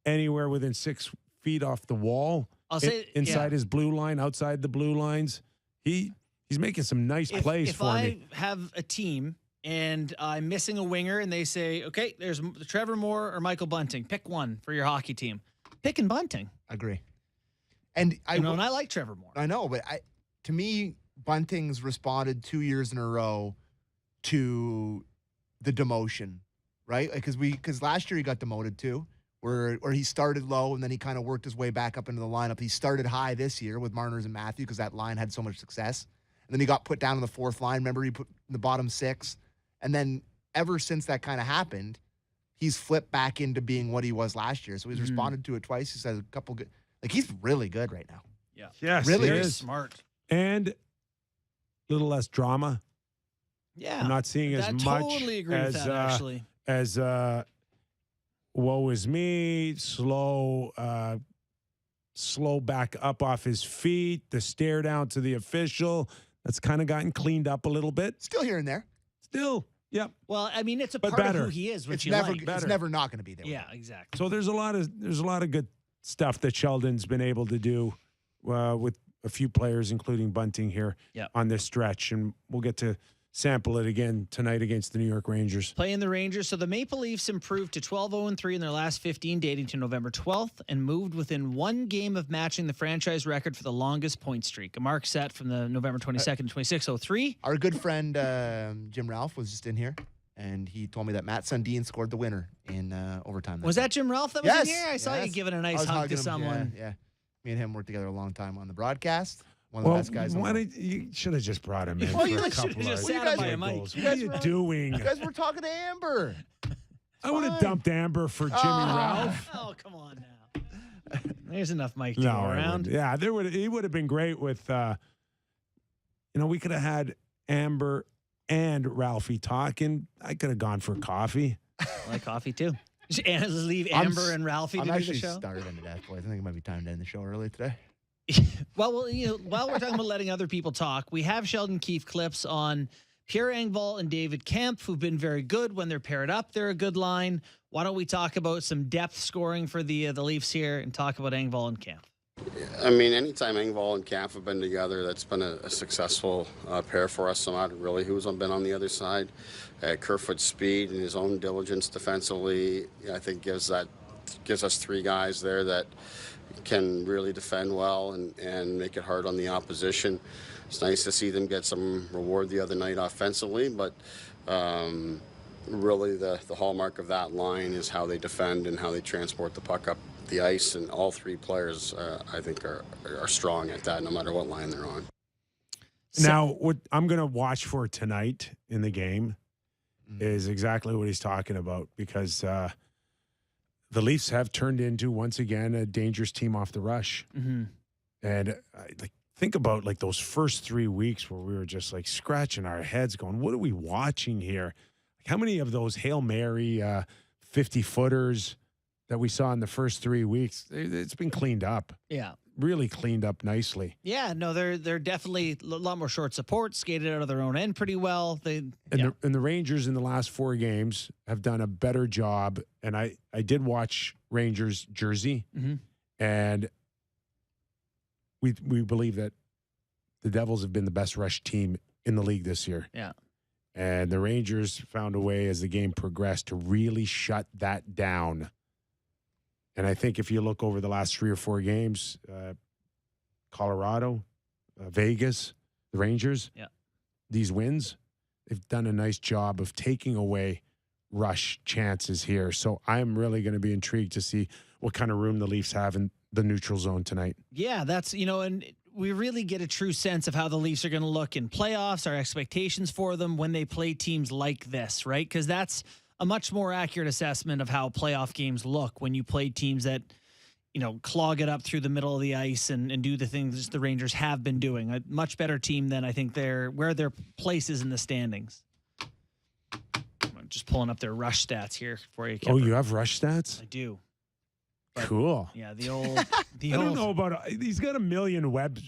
[SPEAKER 2] anywhere within 6 feet off the wall.
[SPEAKER 3] I'll say
[SPEAKER 2] inside his blue line, outside the blue lines. He's making some nice plays for me.
[SPEAKER 3] If I have a team and I'm missing a winger and they say, okay, there's Trevor Moore or Michael Bunting. Pick one for your hockey team. Picking Bunting.
[SPEAKER 4] Agree. And I
[SPEAKER 3] like Trevor Moore.
[SPEAKER 4] I know, but to me, Bunting's responded 2 years in a row to the demotion, right? Because last year he got demoted too, where he started low and then he kind of worked his way back up into the lineup. He started high this year with Marners and Matthew because that line had so much success. And then he got put down on the fourth line. Remember, he put in the bottom six. And then ever since that kind of happened, he's flipped back into being what he was last year. So he's responded to it twice. He said a couple good. Like, he's really good right now.
[SPEAKER 3] Yeah.
[SPEAKER 2] Yes,
[SPEAKER 4] really
[SPEAKER 2] he
[SPEAKER 3] is smart.
[SPEAKER 2] And a little less drama.
[SPEAKER 3] Yeah.
[SPEAKER 2] I'm not seeing as much
[SPEAKER 3] totally agree with that, actually.
[SPEAKER 2] As woe is me, slow back up off his feet, the stare down to the official. That's kind of gotten cleaned up a little bit.
[SPEAKER 4] Still here and there.
[SPEAKER 2] Still, yep.
[SPEAKER 3] Well, I mean, it's
[SPEAKER 2] but
[SPEAKER 3] part
[SPEAKER 2] better.
[SPEAKER 3] of who he is, which
[SPEAKER 4] It's never not going to be there.
[SPEAKER 3] Yeah, exactly.
[SPEAKER 2] So there's a lot of good stuff that Sheldon's been able to do with a few players, including Bunting here on this stretch. And we'll get to sample it again tonight against the New York Rangers.
[SPEAKER 3] Playing the Rangers. So the Maple Leafs improved to 12-0-3 in their last 15, dating to November 12th, and moved within one game of matching the franchise record for the longest point streak. A mark set from the November 22nd to 26-03.
[SPEAKER 4] Our good friend Jim Ralph was just in here, and he told me that Matt Sundin scored the winner in overtime.
[SPEAKER 3] Was that Jim Ralph that was in here? I saw you giving a nice hug to someone.
[SPEAKER 4] Yeah. Me and him worked together a long time on the broadcast. One of the best guys.
[SPEAKER 2] You should have just brought him in
[SPEAKER 3] Well,
[SPEAKER 2] for
[SPEAKER 3] you
[SPEAKER 2] a
[SPEAKER 3] should
[SPEAKER 2] couple
[SPEAKER 3] have just
[SPEAKER 2] of
[SPEAKER 3] sat by a mic.
[SPEAKER 2] goals. What are you doing?
[SPEAKER 4] You guys were talking to Amber.
[SPEAKER 2] I would have dumped Amber for Jimmy Ralph.
[SPEAKER 3] Oh, come on now. There's enough mic to go around.
[SPEAKER 2] Yeah, he would have been great with, we could have had Amber and Ralphie talking. I could have gone for coffee.
[SPEAKER 3] I like coffee too. Just leave Amber and Ralphie to do the show.
[SPEAKER 4] I'm actually starving to death, boys. I think it might be time to end the show early today.
[SPEAKER 3] Well, while we're talking about letting other people talk, we have Sheldon Keefe clips on Pierre Engvall and David Kemp, who've been very good when they're paired up. They're a good line. Why don't we talk about some depth scoring for the Leafs here and talk about Engvall and Kemp?
[SPEAKER 7] I mean, anytime Engvall and Kemp have been together, that's been a successful pair for us. No matter really who's been on the other side. Kerfoot's speed and his own diligence defensively, I think gives us three guys there that can really defend well and make it hard on the opposition. It's nice to see them get some reward the other night offensively, but really the hallmark of that line is how they defend and how they transport the puck up the ice, and all three players I think are strong at that no matter what line they're on.
[SPEAKER 2] Now, what I'm going to watch for tonight in the game is exactly what he's talking about, because the Leafs have turned into, once again, a dangerous team off the rush.
[SPEAKER 3] Mm-hmm.
[SPEAKER 2] And think about those first 3 weeks where we were just scratching our heads going, what are we watching here? How many of those Hail Mary 50-footers that we saw in the first 3 weeks, it's been cleaned up.
[SPEAKER 3] Yeah.
[SPEAKER 2] Really cleaned up nicely.
[SPEAKER 3] Yeah, no, they're definitely a lot more short support, skated out of their own end pretty well.
[SPEAKER 2] And the Rangers in the last 4 games have done a better job. And I did watch Rangers jersey, and we believe that the Devils have been the best rush team in the league this year.
[SPEAKER 3] Yeah.
[SPEAKER 2] And the Rangers found a way as the game progressed to really shut that down. And I think if you look over the last 3 or 4 games, Colorado, Vegas, the Rangers, these wins, they've done a nice job of taking away rush chances here. So I'm really going to be intrigued to see what kind of room the Leafs have in the neutral zone tonight.
[SPEAKER 3] Yeah, that's, and we really get a true sense of how the Leafs are going to look in playoffs, our expectations for them when they play teams like this, right? Because that's a much more accurate assessment of how playoff games look when you play teams that, clog it up through the middle of the ice and do the things the Rangers have been doing. A much better team than I think where their place is in the standings. I'm just pulling up their rush stats here for you, Kyper.
[SPEAKER 2] Oh, you have rush stats?
[SPEAKER 3] I do.
[SPEAKER 2] Cool.
[SPEAKER 3] Yeah, the old.
[SPEAKER 2] I don't know about. He's got a million web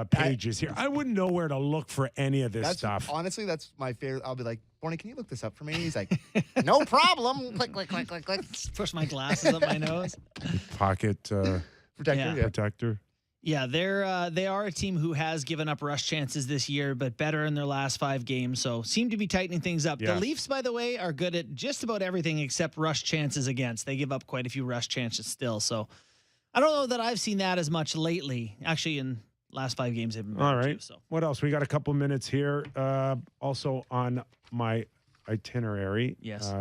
[SPEAKER 2] pages here. I wouldn't know where to look for any of this stuff.
[SPEAKER 4] Honestly, that's my favorite. I'll be like, Bourne, can you look this up for me? He's like, no problem. Click, click, click, click, click.
[SPEAKER 3] Push my glasses up my nose.
[SPEAKER 2] Pocket
[SPEAKER 4] Protector. Yeah.
[SPEAKER 2] protector.
[SPEAKER 3] Yeah, they are a team who has given up rush chances this year, but better in their last 5 games. So seem to be tightening things up.
[SPEAKER 2] Yeah.
[SPEAKER 3] The Leafs, by the way, are good at just about everything except rush chances against. They give up quite a few rush chances still. So I don't know that I've seen that as much lately. Actually, in last 5 games, they've been better.
[SPEAKER 2] All right.
[SPEAKER 3] Too, so
[SPEAKER 2] What else? We got a couple minutes here. Also on my itinerary.
[SPEAKER 3] Yes.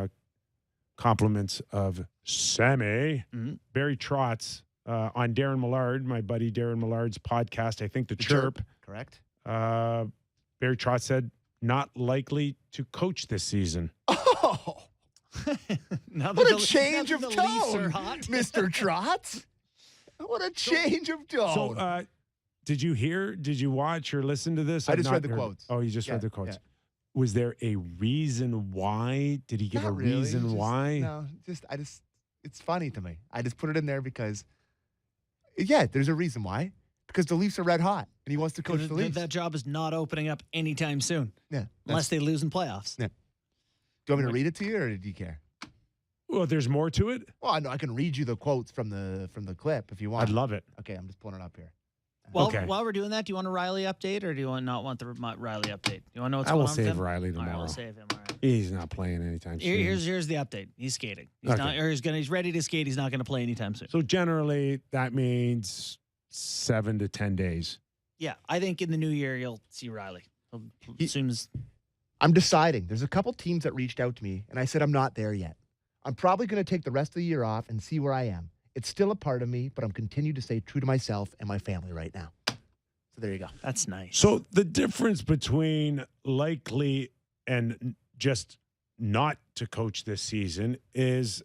[SPEAKER 2] Compliments of Sammy.
[SPEAKER 3] Mm-hmm.
[SPEAKER 2] Barry Trotz. On Darren Millard, my buddy Darren Millard's podcast, I think The Chirp.
[SPEAKER 4] Correct.
[SPEAKER 2] Barry Trotz said, not likely to coach this season.
[SPEAKER 4] Oh, what a change of tone, Mr. Trotz. What a change of tone.
[SPEAKER 2] So, did you watch or listen to this?
[SPEAKER 4] I
[SPEAKER 2] I've
[SPEAKER 4] just
[SPEAKER 2] not
[SPEAKER 4] read the
[SPEAKER 2] heard-
[SPEAKER 4] quotes.
[SPEAKER 2] Oh, you just read the quotes.
[SPEAKER 4] Yeah.
[SPEAKER 2] Was there a reason why? Did he give
[SPEAKER 4] Not
[SPEAKER 2] a
[SPEAKER 4] really.
[SPEAKER 2] reason
[SPEAKER 4] Just-
[SPEAKER 2] why?
[SPEAKER 4] No, it's funny to me. I just put it in there because, yeah, there's a reason why. Because the Leafs are red hot, and he wants to coach the Leafs.
[SPEAKER 3] That job is not opening up anytime soon.
[SPEAKER 4] Yeah.
[SPEAKER 3] Unless they lose in playoffs.
[SPEAKER 4] Yeah. Do you want me to read it to you, or do you care?
[SPEAKER 2] Well, there's more to it.
[SPEAKER 4] Well, I know I can read you the quotes from the clip if you want.
[SPEAKER 2] I'd love it.
[SPEAKER 4] Okay, I'm just pulling it up here.
[SPEAKER 3] Well,
[SPEAKER 2] Okay.
[SPEAKER 3] while we're doing that, do you want a Riley update, or do you not want the Riley update? Do you want to know what's
[SPEAKER 2] I
[SPEAKER 3] going
[SPEAKER 2] will
[SPEAKER 3] on with
[SPEAKER 2] save
[SPEAKER 3] him?
[SPEAKER 2] Riley
[SPEAKER 3] All right,
[SPEAKER 2] tomorrow.
[SPEAKER 3] we'll save him. All right.
[SPEAKER 2] He's not playing anytime soon.
[SPEAKER 3] Here's the update. He's skating. He's
[SPEAKER 2] Okay.
[SPEAKER 3] not, or he's ready to skate. He's not going to play anytime soon.
[SPEAKER 2] So generally, that means 7 to 10 days.
[SPEAKER 3] Yeah, I think in the new year you'll see Riley. As soon as
[SPEAKER 4] I'm deciding. There's a couple teams that reached out to me, and I said I'm not there yet. I'm probably going to take the rest of the year off and see where I am. It's still a part of me, but I'm continuing to stay true to myself and my family right now. So there you go.
[SPEAKER 3] That's nice.
[SPEAKER 2] So the difference between likely and just not to coach this season is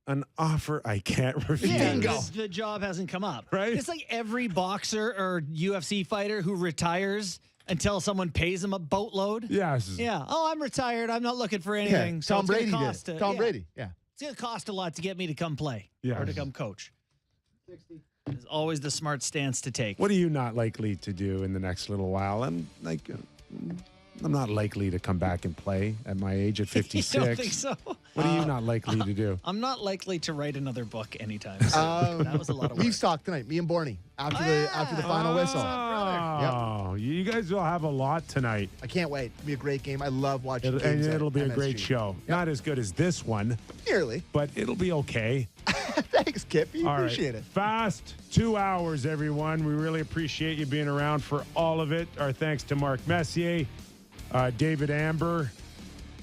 [SPEAKER 2] an offer I can't refuse.
[SPEAKER 3] Yeah,
[SPEAKER 4] Bingo.
[SPEAKER 3] the job hasn't come up.
[SPEAKER 2] Right?
[SPEAKER 3] It's like every boxer or UFC fighter who retires until someone pays them a boatload.
[SPEAKER 2] Yes.
[SPEAKER 3] Yeah. Oh, I'm retired. I'm not looking for anything. So
[SPEAKER 4] Tom
[SPEAKER 3] it's gonna
[SPEAKER 4] Brady
[SPEAKER 3] cost
[SPEAKER 4] did.
[SPEAKER 3] to-
[SPEAKER 4] Tom
[SPEAKER 3] yeah.
[SPEAKER 4] Brady. Yeah.
[SPEAKER 3] It's going to cost a lot to get me to come play
[SPEAKER 2] Yeah.
[SPEAKER 3] or to come coach. 60. It's always the smart stance to take.
[SPEAKER 2] What are you not likely to do in the next little while? I'm not likely to come back and play at my age at 56.
[SPEAKER 3] You don't think so?
[SPEAKER 2] What are you not likely to do?
[SPEAKER 3] I'm not likely to write another book anytime soon. That was a lot of work.
[SPEAKER 4] Leafs talk tonight, me and Bourne, after the final whistle.
[SPEAKER 2] Oh, you guys will have a lot tonight.
[SPEAKER 4] I can't wait. It'll be a great game. I love watching
[SPEAKER 2] And
[SPEAKER 4] games.
[SPEAKER 2] it'll be a
[SPEAKER 4] at
[SPEAKER 2] great
[SPEAKER 4] MSG.
[SPEAKER 2] show. Not as good as this one,
[SPEAKER 4] Nearly.
[SPEAKER 2] but it'll be okay.
[SPEAKER 4] Thanks, Kippy.
[SPEAKER 2] All right.
[SPEAKER 4] Appreciate it.
[SPEAKER 2] Fast 2 hours, everyone. We really appreciate you being around for all of it. Our thanks to Mark Messier, David Amber,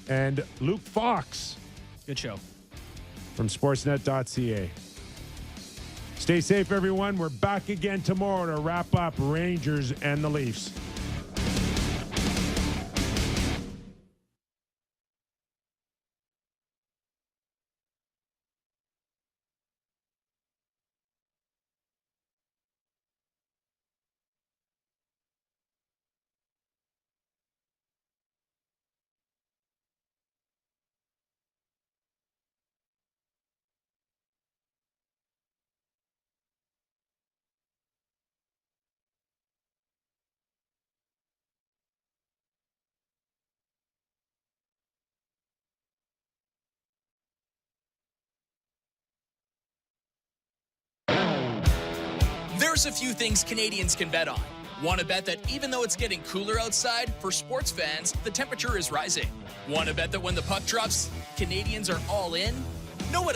[SPEAKER 2] and Luke Fox
[SPEAKER 3] Good show.
[SPEAKER 2] from Sportsnet.ca. Stay safe, everyone. We're back again tomorrow to wrap up Rangers and the Leafs.
[SPEAKER 10] There's a few things Canadians can bet on. Want to bet that even though it's getting cooler outside, for sports fans, the temperature is rising. Want to bet that when the puck drops, Canadians are all in? Know what